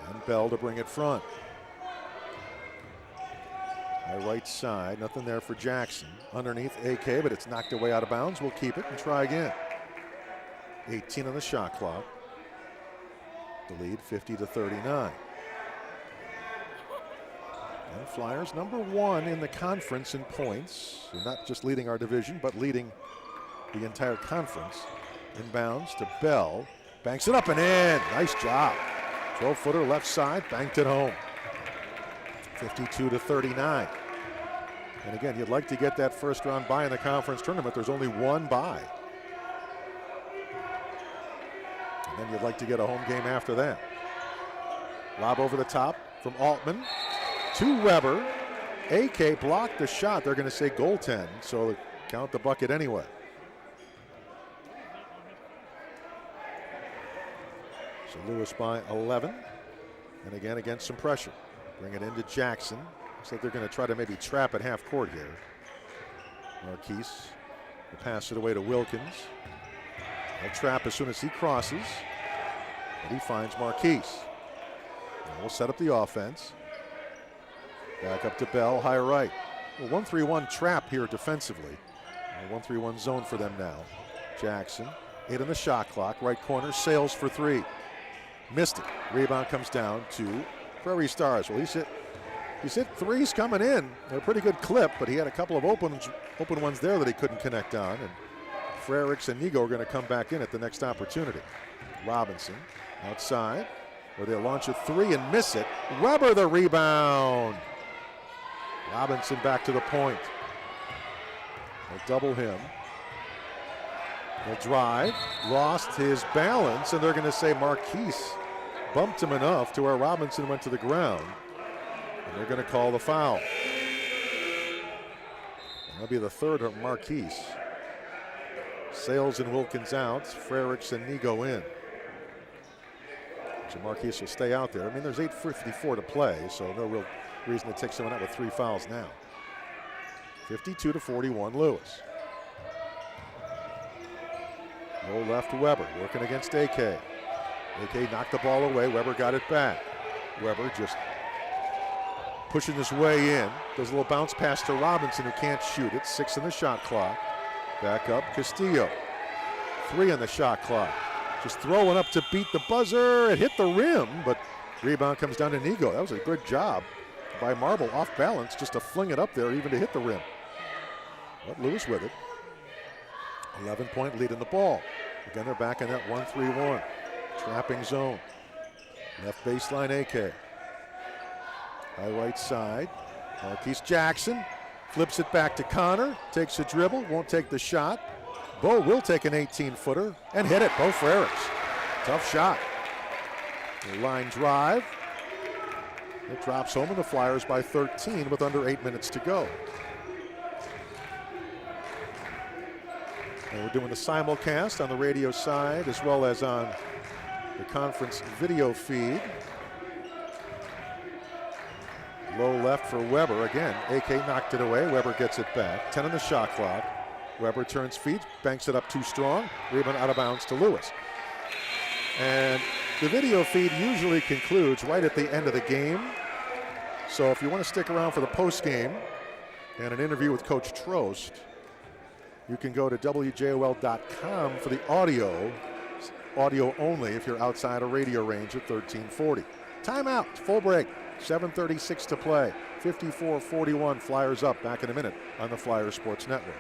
And Bell to bring it front. High right side, nothing there for Jackson. Underneath AK, but it's knocked away out of bounds. We'll keep it and try again. 18 on the shot clock. The lead 50-39. And Flyers number 1 in the conference in points. They're not just leading our division, but leading the entire conference. Inbounds to Bell. Banks it up and in. Nice job. 12-footer left side, banked it home. 52-39. And again, you'd like to get that first round bye in the conference tournament. There's only one bye. And then you'd like to get a home game after that. Lob over the top from Altman to Weber. AK blocked the shot. They're going to say goaltend, so count the bucket anyway. So Lewis by 11. And again, against some pressure. Bring it into Jackson. Looks like they're going to try to maybe trap at half court here. Marquise will pass it away to Wilkins. They'll trap as soon as he crosses. But he finds Marquise. And we'll set up the offense. Back up to Bell, high right. A 1-3-1 trap here defensively. A 1-3-1 zone for them now. Jackson, 8 on the shot clock. Right corner, Sales for 3. Missed it. Rebound comes down to Prairie Stars. Well, he's hit threes coming in at a pretty good clip, but he had a couple of open ones there that he couldn't connect on. And Frericks and Nigo are going to come back in at the next opportunity. Robinson outside, where they'll launch a 3 and miss it. Weber the rebound. Robinson back to the point. They'll double him. They'll drive, lost his balance, and they're going to say Marquise bumped him enough to where Robinson went to the ground. And they're going to call the foul. That'll be the third of Marquise. Sales and Wilkins out, Frericks and Nigo in. So Marquise will stay out there. I mean, there's 8:54 to play, so no real reason to take someone out with 3 fouls now. 52-41 Lewis. Low left to Weber, working against AK. AK knocked the ball away, Weber got it back. Weber just pushing his way in. Does a little bounce pass to Robinson, who can't shoot it. 6 on the shot clock. Back up, Castillo. 3 on the shot clock. Just throwing up to beat the buzzer. It hit the rim, but rebound comes down to Nigo. That was a good job by Marble, off balance, just to fling it up there, even to hit the rim. But Lewis with it. 11-point lead in the ball. Again, they're back in that 1-3-1. Trapping zone. Left baseline, AK. High right side. Marquise Jackson flips it back to Connor. Takes a dribble, won't take the shot. Bo will take an 18-footer and hit it. Bo Frericks. Tough shot. The line drive. It drops home, and the Flyers by 13 with under 8 minutes to go. And we're doing the simulcast on the radio side as well as on the conference video feed. Low left for Weber. Again, AK knocked it away. Weber gets it back. 10 on the shot clock. Weber turns feet, banks it up too strong. Rebound out of bounds to Lewis. And the video feed usually concludes right at the end of the game. So if you want to stick around for the post game and an interview with Coach Trost, you can go to WJOL.com for the audio only if you're outside a radio range at 1340. Timeout, full break, 7:36 to play. 54-41, Flyers up. Back in a minute on the Flyers Sports Network.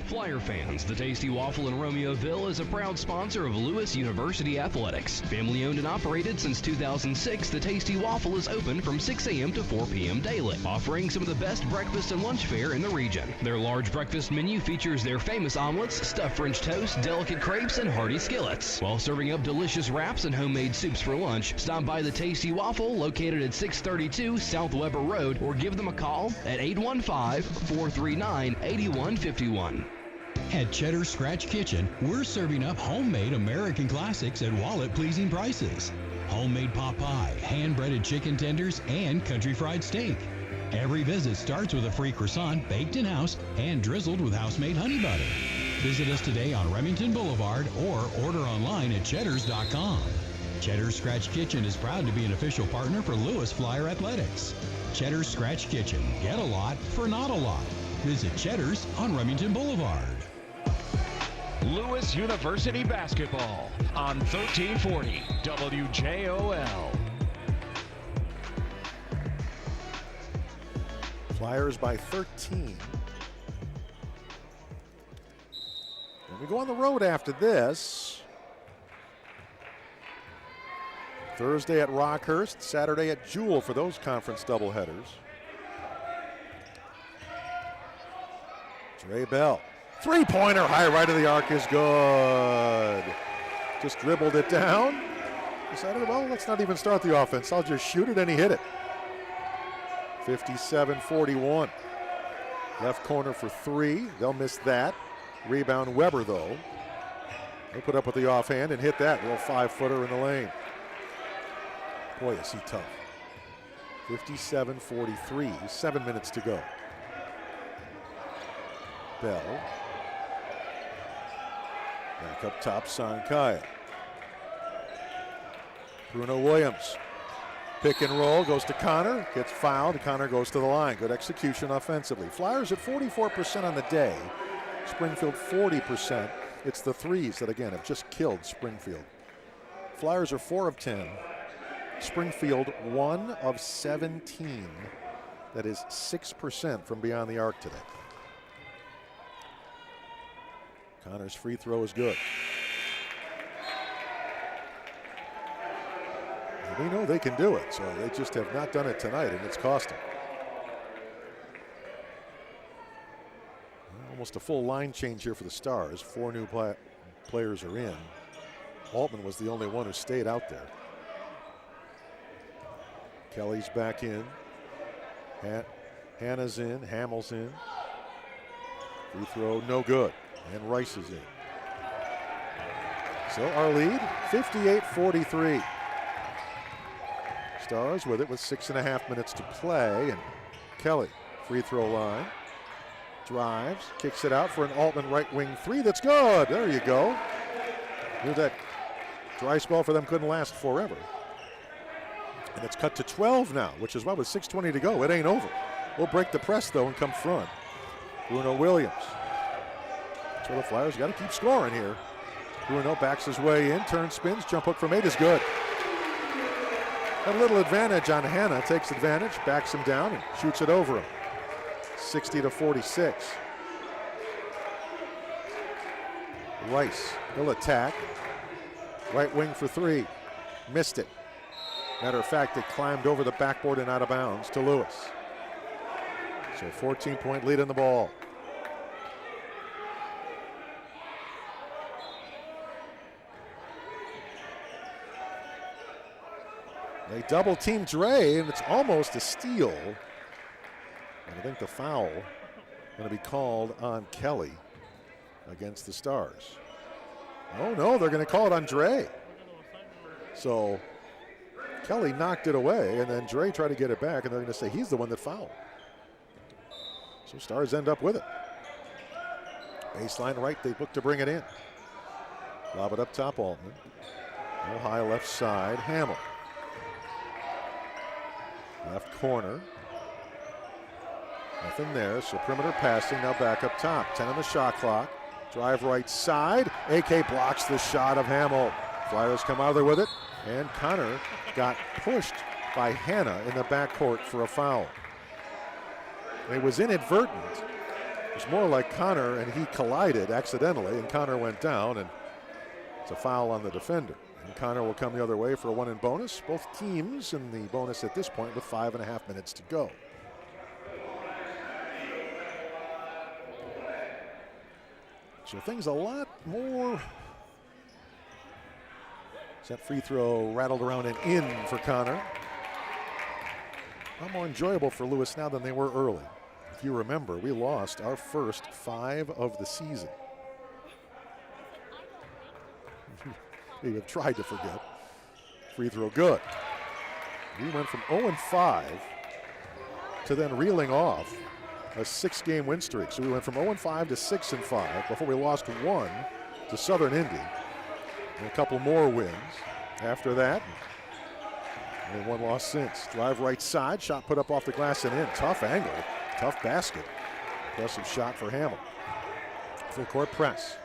Flyer fans, the Tasty Waffle in Romeoville is a proud sponsor of Lewis University Athletics. Family owned and operated since 2006, the Tasty Waffle is open from 6 a.m. to 4 p.m. daily, offering some of the best breakfast and lunch fare in the region. Their large breakfast menu features their famous omelets, stuffed French toast, delicate crepes, and hearty skillets. While serving up delicious wraps and homemade soups for lunch, stop by the Tasty Waffle located at 632 South Weber Road or give them a call at 815-439-8151.
At Cheddar's Scratch Kitchen, we're serving up homemade American classics at wallet-pleasing prices. Homemade pot pie, hand-breaded chicken tenders, and country fried steak. Every visit starts with a free croissant baked in-house and drizzled with house-made honey butter. Visit us today on Remington Boulevard or order online at cheddars.com. Cheddar's Scratch Kitchen is proud to be an official partner for Lewis Flyer Athletics. Cheddar's Scratch Kitchen. Get a lot for not a lot. Visit Cheddar's on Remington Boulevard.
Lewis University basketball on 1340 WJOL.
Flyers by 13. And we go on the road after this. Thursday at Rockhurst, Saturday at Jewel for those conference doubleheaders. Dre Bell. Three-pointer high right of the arc is good. Just dribbled it down. Decided, well, let's not even start the offense. I'll just shoot it, and he hit it. 57-41. Left corner for three. They'll miss that. Rebound Weber, though. He'll put up with the offhand and hit that little five-footer in the lane. Boy, is he tough. 57-43. 7 minutes to go. Bell. Back up top, Sankaya. Bruno Williams. Pick and roll, goes to Connor, gets fouled. Connor goes to the line. Good execution offensively. Flyers at 44% on the day. Springfield 40%. It's the threes that, again, have just killed Springfield. Flyers are 4 of 10. Springfield 1 of 17. That is 6% from beyond the arc today. Connor's free throw is good. We know they can do it, so they just have not done it tonight, and it's cost them. Almost a full line change here for the Stars. 4 new players are in. Altman was the only one who stayed out there. Kelly's back in. Hannah's in. Hamill's in. Free throw, no good. And Rice is in. So our lead, 58-43. Stars with it with 6.5 minutes to play. And Kelly, free throw line. Drives, kicks it out for an Altman right wing three. That's good. There you go. Knew that dry spell for them couldn't last forever. And it's cut to 12 now, which is what, with 6:20 to go. It ain't over. We'll break the press, though, and come front. Bruno Williams. So the Flyers got to keep scoring here. Bruno backs his way in, turns, spins, jump hook from 8 is good. Got a little advantage on Hannah, takes advantage, backs him down, and shoots it over him. 60-46. Rice, he'll attack. Right wing for 3, missed it. Matter of fact, it climbed over the backboard and out of bounds to Lewis. So 14-point lead in the ball. They double team Dre, and it's almost a steal. And I think the foul going to be called on Kelly against the Stars. Oh no, they're going to call it on Dre. So Kelly knocked it away, and then Dre tried to get it back, and they're going to say he's the one that fouled. So Stars end up with it. Baseline right, they look to bring it in. Lob it up top, Altman. No high left side, Hamill. Left corner. Nothing there, so perimeter passing, now back up top. 10 on the shot clock. Drive right side. AK blocks the shot of Hamill. Flyers come out of there with it, and Connor got pushed by Hannah in the backcourt for a foul. It was inadvertent, was more like Connor and he collided accidentally, and Connor went down, and it's a foul on the defender. And Connor will come the other way for a 1 in bonus. Both teams in the bonus at this point with 5.5 minutes to go. So things a lot more. That free throw rattled around and in for Connor. A lot more enjoyable for Lewis now than they were early. If you remember, we lost our first 5 of the season. We have tried to forget. Free throw good. We went from 0-5 to then reeling off a 6-game win streak. So we went from 0-5 to 6-5 before we lost 1 to Southern Indy. And a couple more wins after that. And 1 loss since. Drive right side, shot put up off the glass and in. Tough angle, tough basket. Impressive shot for Hamill. Full court press.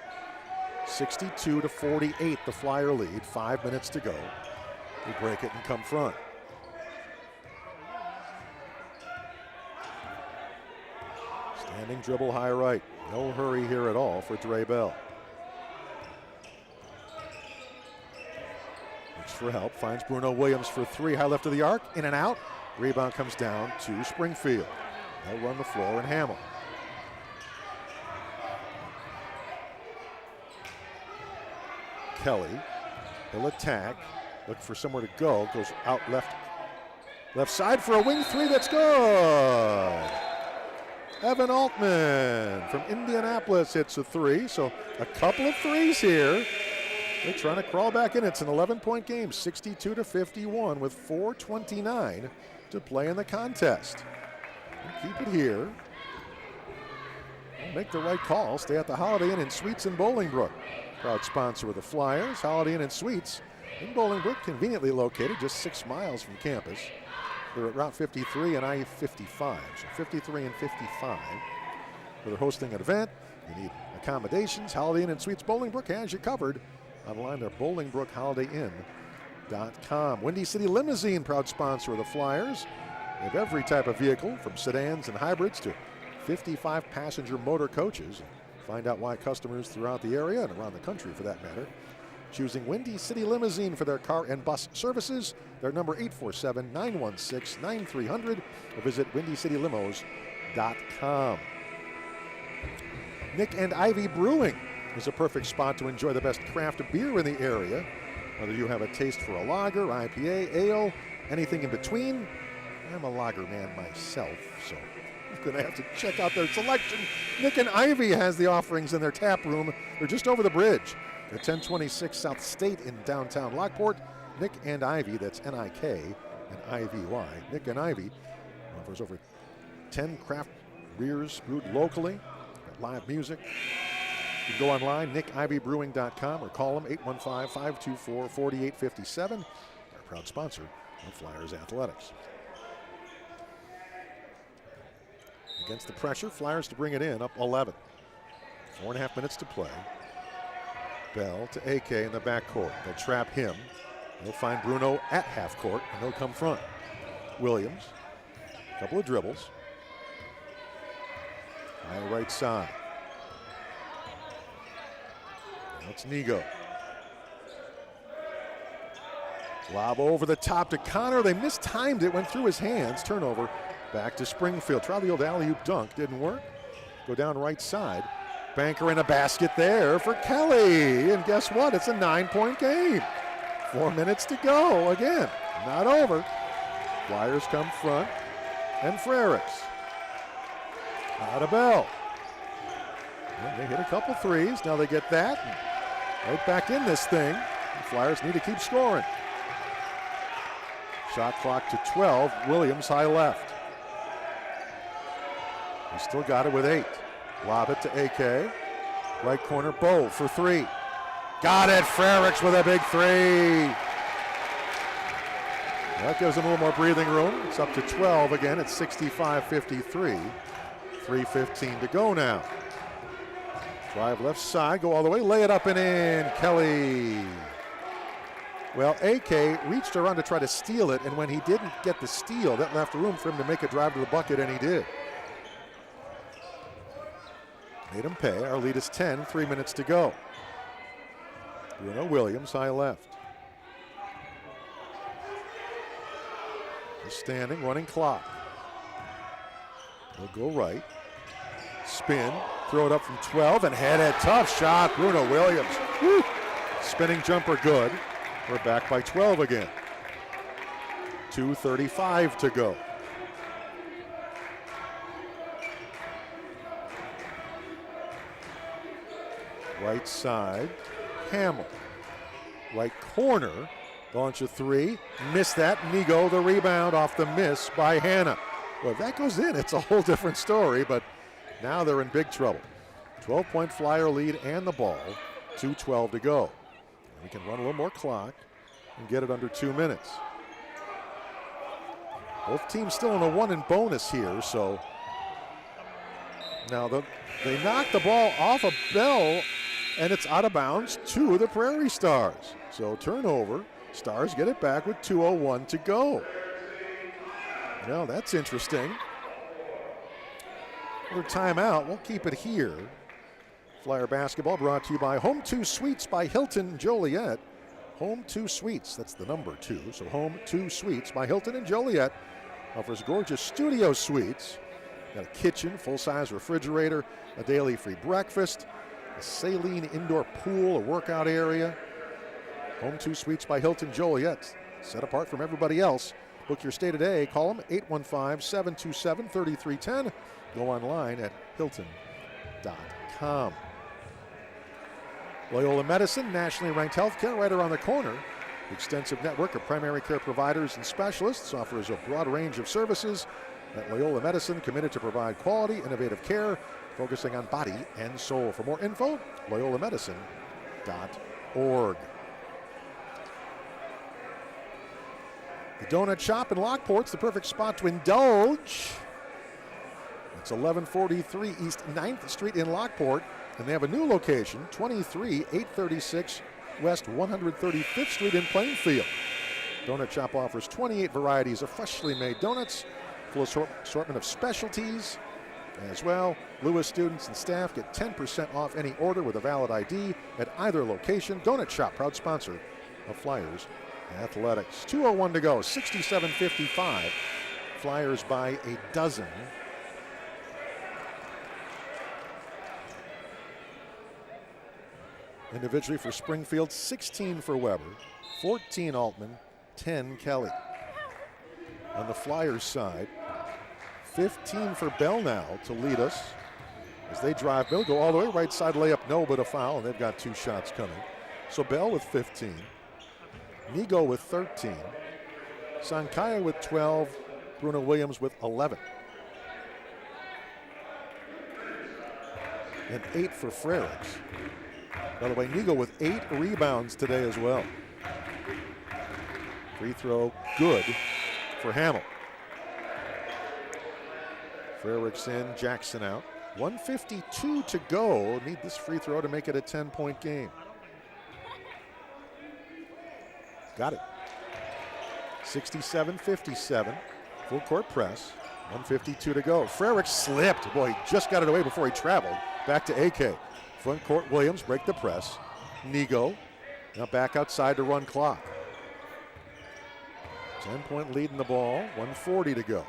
62-48, the Flyer lead. 5 minutes to go. We break it and come front. Standing dribble high right. No hurry here at all for Dre Bell. Looks for help, finds Bruno Williams for 3, high left of the arc, in and out. Rebound comes down to Springfield. They'll run the floor and Hamill. Kelly, he'll attack, look for somewhere to go, goes out left side for a wing 3, that's good. Evan Altman from Indianapolis hits a 3, so a couple of threes here. They're trying to crawl back in. It's an 11-point game, 62-51 with 4:29 to play in the contest. We'll keep it here. We'll make the right call. Stay at the Holiday Inn and Suites in Bolingbrook. Proud sponsor of the Flyers, Holiday Inn and Suites in Bolingbrook, conveniently located just 6 miles from campus. They're at Route 53 and I-55, so 53 and 55. They're hosting an event. You need accommodations. Holiday Inn and Suites Bolingbrook has you covered. Online at BolingbrookHolidayInn.com. Windy City Limousine, proud sponsor of the Flyers. They have every type of vehicle, from sedans and hybrids to 55-passenger motor coaches. Find out why customers throughout the area and around the country, for that matter, choosing Windy City Limousine for their car and bus services. Their number 847-916-9300, or visit WindyCityLimos.com. Nick and Ivy Brewing is a perfect spot to enjoy the best craft beer in the area. Whether you have a taste for a lager, IPA, ale, anything in between. I'm a lager man myself, so I'm going to have to check out their selection. Nick and Ivy has the offerings in their tap room. They're just over the bridge at 1026 South State in downtown Lockport. Nick and Ivy, that's N-I-K and I-V-Y. Nick and Ivy offers over 10 craft beers brewed locally, live music. You can go online, NickIvyBrewing.com, or call them 815-524-4857. Our proud sponsor of Flyers Athletics. Against the pressure, Flyers to bring it in, up 11. 4.5 minutes to play. Bell to AK in the backcourt. They'll trap him. They'll find Bruno at half court, and they'll come front. Williams, a couple of dribbles. High right side. Now it's Nigo. Lob over the top to Connor. They mistimed it, went through his hands. Turnover back to Springfield. Try the old alley-oop dunk, didn't work. Go down right side. Banker in a basket there for Kelly. And guess what? It's a 9-point game. 4 minutes to go. Again, not over. Flyers come front. And Frericks. Out of Bell. And they hit a couple threes. Now they get that. And right back in this thing. The Flyers need to keep scoring. Shot clock to 12. Williams high left. He still got it with 8. Lob it to AK. Right corner, Bow for 3. Got it, Frericks with a big 3. That gives him a little more breathing room. It's up to 12 again. It's 65-53. 3:15 to go now. Drive left side, go all the way, lay it up and in. Kelly. Well, AK reached around to try to steal it, and when he didn't get the steal, that left room for him to make a drive to the bucket, and he did. Made them pay. Our lead is 10, 3 minutes to go. Bruno Williams, high left. He's standing, running clock. He'll go right. Spin, throw it up from 12 and head it. Tough shot, Bruno Williams. Woo. Spinning jumper good. We're back by 12 again. 2:35 to go. Right side, Hamill. Right corner, launch a three. Missed that. Nigo the rebound off the miss by Hanna. Well, if that goes in, it's a whole different story, but now they're in big trouble. 12-point Flyer lead and the ball. 2:12 to go. We can run a little more clock and get it under 2 minutes. Both teams still in a 1 and bonus here, so now they knock the ball off of Bell, and it's out of bounds to the Prairie Stars. So turnover, Stars get it back with 2:01 to go. Well, that's interesting. Another timeout, we'll keep it here. Flyer basketball brought to you by Home 2 Suites by Hilton Joliet. Home 2 Suites, that's the number 2. So Home 2 Suites by Hilton and Joliet offers gorgeous studio suites. Got a kitchen, full-size refrigerator, a daily free breakfast, a saline indoor pool, a workout area. Home 2 Suites by Hilton Joliet, set apart from everybody else. Book your stay today. Call them 815-727-3310. Go online at hilton.com. Loyola Medicine, nationally ranked healthcare right around the corner. Extensive network of primary care providers and specialists offers a broad range of services. At Loyola Medicine, committed to provide quality, innovative care, focusing on body and soul. For more info, loyolamedicine.org. The Donut Shop in Lockport's the perfect spot to indulge. It's 1143 East 9th Street in Lockport, and they have a new location, 23836 West 135th Street in Plainfield. Donut Shop offers 28 varieties of freshly made donuts, full assortment of specialties as well. Lewis students and staff get 10% off any order with a valid ID at either location. Donut Shop, proud sponsor of Flyers Athletics. 2:01 to go, 67-55. Flyers by a dozen. Individually for Springfield, 16 for Weber, 14 Altman, 10 Kelly. On the Flyers side, 15 for Bell now to lead us as they drive. They'll go all the way right side layup, no, but a foul, and they've got 2 shots coming. So Bell with 15, Nigo with 13, Sankaya with 12, Bruno Williams with 11. And 8 for Frericks. By the way, Nigo with 8 rebounds today as well. Free throw good for Hamill. Frericks in, Jackson out. 1:52 to go. Need this free throw to make it a 10-point game. Got it. 67-57. Full court press. 1:52 to go. Frericks slipped. Boy, he just got it away before he traveled. Back to AK. Front court Williams, break the press. Nigo, now back outside to run clock. 10-point lead in the ball, 1:40 to go.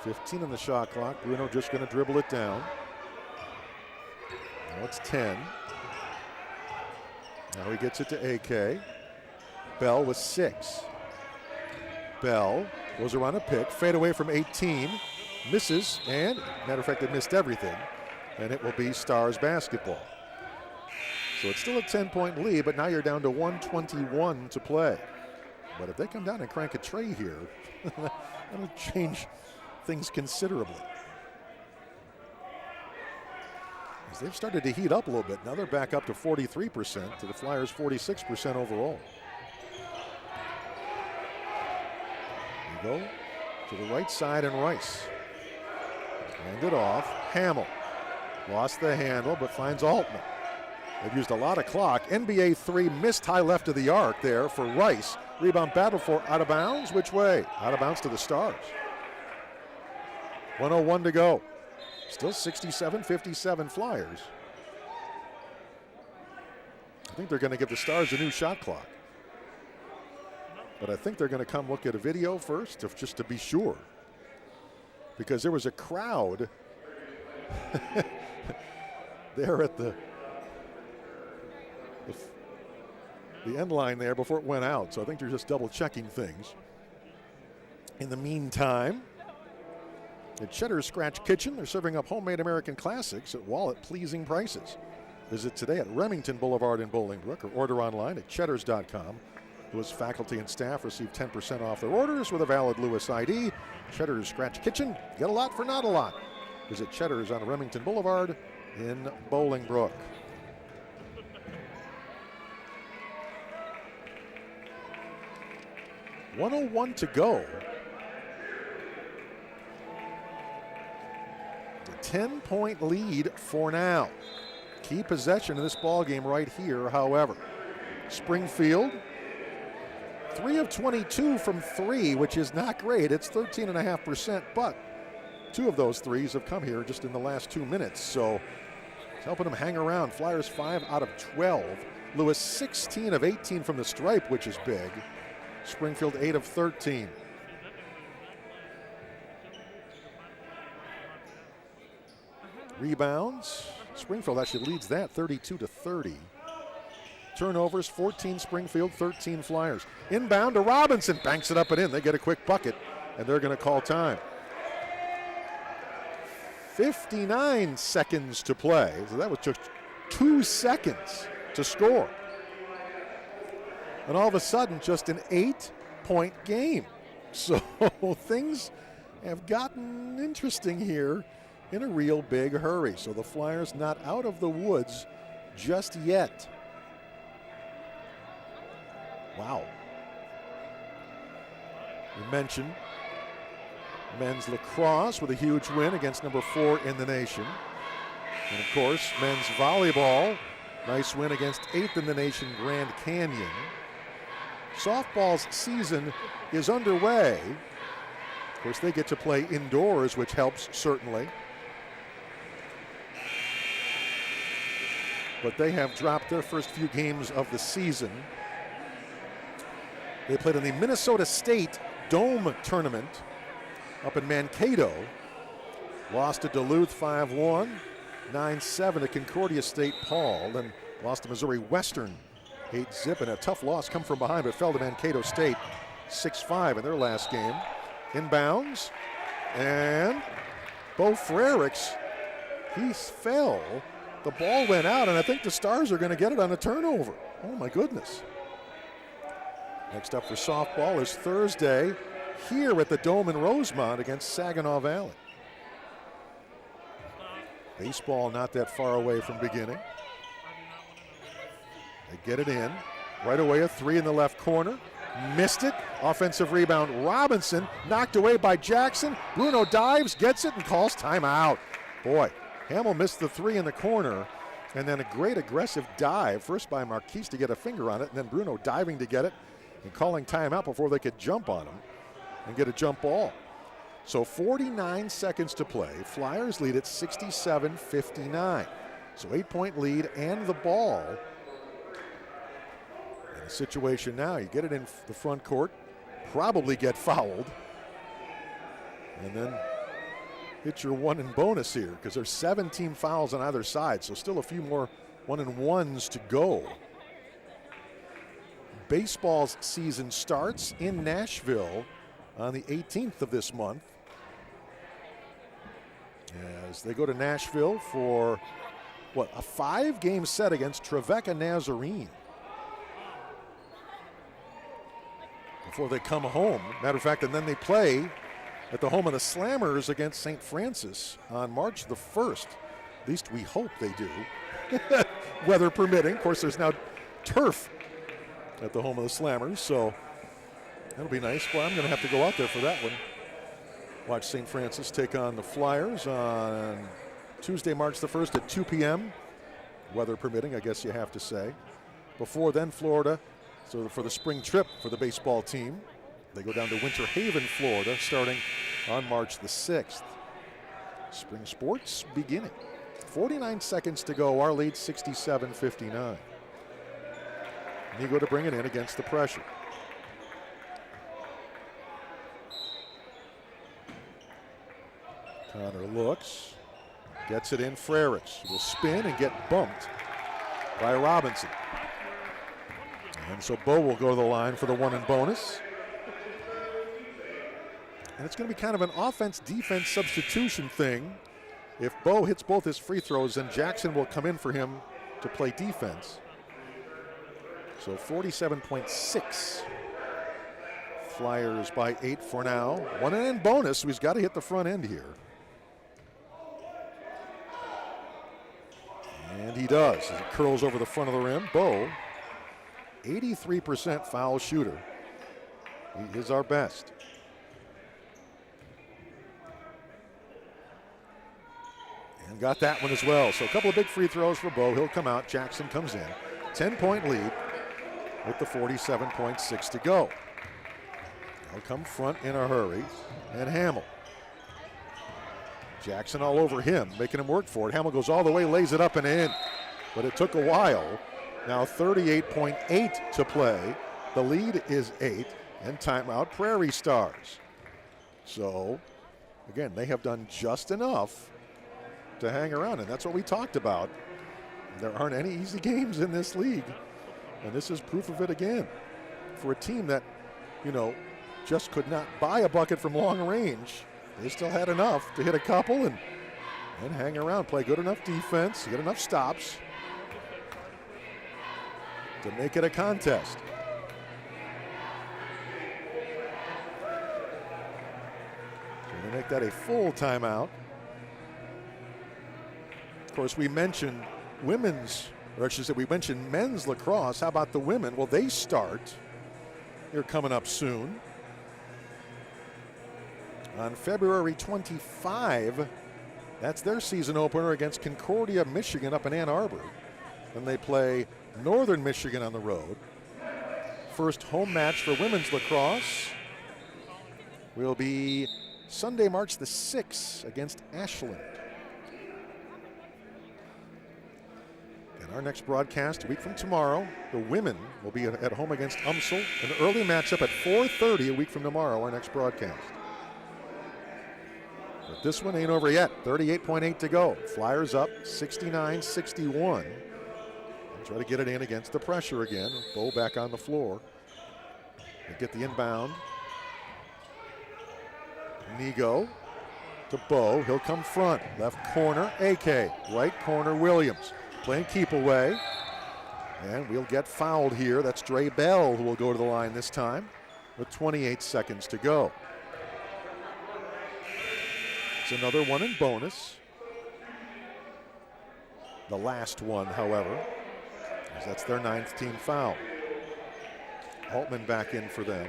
15 on the shot clock. Bruno just going to dribble it down. Now it's 10. Now he gets it to AK. Bell with 6. Bell goes around a pick, fade away from 18, misses, and matter of fact, it missed everything. And it will be Stars basketball. So it's still a 10-point lead, but now you're down to 1:21 to play. But if they come down and crank a tray here, that'll change things considerably. As they've started to heat up a little bit. Now they're back up to 43%, to the Flyers 46% overall. We go to the right side and Rice. Hand it off, Hamill. Lost the handle, but finds Altman. They've used a lot of clock. NBA 3 missed high left of the arc there for Rice. Rebound battle for out of bounds. Which way? Out of bounds to the Stars. 1:01 to go. Still 67-57 Flyers. I think they're going to give the Stars a new shot clock. But I think they're going to come look at a video first, just to be sure. Because there was a crowd there at the end line there before it went out. So I think they're just double checking things. In the meantime, at Cheddar's Scratch Kitchen, they're serving up homemade American classics at wallet-pleasing prices. Visit today at Remington Boulevard in Bolingbrook or order online at cheddars.com. Lewis faculty and staff receive 10% off their orders with a valid Lewis ID. Cheddar's Scratch Kitchen, get a lot for not a lot. Visit Cheddar's on Remington Boulevard in Bolingbrook. .101 to go. The 10-point lead for now. Key possession in this ball game right here, however. Springfield, 3 of 22 from 3, which is not great. It's 13.5%, but 2 of those threes have come here just in the last 2 minutes, so it's helping them hang around. Flyers 5 out of 12. Lewis 16 of 18 from the stripe, which is big. Springfield 8 of 13. Rebounds. Springfield actually leads that 32-30. Turnovers, 14 Springfield, 13 Flyers. Inbound to Robinson, banks it up and in. They get a quick bucket, and they're going to call time. 59 seconds to play. So that was just 2 seconds to score. And all of a sudden, just an 8-point game. So things have gotten interesting here in a real big hurry. So the Flyers not out of the woods just yet. Wow. We mentioned men's lacrosse with a huge win against number 4 in the nation. And of course, men's volleyball, nice win against 8th in the nation, Grand Canyon. Softball's season is underway. Of course, they get to play indoors, which helps certainly. But they have dropped their first few games of the season. They played in the Minnesota State Dome Tournament up in Mankato. Lost to Duluth 5-1, 9-7 to Concordia State Paul, then lost to Missouri Western 8-zip, and a tough loss come from behind, but fell to Mankato State 6-5 in their last game. Inbounds, and Bo Frericks, he fell. The ball went out, and I think the Stars are going to get it on a turnover. Oh my goodness. Next up for softball is Thursday here at the Dome in Rosemont against Saginaw Valley. Baseball not that far away from beginning. They get it in. Right away a 3 in the left corner. Missed it. Offensive rebound. Robinson knocked away by Jackson. Bruno dives, gets it, and calls timeout. Boy, Hamill missed the 3 in the corner, and then a great aggressive dive, first by Marquise to get a finger on it, and then Bruno diving to get it and calling timeout before they could jump on him and get a jump ball. So 49 seconds to play. Flyers lead at 67-59. So 8-point lead and the ball. In a situation now, you get it in the front court, probably get fouled, and then hit your 1 in bonus here because there's 17 fouls on either side, so still a few more 1-and-1s to go. Baseball's season starts in Nashville on the 18th of this month as they go to Nashville for, a 5-game set against Trevecca Nazarene before they come home. Matter of fact, and then they play at the home of the Slammers against St. Francis on March the 1st. At least we hope they do, weather permitting. Of course, there's now turf at the home of the Slammers, so that'll be nice. Well, I'm going to have to go out there for that one. Watch St. Francis take on the Flyers on Tuesday, March the 1st at 2 p.m. Weather permitting, I guess you have to say. Before then, Florida, so for the spring trip for the baseball team, they go down to Winter Haven, Florida, starting on March the 6th. Spring sports beginning. 49 seconds to go. Our lead 67-59. Nigo to bring it in against the pressure. Connor looks, gets it in. Frerichs will spin and get bumped by Robinson. And so Bo will go to the line for the one and bonus. And it's going to be kind of an offense-defense substitution thing. If Bo hits both his free throws, then Jackson will come in for him to play defense. So 47.6. Flyers by 8 for now. One and end bonus, so he's got to hit the front end here. And he does as it curls over the front of the rim. Bo, 83% foul shooter. He is our best. And got that one as well. So a couple of big free throws for Bo. He'll come out. Jackson comes in. 10-point lead with the 47.6 to go. He'll come front in a hurry. And Hamill. Jackson all over him, making him work for it. Hamill goes all the way, lays it up and in. But it took a while. Now 38.8 to play. The lead is 8. And timeout, Prairie Stars. So, again, they have done just enough to hang around, and that's what we talked about. There aren't any easy games in this league, and this is proof of it again. For a team that, just could not buy a bucket from long range, they still had enough to hit a couple and hang around, play good enough defense, get enough stops to make it a contest. So they make that a full timeout. Of course, we mentioned we mentioned men's lacrosse. How about the women? Well, they start. They're coming up soon. On February 25, that's their season opener against Concordia, Michigan up in Ann Arbor. Then they play Northern Michigan on the road. First home match for women's lacrosse will be Sunday, March the 6th against Ashland. Our next broadcast a week from tomorrow, the women will be at home against UMSL. An early matchup at 4:30 a week from tomorrow, our next broadcast. But this one ain't over yet. 38.8 to go. Flyers up 69-61. Try to get it in against the pressure again. Bo back on the floor. They get the inbound. Nigo to Bo. He'll come front. Left corner, AK. Right corner, Williams. Playing keep away. And we'll get fouled here. That's Dre Bell who will go to the line this time with 28 seconds to go. It's another one in bonus. The last one, however, as that's their 9th team foul. Altman back in for them.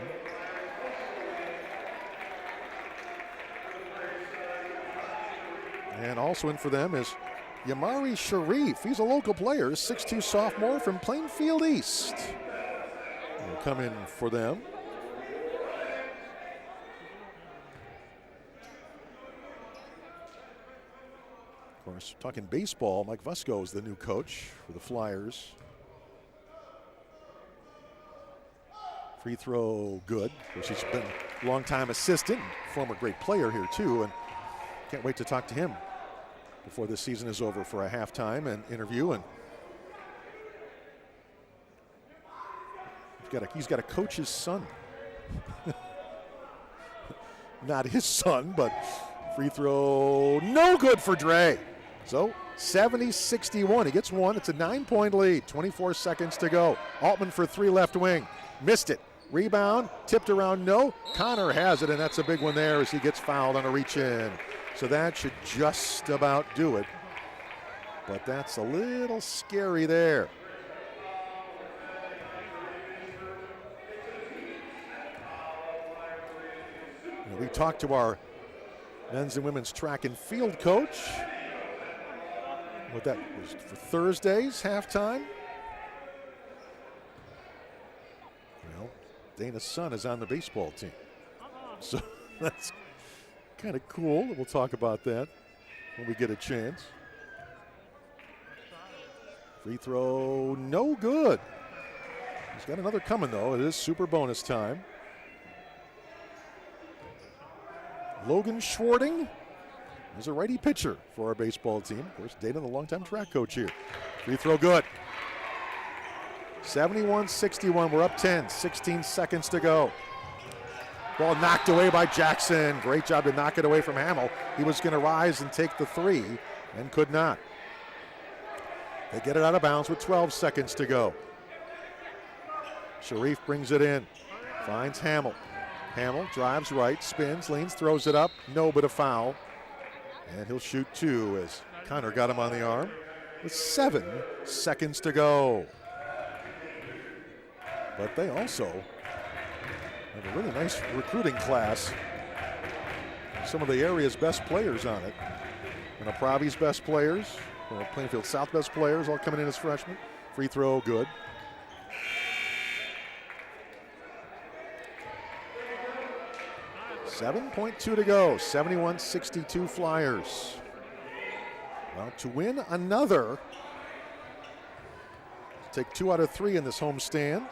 And also in for them is Yamari Sharif. He's a local player, 6'2" sophomore from Plainfield East. Will come in for them. Of course, talking baseball, Mike Vusko is the new coach for the Flyers. Free throw good. Of course, he's been a long-time assistant, former great player here too, and can't wait to talk to him before this season is over for a halftime and interview. And he's got to coach his son. Not his son, but free throw, no good for Dre. So 70-61, he gets one. It's a 9-point lead, 24 seconds to go. Altman for three, left wing, missed it. Rebound, tipped around, no. Connor has it, and that's a big one there as he gets fouled on a reach in. So that should just about do it. But that's a little scary there. We talked to our men's and women's track and field coach. What that was for Thursday's halftime. Well, Dana's son is on the baseball team. So that's kind of cool. We'll talk about that. when we get a chance. Free throw, no good. He's got another coming, though. It is super bonus time. Logan Schwarting is a righty pitcher for our baseball team. Of course, Dana, the longtime track coach here. Free throw good. 71-61, we're up 10, 16 seconds to go. Ball knocked away by Jackson. Great job to knock it away from Hamill. He was going to rise and take the three and could not. They get it out of bounds with 12 seconds to go. Sharif brings it in, finds Hamill. Hamill drives right, spins, leans, throws it up. No, but a foul. And he'll shoot two as Connor got him on the arm with 7 seconds to go. But they also have a really nice recruiting class. Some of the area's best players on it. And Apravi's best players, Plainfield South best players, all coming in as freshmen. Free throw, good. .2 to go, 71-62 Flyers. Well, to win another, take 2 out of 3 in this homestand.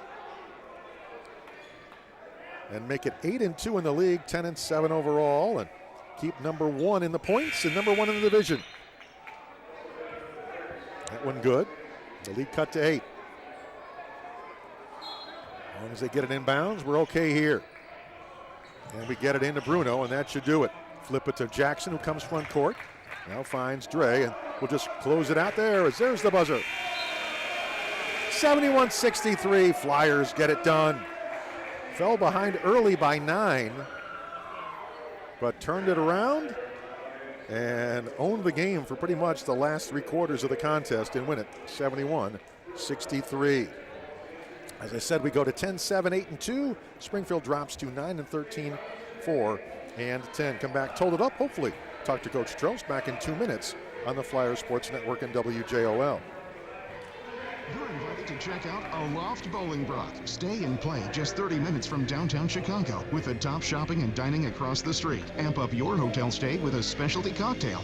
And make it 8-2 in the league, 10-7 overall, and keep number 1 in the points and number 1 in the division. That one good. The lead cut to 8. As long as they get it inbounds, we're okay here. And we get it into Bruno, and that should do it. Flip it to Jackson, who comes front court. Now finds Dre, and we'll just close it out there as there's the buzzer. 71-63, Flyers get it done. Fell behind early by 9, but turned it around and owned the game for pretty much the last 3 quarters of the contest and win it 71-63. As I said, we go to 10-7, 8-2. Springfield drops to 9-13, 4-10. Come back, told it up, hopefully. Talk to Coach Trost back in 2 minutes on the Flyers Sports Network and WJOL.
You're invited to check out Aloft Bolingbrook. Stay and play just 30 minutes from downtown Chicago with the top shopping and dining across the street. Amp up your hotel stay with a specialty cocktail.